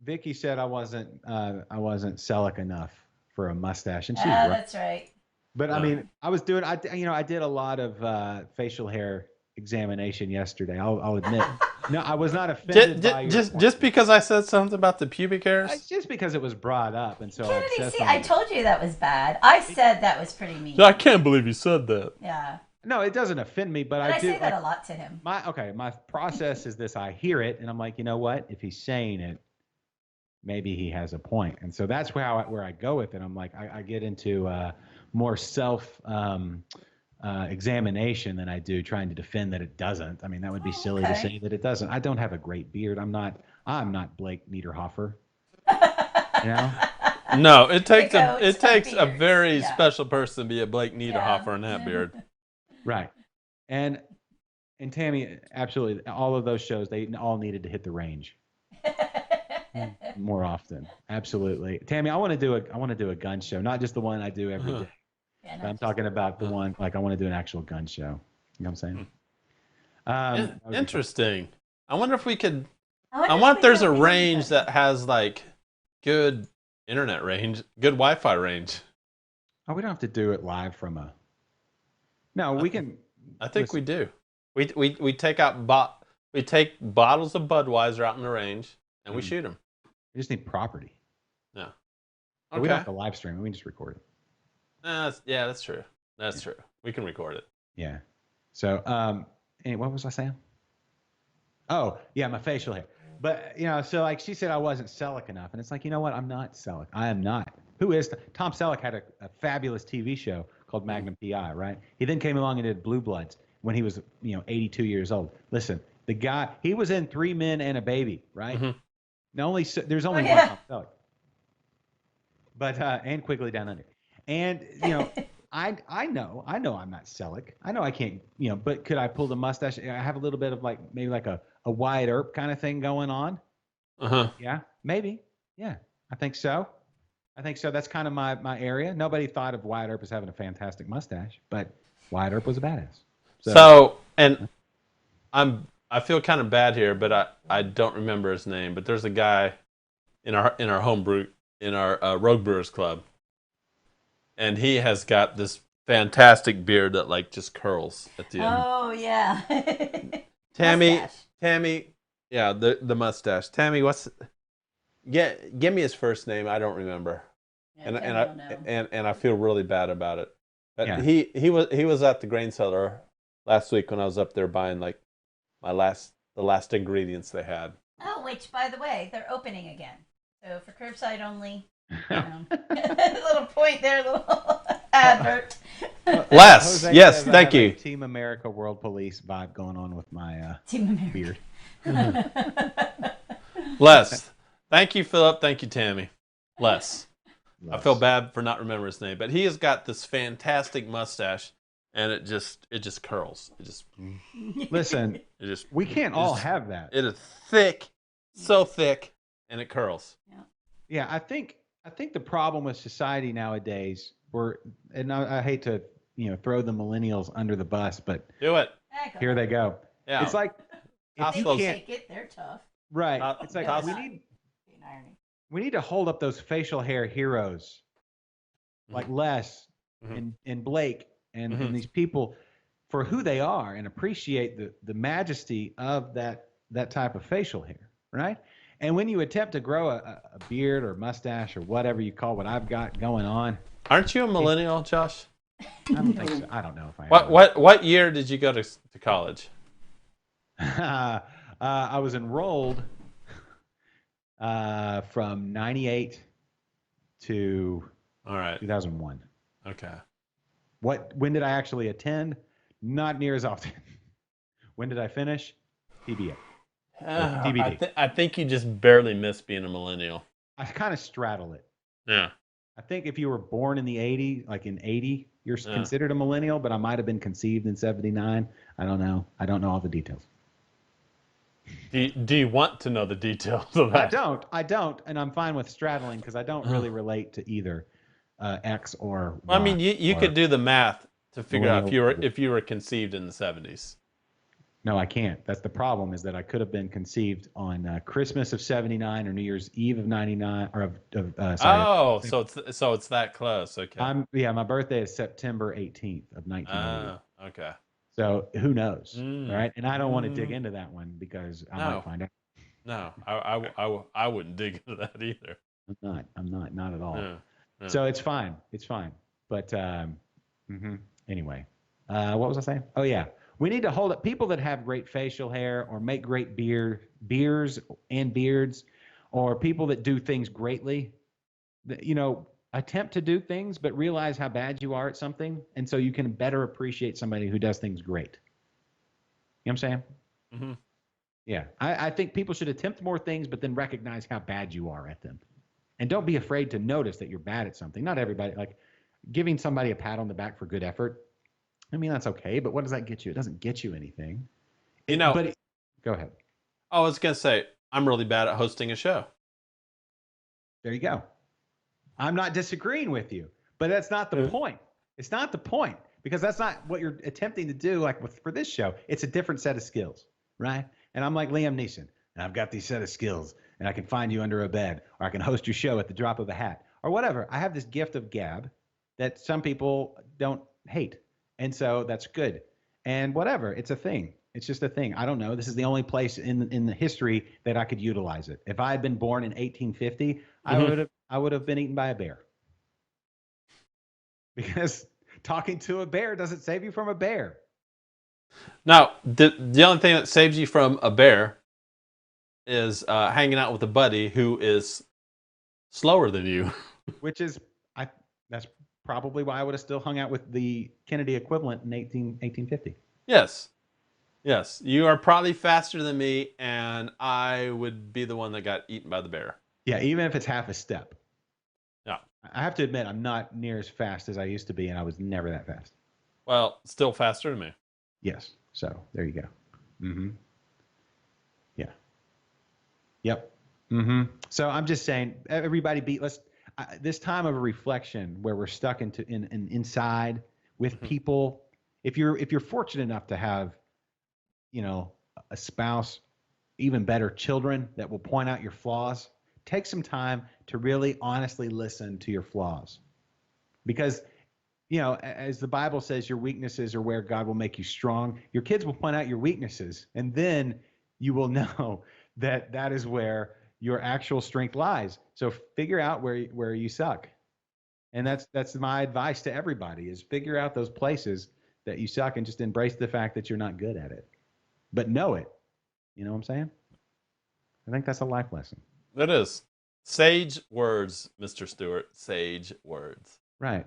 Vicky said I wasn't Selleck enough for a mustache, and she's Ah, right. that's right. But I mean, I did a lot of facial hair examination yesterday. I'll admit. No, I was not offended by your just because I said something about the pubic hairs. It's just because it was brought up, and so Kennedy, see, I told you that was bad. I said that was pretty mean. I can't believe you said that. Yeah. No, it doesn't offend me, but I do say that a lot to him. My process is this: I hear it, and I'm like, you know what? If he's saying it, maybe he has a point, and so that's where I go with it. I'm like, I get into more self examination than I do trying to defend that it doesn't. I mean, that would be silly to say that it doesn't. I don't have a great beard. I'm not Blake Niederhofer. You know? No, it takes a very special person to be a Blake Niederhofer in that beard. Right. And Tammy, absolutely, all of those shows, they all needed to hit the range more often. Absolutely. Tammy, I want to do a gun show, not just the one I do every day. Yeah, I'm talking about the one, like I want to do an actual gun show. You know what I'm saying? Interesting. I wonder if we could. I wonder if there's a range that has like good internet range, good Wi-Fi range. Oh, we don't have to do it live from a. No, we can. I think we do. We take we take bottles of Budweiser out in the range and we shoot them. We just need property. Yeah. Okay. We don't have to live stream it. We can just record it. Yeah, that's true. That's true. We can record it. Yeah. So, what was I saying? Oh, yeah, my facial hair. But, so like she said I wasn't Selleck enough. And it's like, you know what? I'm not Selleck. I am not. Who is Tom Selleck had a fabulous TV show called Magnum PI, right? He then came along and did Blue Bloods when he was, 82 years old. Listen, the guy, he was in 3 Men and a Baby, right? Mm-hmm. There's only one Tom Selleck. But, and Quigley Down Under. And, I know I'm not Selleck. I know I can't, but could I pull the mustache? I have a little bit of maybe like a Wyatt Earp kind of thing going on. Uh-huh. Yeah, maybe. Yeah, I think so. That's kind of my area. Nobody thought of Wyatt Earp as having a fantastic mustache, but Wyatt Earp was a badass. So and I feel kind of bad here, but I don't remember his name. But there's a guy in our home brew, in our Rogue Brewers Club. And he has got this fantastic beard that just curls at the end. Oh yeah. Tammy, yeah, the mustache. Tammy, give me his first name. I don't remember. Yeah, and I feel really bad about it. Yeah. He was at the grain cellar last week when I was up there buying the last ingredients they had. Oh, which by the way, they're opening again. So for curbside only. Little point there, little advert. Les, yes, thank you. Team America World Police vibe going on with my Team America beard. Les, thank you, Philip. Thank you, Tammy. Les. I feel bad for not remembering his name, but he has got this fantastic mustache, and it just curls. Listen. We can't all have that. It is thick, so thick, and it curls. Yeah, I think the problem with society nowadays, and I hate to throw the millennials under the bus, but do it. Here they go. Yeah. It's like if they can't take it, they're tough. Right. It's like we need to hold up those facial hair heroes like Les and Blake and these people for who they are and appreciate the majesty of that type of facial hair, right? And when you attempt to grow a beard or mustache or whatever you call what I've got going on, Aren't you a millennial, Josh? I don't think so. I don't know if I am. What year did you go to college? I was enrolled from 98 to All right. 2001. Okay. When did I actually attend? Not near as often. When did I finish? TBA. TBD. I think you just barely missed being a millennial. I kind of straddle it. Yeah. I think if you were born in the 80s, like in 80, you're considered a millennial, but I might have been conceived in 79. I don't know. I don't know all the details. Do you want to know the details of that? I don't, and I'm fine with straddling because I don't really relate to either X or Y. Well, I mean, you could do the math to figure out millennial. if you were conceived in the 70s. No, I can't. That's the problem, is that I could have been conceived on Christmas of 79 or New Year's Eve of 99 or sorry. Oh, so it's that close. Okay. My birthday is September 18th of 1980. Okay. So who knows, right? And I don't want to dig into that one because I might find out. No, I wouldn't dig into that either. I'm not at all. No. So it's fine. But anyway, what was I saying? Oh yeah, we need to hold up people that have great facial hair or make great beers and beards, or people that do things greatly. Attempt to do things, but realize how bad you are at something, and so you can better appreciate somebody who does things great. You know what I'm saying? Mm-hmm. Yeah, I think people should attempt more things, but then recognize how bad you are at them. And don't be afraid to notice that you're bad at something. Not everybody, like giving somebody a pat on the back for good effort. I mean, that's okay, but what does that get you? It doesn't get you anything. Go ahead. I was going to say, I'm really bad at hosting a show. There you go. I'm not disagreeing with you, but that's not the point. It's not the point, because that's not what you're attempting to do. Like for this show, it's a different set of skills, right? And I'm like Liam Neeson, and I've got these set of skills, and I can find you under a bed, or I can host your show at the drop of a hat, or whatever. I have this gift of gab that some people don't hate, and so that's good. And whatever, it's a thing. It's just a thing. I don't know. This is the only place in the history that I could utilize it. If I had been born in 1850, I would have been eaten by a bear. Because talking to a bear doesn't save you from a bear. Now, the only thing that saves you from a bear is hanging out with a buddy who is slower than you. Which is, that's probably why I would have still hung out with the Kennedy equivalent in 1850. Yes. Yes. You are probably faster than me, and I would be the one that got eaten by the bear. Yeah, even if it's half a step. Yeah. I have to admit, I'm not near as fast as I used to be, and I was never that fast. Well, still faster than me. Yes. So there you go. Mm-hmm. Yeah. Yep. Mm-hmm. So I'm just saying, everybody this time of reflection where we're stuck inside with people. If you're fortunate enough to have, a spouse, even better, children that will point out your flaws, take some time to really honestly listen to your flaws. Because, as the Bible says, your weaknesses are where God will make you strong. Your kids will point out your weaknesses, and then you will know that is where your actual strength lies. So figure out where you suck. And that's my advice to everybody, is figure out those places that you suck and just embrace the fact that you're not good at it. But know it. You know what I'm saying? I think that's a life lesson. It is. Sage words, Mr. Stewart. Sage words. Right.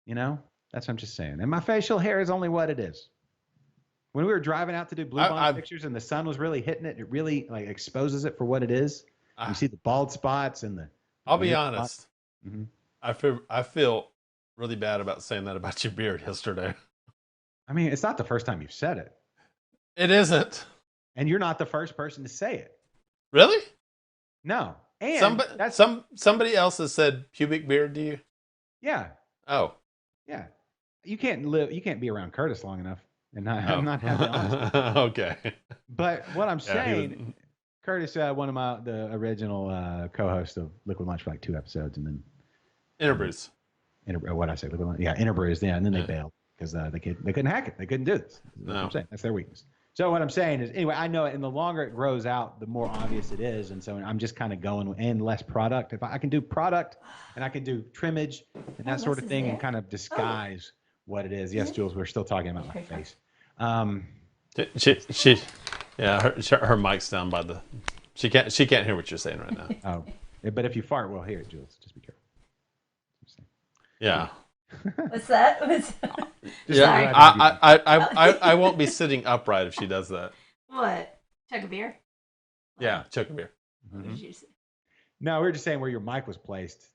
That's what I'm just saying. And my facial hair is only what it is. When we were driving out to do Blue Bond pictures and the sun was really hitting it, it really exposes it for what it is. You see the bald spots and the... I'll be honest. Mm-hmm. I feel really bad about saying that about your beard yesterday. I mean, it's not the first time you've said it. It isn't. And you're not the first person to say it. Really? No. And somebody else has said pubic beard to you? Yeah. Oh. Yeah. You can't be around Curtis long enough and not have the honesty. Okay. But what I'm saying, Curtis, one of the original co-hosts of Liquid Lunch for like 2 episodes, and then Interbrews. What I say, Liquid Lunch? Yeah, Interbrews. Yeah, and then they bailed because they couldn't hack it. They couldn't do this. That's what I'm saying. That's their weakness. So what I'm saying is, anyway, I know it, and the longer it grows out, the more obvious it is, and so I'm just kind of going and less product. If I can do product, and I can do trimmage and that sort of thing, and kind of disguise what it is. Yes, Jules, we're still talking about my face. Her mic's down by the. She can't hear what you're saying right now. Oh, but if you fart, we'll hear it, Jules. Just be careful. Yeah. What's that? Yeah, I won't be sitting upright if she does that. What? Chug a beer? Yeah, chug a beer. What did you say? No, we were just saying where your mic was placed.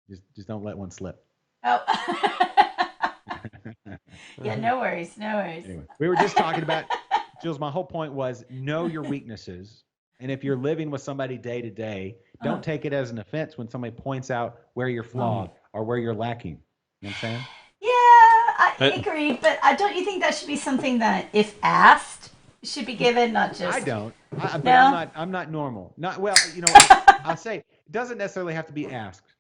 Just don't let one slip. Oh. Yeah, no worries. Anyway, we were just talking about, Jules, my whole point was know your weaknesses. And if you're living with somebody day to day, don't take it as an offense when somebody points out where you're flawed or where you're lacking. You know what I'm saying? Yeah, I agree. But don't you think that should be something that, if asked, should be given, not just... I don't. But no? I'm not normal. I'll say it doesn't necessarily have to be asked.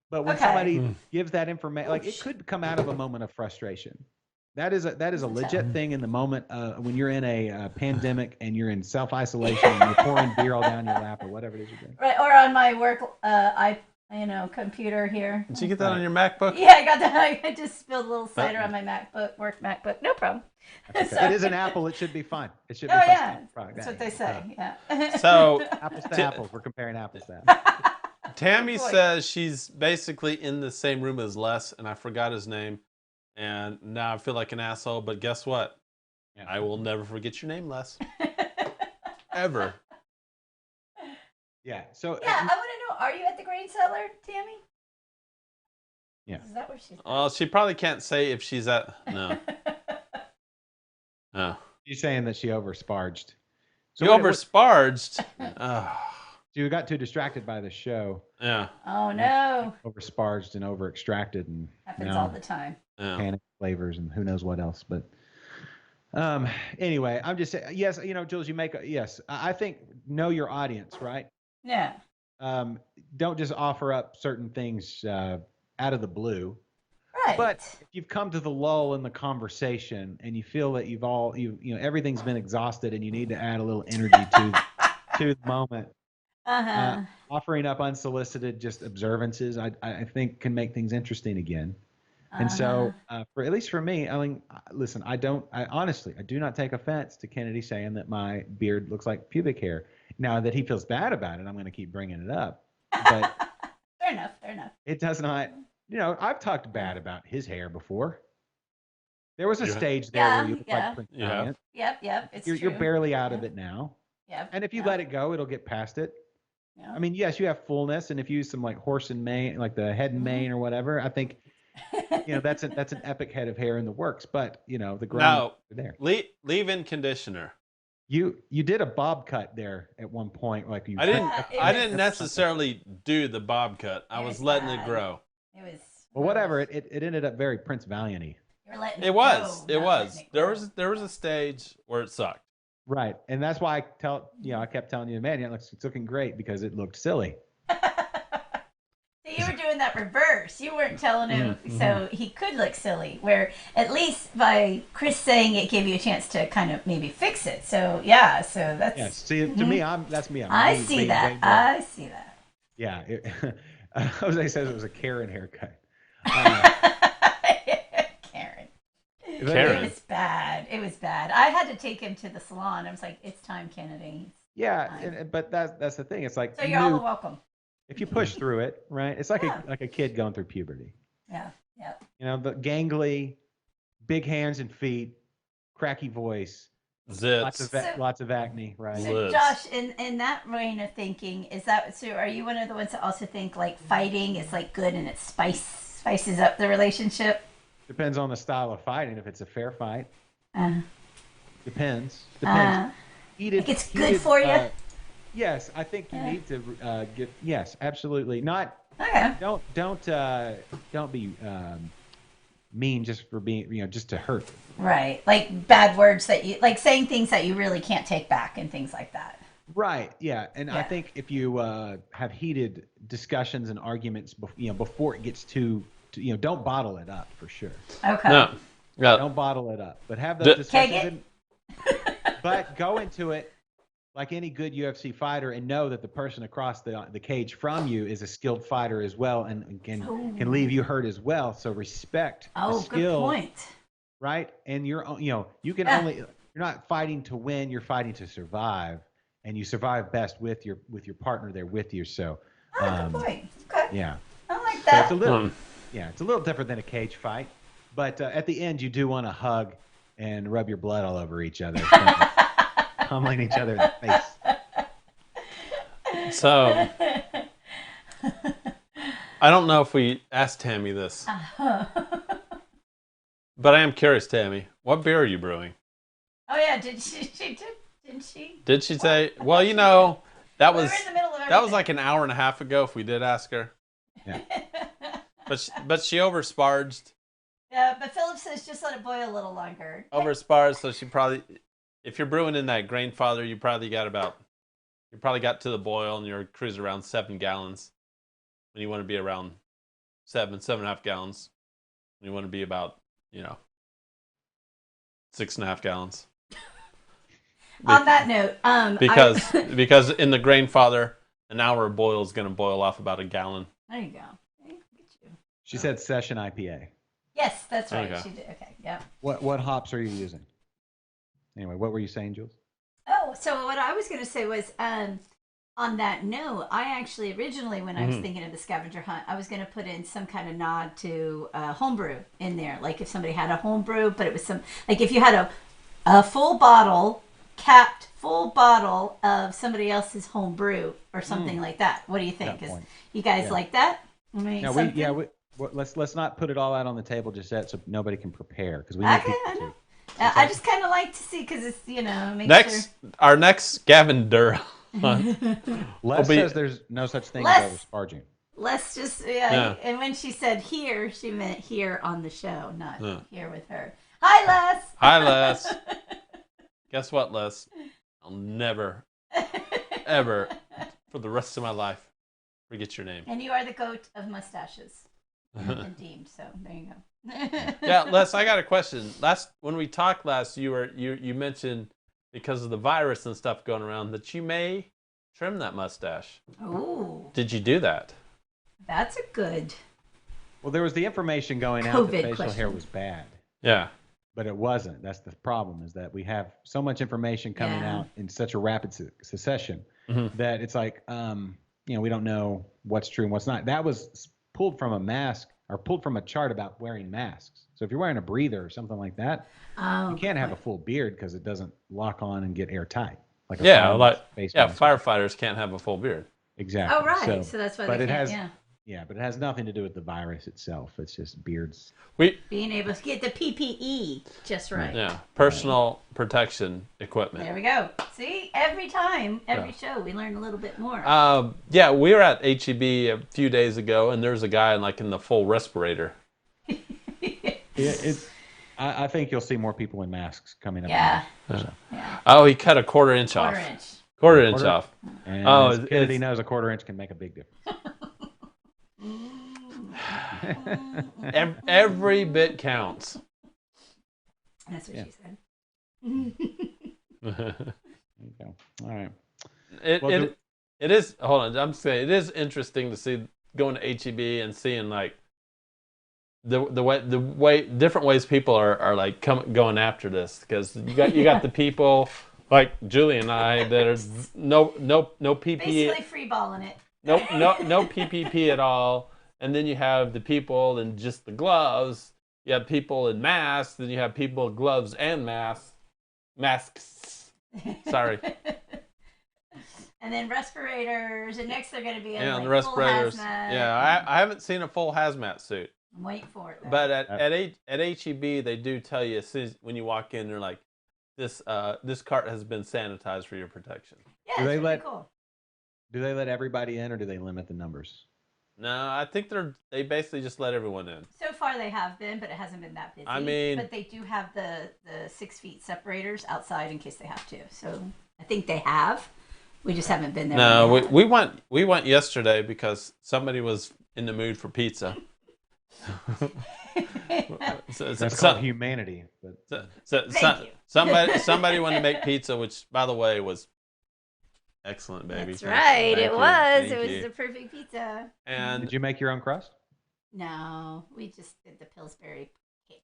But when somebody gives that information, like it could come out of a moment of frustration. That is a legit thing in the moment when you're in a pandemic and you're in self-isolation and you're pouring beer all down your lap or whatever it is you're doing. Right, or on my work computer here. Did you get that on your MacBook? Yeah, I got that. I just spilled a little cider on my work MacBook. No problem. It is an Apple. It should be fine. It should be fine. Yeah, product. that's what they say. Yeah. So apples to apples. We're comparing apples to apples. Tammy says she's basically in the same room as Les, and I forgot his name, and now I feel like an asshole. But guess what? Yeah. I will never forget your name, Les. Ever. Yeah. So yeah, I want to know. Are you at the grain cellar, Tammy? Yeah. Is that where she's at? Well, she probably can't say if she's at. No. No. She's saying that she oversparged. So you oversparged? You got too distracted by the show. Yeah. Oh no. Oversparged and overextracted and happens all the time. Yeah. Panic flavors and who knows what else. But anyway, I'm just saying. Yes, Jules, you make yes. I think know your audience, right? Yeah. Don't just offer up certain things out of the blue. Right. But if you've come to the lull in the conversation and you feel that everything's been exhausted and you need to add a little energy to the moment, offering up unsolicited just observances, I think can make things interesting again. And so, at least for me, I mean, listen, I do not take offense to Kennedy saying that my beard looks like pubic hair. Now that he feels bad about it, I'm going to keep bringing it up. But fair enough. It does not. I've talked bad about his hair before. There was a stage there where you look like Prince Giant. Yep. You're barely out of it now. Yep. And if you let it go, it'll get past it. Yeah. I mean, yes, you have fullness, and if you use some like horse and mane, like the head and mane or whatever, I think that's an epic head of hair in the works. But the ground there. Leave-in conditioner. You did a bob cut there at one point, like you. I didn't necessarily do the bob cut. I was letting it grow. It was. Well, whatever. It ended up very Prince Valiant-y. It was. There was a stage where it sucked. Right, and that's why I kept telling you, man, it's looking great because it looked silly. So you were doing that reverse. You weren't telling him so he could look silly. Where at least by Chris saying it gave you a chance to kind of maybe fix it. So yeah, so that's. Yeah, see, to me, that's me. I see that. Yeah, Jose says it was a Karen haircut. Karen. It was bad. I had to take him to the salon. I was like, it's time, Kennedy. Yeah, but that's the thing. It's like so you're all welcome. If you push through it, right? It's like a kid going through puberty. Yeah. The gangly, big hands and feet, cracky voice, zits, lots of acne, right? So Josh, in that vein of thinking, is that so? Are you one of the ones that also think like fighting is like good and it spices up the relationship? Depends on the style of fighting. If it's a fair fight, depends. Like it's good for you. Yes, I think you need to get. Yes, absolutely. Not. Okay. Don't be mean just for being. Just to hurt. Right, like bad words that you like saying things that you really can't take back and things like that. Right. Yeah, and I think if you have heated discussions and arguments, before it gets too. Don't bottle it up for sure. Okay. No. Don't bottle it up, but have those discussions. But go into it like any good UFC fighter and know that the person across the cage from you is a skilled fighter as well and can leave you hurt as well. So respect the skill. Good point. Right? And you can only, you're not fighting to win, you're fighting to survive, and you survive best with your partner there with you. So good point. Okay. Yeah. I like that. So it's a little different than a cage fight, but at the end you do want to hug and rub your blood all over each other, pummeling each other in the face. So I don't know if we asked Tammy this, but I am curious, Tammy. What beer are you brewing? Oh yeah, didn't she? Did she say? Well, that was in the middle of everything. like an hour and a half ago. If we did ask her, Yeah. but she oversparged. Yeah, but Philip says just let it boil a little longer. Oversparged, so she probably, if you're brewing in that Grainfather, you probably got to the boil and you're cruising around 7 gallons. When you want to be around 7.5 gallons. When you want to be about 6.5 gallons. On that note, because in the Grainfather, an hour of boil is going to boil off about a gallon. There you go. Get you. She said session IPA. Yes, that's right. Okay. She did. Okay, yeah. What hops are you using? Anyway, what were you saying, Jules? Oh, so what I was going to say was, on that note, I actually originally, when I was thinking of the scavenger hunt, I was going to put in some kind of nod to homebrew in there. Like if somebody had a homebrew, but it was if you had a full bottle, capped full bottle of somebody else's homebrew or something like that. What do you think? You guys like that? I mean, let's not put it all out on the table just yet, so nobody can prepare because we need people to. I just kind of like to see because it's Our next Gavin Durr. Les says there's no such thing as oversparging. Let's just And when she said here, she meant here on the show, not here with her. Hi, Les. Hi, Les. Guess what, Les? I'll never, ever, for the rest of my life, forget your name. And you are the goat of mustaches. And deemed, so there you go. Yeah, Les, I got a question. When we talked last, you mentioned because of the virus and stuff going around that you may trim that mustache. Ooh. Did you do that? That's a good. Well, there was the information going out that facial question. hair was bad. Yeah. But it wasn't. That's the problem, is that we have so much information coming out in such a rapid succession that it's like, we don't know what's true and what's not. That was pulled from a mask or pulled from a chart about wearing masks. So if you're wearing a breather or something like that, you can't have a full beard because it doesn't lock on and get airtight. firefighters can't have a full beard. Exactly. Oh, right. So that's why they can't, Yeah, but it has nothing to do with the virus itself. It's just beards. Being able to get the PPE just right. Yeah, personal protection equipment. There we go. See, every show, we learn a little bit more. We were at HEB a few days ago, and there's a guy in the full respirator. I think you'll see more people in masks coming up. Yeah. Oh, he cut a quarter inch off. Quarter inch off. And Kennedy knows a quarter inch can make a big difference. Every bit counts. That's what she said. There you go. All right. It is. Hold on. I'm saying it is interesting to see going to HEB and seeing the way different ways people are going after this, because you got the people like Julie and I that are no PPE. Basically free balling it. No PPP at all. And then you have the people in just the gloves. You have people in masks. Then you have people in gloves and masks. Sorry. And then respirators. And next they're going to be in the respirators. Full hazmat. Yeah, I haven't seen a full hazmat suit. I'm waiting for it, though. But at HEB, they do tell you as soon as when you walk in, they're like, this cart has been sanitized for your protection. Yeah, it's really cool. Do they let everybody in, or do they limit the numbers? No, I think they basically just let everyone in. So far they have been, but it hasn't been that busy. I mean, but they do have the 6 feet separators outside in case they have to. So I think they have. We just haven't been there. No, we went yesterday because somebody was in the mood for pizza. That's called humanity. But Thank you. Somebody wanted to make pizza, which, by the way, was excellent, baby. That's right. Thank it you. was. Thank It was you. the perfect pizza. And did you make your own crust? No, we just did the Pillsbury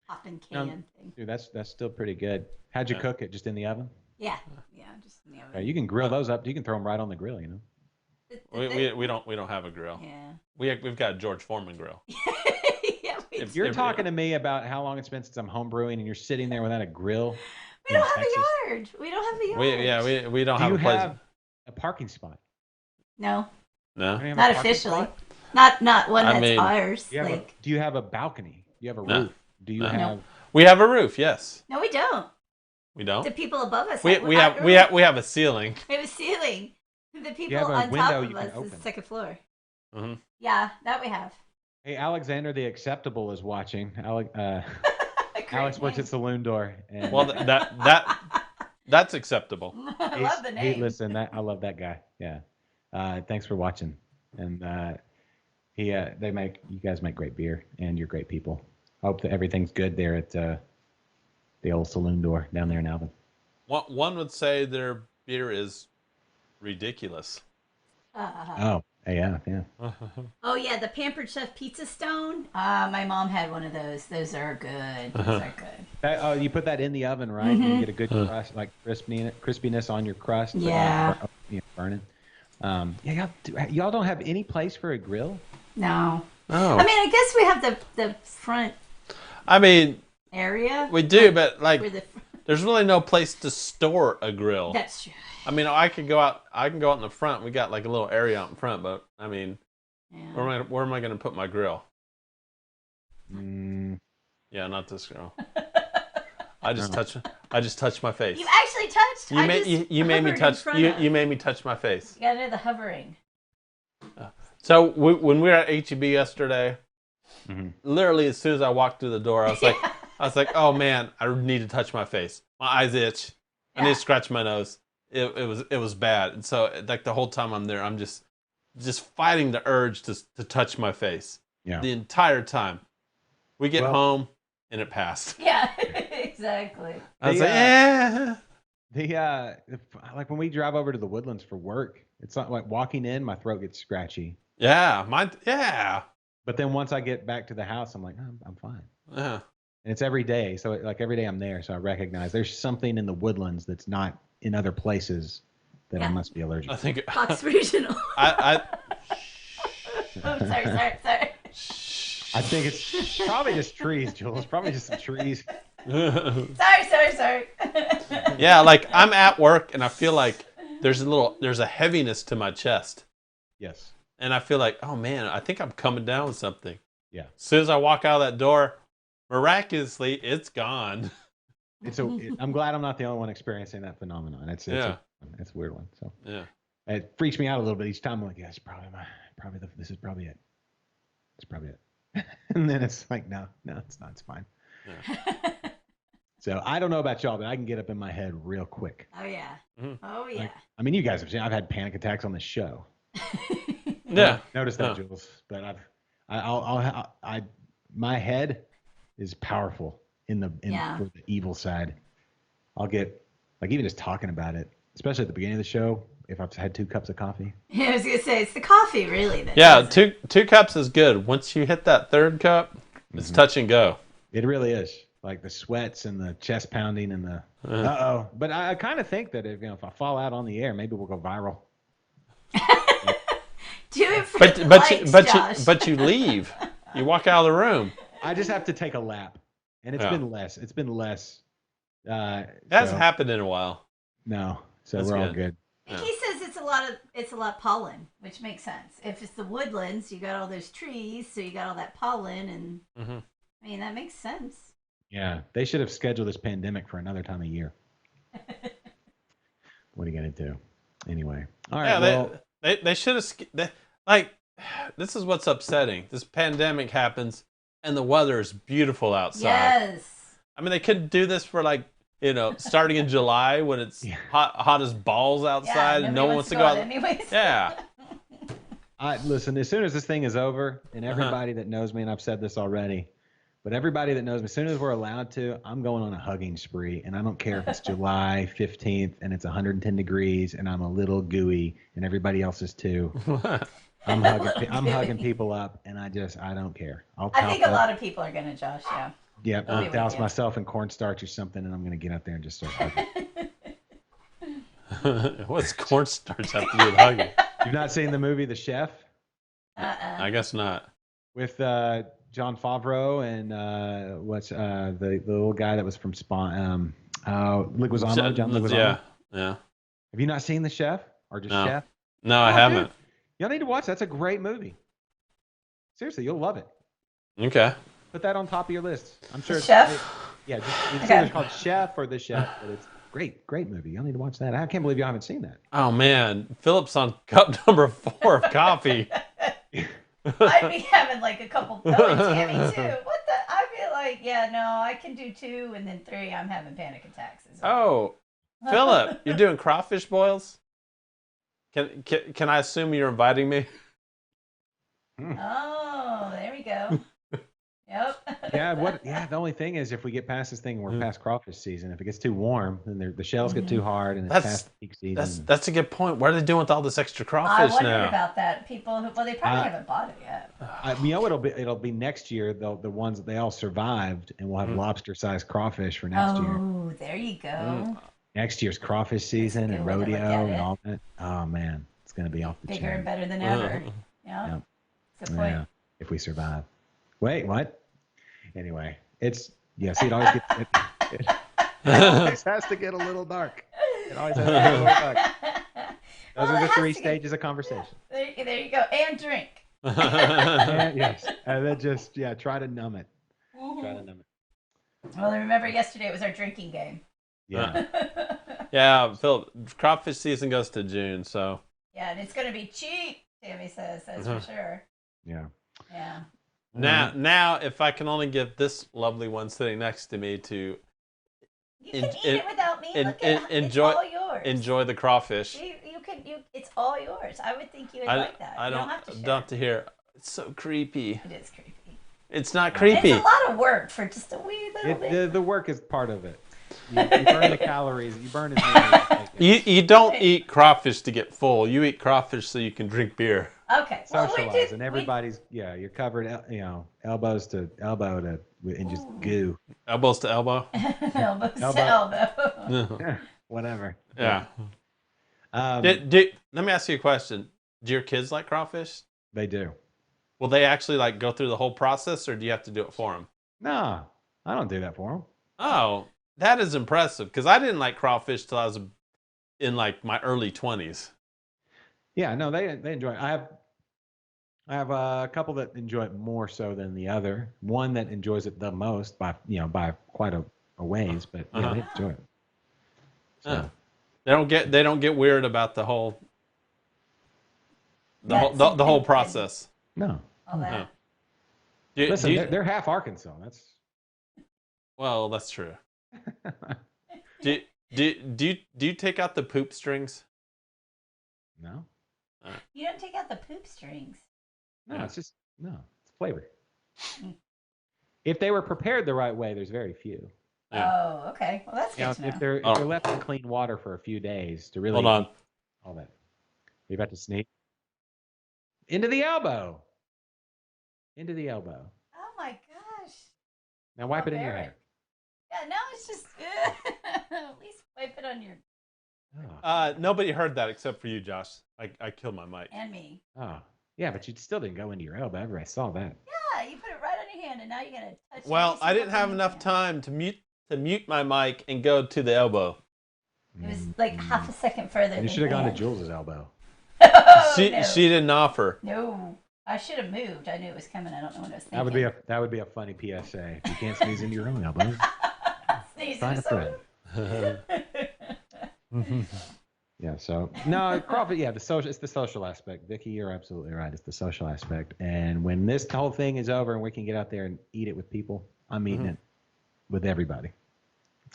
poppin' No. can thing. Dude, that's still pretty good. How'd you cook it? Just in the oven? Yeah, just in the oven. You can grill those up. You can throw them right on the grill. You know. we don't have a grill. Yeah. We've got a George Foreman grill. Yeah, If you're talking to me about how long it's been since I'm home brewing and you're sitting there without a grill, we don't have a yard. We don't have a yard. We don't do have you a place. have a parking spot? No, No. You don't have not a parking officially. spot? Not one I that's mean, ours. Do you have a balcony? Do you have a No. roof? Do you No. have? We have a roof. Yes. No, we don't. We don't. The people above us. We have a ceiling. We have a ceiling. The people have a on window top of you us can is open. the second floor. Mm-hmm. Yeah, that we have. Hey, Alexander the Acceptable is watching. Alex Great works name. at Saloon Door. And Well, that's acceptable. I love the name. Listen, I love that guy. Yeah. Thanks for watching. And you guys make great beer, and you're great people. I hope that everything's good there at the old Saloon Door down there in Alvin. One would say their beer is ridiculous. Oh, yeah. Oh yeah, the Pampered Chef Pizza Stone. My mom had one of those. Those are good. Those are good. You put that in the oven, right? Mm-hmm. You get a good crust, like crispiness on your crust. Yeah. Burning. Y'all don't have any place for a grill? No. Oh. I mean, I guess we have the front I mean, area. we do, but like, Where the there's really no place to store a grill. That's true. I mean, I can go out in the front. We got like a little area out in front, but I mean, Yeah. where am I going to put my grill? Yeah, not this grill. I just touched my face. You actually touched. You made me touch. You made me touch my face. You gotta do the hovering. So when we were at HEB yesterday, literally as soon as I walked through the door, I was like, oh man, I need to touch my face. My eyes itch. I need to scratch my nose. It was bad. And so like the whole time I'm there, I'm just fighting the urge to touch my face. Yeah. The entire time. We get home and it passed. Yeah, exactly. I was like, yeah. Like when we drive over to the Woodlands for work, it's not like walking in, my throat gets scratchy. Yeah, mine. Yeah. But then once I get back to the house, I'm like, I'm fine. Yeah. And it's every day. So like every day I'm there. So I recognize there's something in the Woodlands that's not in other places that I must be allergic to. I think Fox Regional. I Oh, sorry. I think it's probably just trees, Jules. Probably just some trees. Sorry. Yeah, like I'm at work and I feel like there's a heaviness to my chest. Yes. And I feel like, oh man, I think I'm coming down with something. Yeah. As soon as I walk out of that door, miraculously, it's gone. I'm glad I'm not the only one experiencing that phenomenon. It's a weird one. So yeah, it freaks me out a little bit each time. I'm like, yeah, it's this is probably it. It's probably it. And then it's like, no, it's not. It's fine. Yeah. So I don't know about y'all, but I can get up in my head real quick. Oh yeah. Mm-hmm. Oh yeah. I mean, you guys have seen. I've had panic attacks on this show. Yeah. Notice that, Jules. But my head is powerful for the evil side. I'll get like even just talking about it, especially at the beginning of the show. If I've had 2 cups of coffee. I was gonna say it's the coffee, really. Yeah, two cups is good. Once you hit that 3rd cup, it's touch and go. It really is. Like the sweats and the chest pounding and the But I kind of think that if I fall out on the air, maybe we'll go viral. Do it for the likes, Josh. But you leave. You walk out of the room. I just have to take a lap, and it's been less. It's been less. It hasn't happened in a while. No, so That's we're all good. And he says it's a lot pollen, which makes sense. If it's the Woodlands, you got all those trees, so you got all that pollen, and I mean that makes sense. Yeah, they should have scheduled this pandemic for another time of year. What are you gonna do? Anyway, all right. Yeah, they should have. Like, this is what's upsetting. This pandemic happens, and the weather is beautiful outside. Yes. I mean, they could do this for starting in July when it's hot as balls outside, and no one wants to go out. Anyways. Yeah. Listen, as soon as this thing is over, and everybody that knows me, and I've said this already, but everybody that knows me, as soon as we're allowed to, I'm going on a hugging spree, and I don't care if it's July 15th and it's 110 degrees and I'm a little gooey and everybody else is too. I'm hugging people up, and I don't care. I think a lot of people are gonna, Josh. Yeah. Yeah, I'll douse myself in cornstarch or something, and I'm gonna get out there and just start hugging. What's cornstarch have to do with hugging? You've not seen the movie The Chef? I guess not. With John Favreau and the little guy that was from Spawn, Leguizamo, John Leguizamo. Yeah. Have you not seen The Chef or just Chef? No, I haven't. Dude, y'all need to watch. That's a great movie. Seriously, you'll love it. Okay. Put that on top of your list. I'm sure. Chef. It's either called Chef or The Chef, but it's great movie. Y'all need to watch that. I can't believe you haven't seen that. Oh man, Philip's on cup number 4 of coffee. I'd be having like a couple. Oh, Tammy too. What the? I feel like, I can do 2 and then 3. I'm having panic attacks. Oh, Philip, you're doing crawfish boils? Can I assume you're inviting me? Oh, there we go. Yep. The only thing is, if we get past this thing and we're past crawfish season, if it gets too warm, then the shells get too hard, and it's past peak season. That's a good point. What are they doing with all this extra crawfish now? I wondered about that. People they probably haven't bought it yet. It'll be next year. The ones that they all survived, and we'll have lobster-sized crawfish for next year. Oh, there you go. Next year's crawfish season and rodeo and all that. Oh man, it's gonna be off the chain. Bigger and better than ever. Yeah. Good point. Yeah, if we survive. Wait, what? Anyway, see, it always has to get a little dark. It always has to get a little dark. Those are the 3 stages of conversation. There you go. And drink. Yes. And then just, try to numb it. Try to numb it. Well, I remember yesterday it was our drinking game. Yeah. Yeah, Philip, crawfish season goes to June, so. Yeah, and it's going to be cheap, Tammy says. That's for sure. Yeah. Yeah. Now, if I can only get this lovely one sitting next to me to you can eat it without me. It's all yours. Enjoy the crawfish. It's all yours. I would think you would like that. I don't have to hear. It's so creepy. It is creepy. It's not creepy. It's a lot of work for just a wee little bit. The work is part of it. You burn the calories. You burn as many. You don't eat crawfish to get full. You eat crawfish so you can drink beer. Okay. Socialize, and everybody's you're covered, elbows to elbow and just goo. Elbows to elbow. Elbows to elbow. Whatever. Yeah. Let me ask you a question. Do your kids like crawfish? They do. Will they actually go through the whole process, or do you have to do it for them? No, I don't do that for them. Oh, that is impressive, because I didn't like crawfish till I was in my early 20s. Yeah, no, they enjoy it. I have a couple that enjoy it more so than the other. One that enjoys it the most by quite a ways, but they enjoy it. So. They don't get weird about the whole whole process. No. All that. Listen, they're half Arkansas. That's true. do you take out the poop strings? No. You don't take out the poop strings. No, it's flavor. If they were prepared the right way, there's very few. Yeah. Oh, okay. Well, that's good to know. If they're left in clean water for a few days to really hold on, all that. Are you about to sneak into the elbow? Into the elbow. Oh my gosh! Now wipe it in your hair. Yeah, no, it's just at least wipe it on your. Oh. Nobody heard that except for you, Josh. I killed my mic. And me. Oh, yeah, but you still didn't go into your elbow. Everybody saw that. Yeah, you put it right on your hand, and now you're gonna touch. Well, I didn't have enough time to mute my mic and go to the elbow. It was like half a second further. You should have gone to Jules's elbow. She didn't offer. No, I should have moved. I knew it was coming. I don't know what I was thinking. That would be a funny PSA. If you can't sneeze into your own elbow, find a friend. Yeah. So no, crawfish. Yeah, it's the social aspect. Vicky, you're absolutely right. It's the social aspect. And when this whole thing is over and we can get out there and eat it with people, I'm eating it with everybody.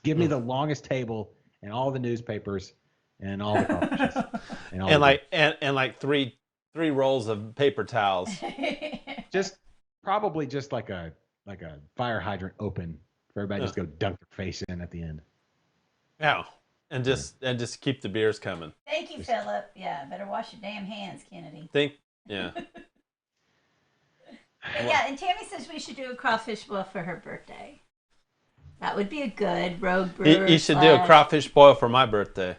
Give me the longest table and all the newspapers and all the crawfishes. and 3 rolls of paper towels. Just probably just like a fire hydrant open for everybody just go dunk their face in at the end. Yeah. And just keep the beers coming. Thank you, Philip. Yeah, better wash your damn hands, Kennedy. Yeah. Yeah, and Tammy says we should do a crawfish boil for her birthday. That would be a good rogue brewer. You should do a crawfish boil for my birthday.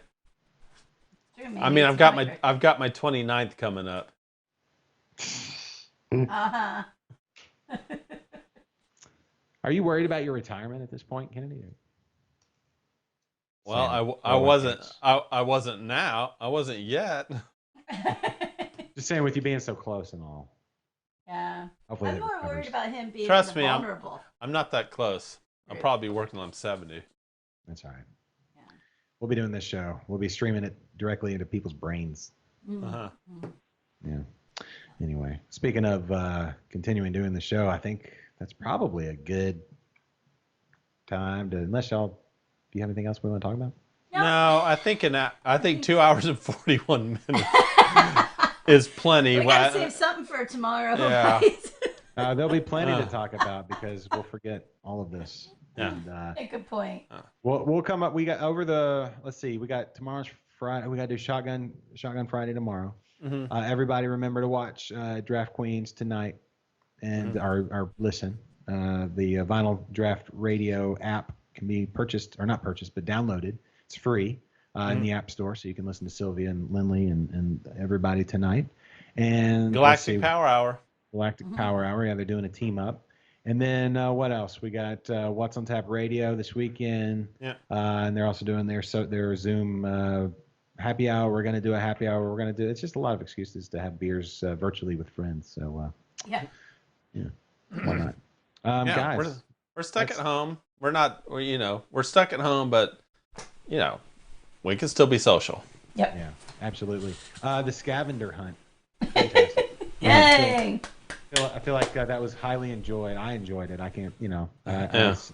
True, I mean, I've got my 29th coming up. Uh-huh. Are you worried about your retirement at this point, Kennedy? Well, I wasn't. I wasn't now. I wasn't yet. Just saying, with you being so close and all. Yeah. Hopefully I'm more worried about him being Trust me, vulnerable. I'm not that close. I'll probably be working on 70. That's all right. Yeah. We'll be doing this show. We'll be streaming it directly into people's brains. Uh-huh. Yeah. Anyway, speaking of continuing doing the show, I think that's probably a good time to, unless y'all, do you have anything else we want to talk about? No, I think 2 hours and 41 minutes is plenty. We gotta save something for tomorrow. Yeah. Right? There'll be plenty to talk about because we'll forget all of this. Yeah. And, good point. We'll come up. We got let's see. We got tomorrow's Friday. We got to do Shotgun Friday tomorrow. Mm-hmm. Everybody remember to watch Draft Queens tonight and our listen. The Vinyl Draft Radio app can be purchased, or not purchased, but downloaded. It's free in the App Store, so you can listen to Sylvia and Lindley and everybody tonight. And Galactic Power Hour. Galactic Power Hour. Yeah, they're doing a team up. And then what else? We got What's on Tap Radio this weekend. Yeah. And they're also doing their Zoom happy hour. We're going to do a happy hour. We're going to do. It's just a lot of excuses to have beers virtually with friends. So yeah. Why not? Guys, we're stuck at home. We're not. We're stuck at home, but we can still be social. Yep. Yeah, absolutely. The scavenger hunt. Fantastic. Yay! I feel like that was highly enjoyed. I enjoyed it. I can't,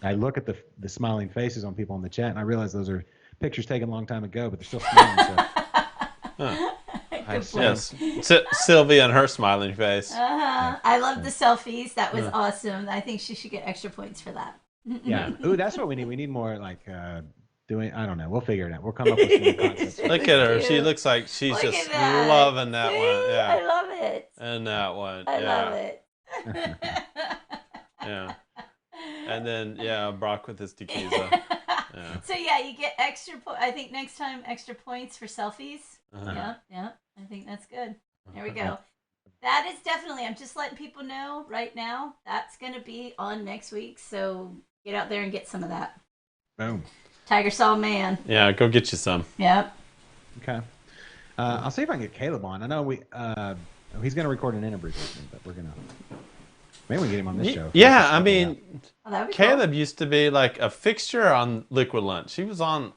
I look at the smiling faces on people in the chat, and I realize those are pictures taken a long time ago, but they're still smiling. Yes, Sylvia and her smiling face. I love the selfies. That was awesome. I think she should get extra points for that. Yeah. Ooh, that's what we need. We need more doing. I don't know. We'll figure it out. We'll come up with some new concepts. Look at her. She looks like she's just loving that one. Yeah. I love it. And that one. I love it. Yeah. And then Brock with his tequila. Yeah. So you get extra. I think next time extra points for selfies. Yeah. I think that's good. There we go. That is definitely. I'm just letting people know right now. That's going to be on next week. So get out there and get some of that. Boom. Tiger Saw Man. Yeah, go get you some. Yep. Okay. I'll see if I can get Caleb on. I know he's going to record an interview with me, but we're going to. Maybe we get him on this show. Yeah, I mean, Caleb cool. used to be like a fixture on Liquid Lunch. He was at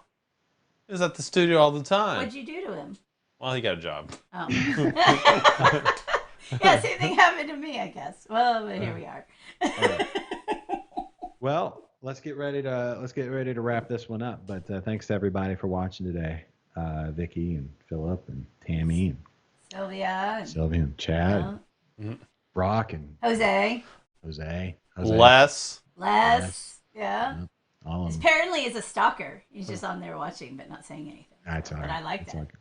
the studio all the time. What'd you do to him? Well, he got a job. Oh. Yeah, same thing happened to me, I guess. Well, but here we are. Right. Well, let's get ready to wrap this one up. But thanks to everybody for watching today. Vicky and Philip and Tammy and Sylvia and Chad, Brock and Jose. Les. Yeah. All of them. Apparently is a stalker. He's just on there watching but not saying anything. That's all right. But I like that. Okay.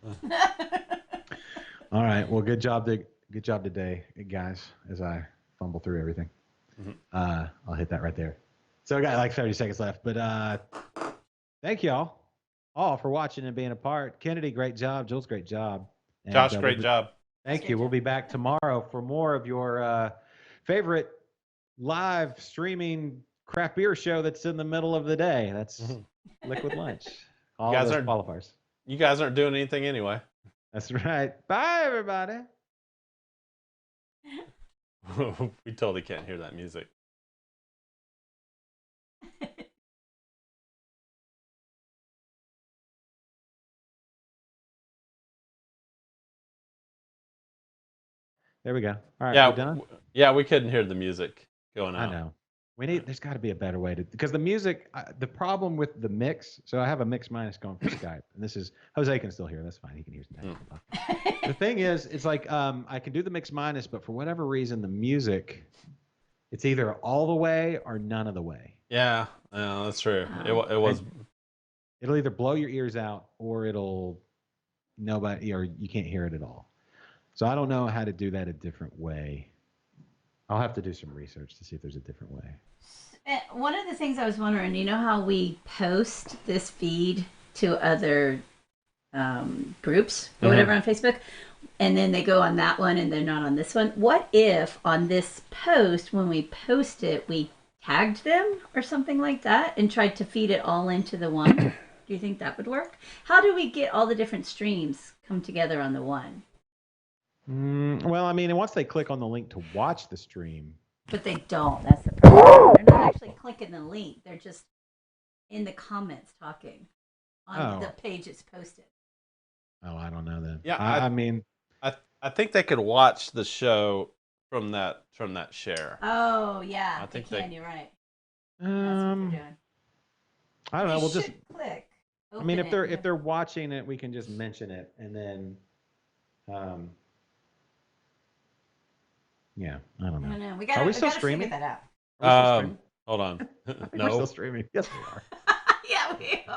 All right. Well, good job today, guys, as I fumble through everything. I'll hit that right there. So I got like 30 seconds left, but thank y'all all for watching and being a part. Kennedy, great job. Jules, great job. And, Josh, great job. Thank you. We'll be back tomorrow for more of your favorite live streaming craft beer show that's in the middle of the day. That's Liquid Lunch. All those qualifiers. You guys aren't doing anything anyway. That's right. Bye, everybody. We totally can't hear that music. There we go. All right. Yeah, we're done? yeah, we couldn't hear the music going out. I know. There's got to be a better way because the music, the problem with the mix, so I have a mix minus going for Skype, and this is, Jose can still hear, that's fine, he can hear that. The thing is, it's like, I can do the mix minus, but for whatever reason, the music, it's either all the way or none of the way. Yeah, that's true. It was. It'll either blow your ears out or or you can't hear it at all. So I don't know how to do that a different way. I'll have to do some research to see if there's a different way. One of the things I was wondering, you know how we post this feed to other groups or whatever on Facebook, and then they go on that one and they're not on this one? What if on this post, when we post it, we tagged them or something like that and tried to feed it all into the one? Do you think that would work? How do we get all the different streams come together on the one? Well, I mean, once they click on the link to watch the stream. But they don't. That's the problem. They're not actually clicking the link. They're just in the comments talking on the page it's posted. Oh, I don't know then. Yeah, I mean, I think they could watch the show from that share. Oh yeah, I think you're right. That's what they're doing. I don't know. We'll just click. I mean, if they're watching it, we can just mention it, and then, yeah, I don't know. I don't know. Are we still streaming? Figure that out. Hold on. No, We're still streaming. Yes, we are. Yeah, we are.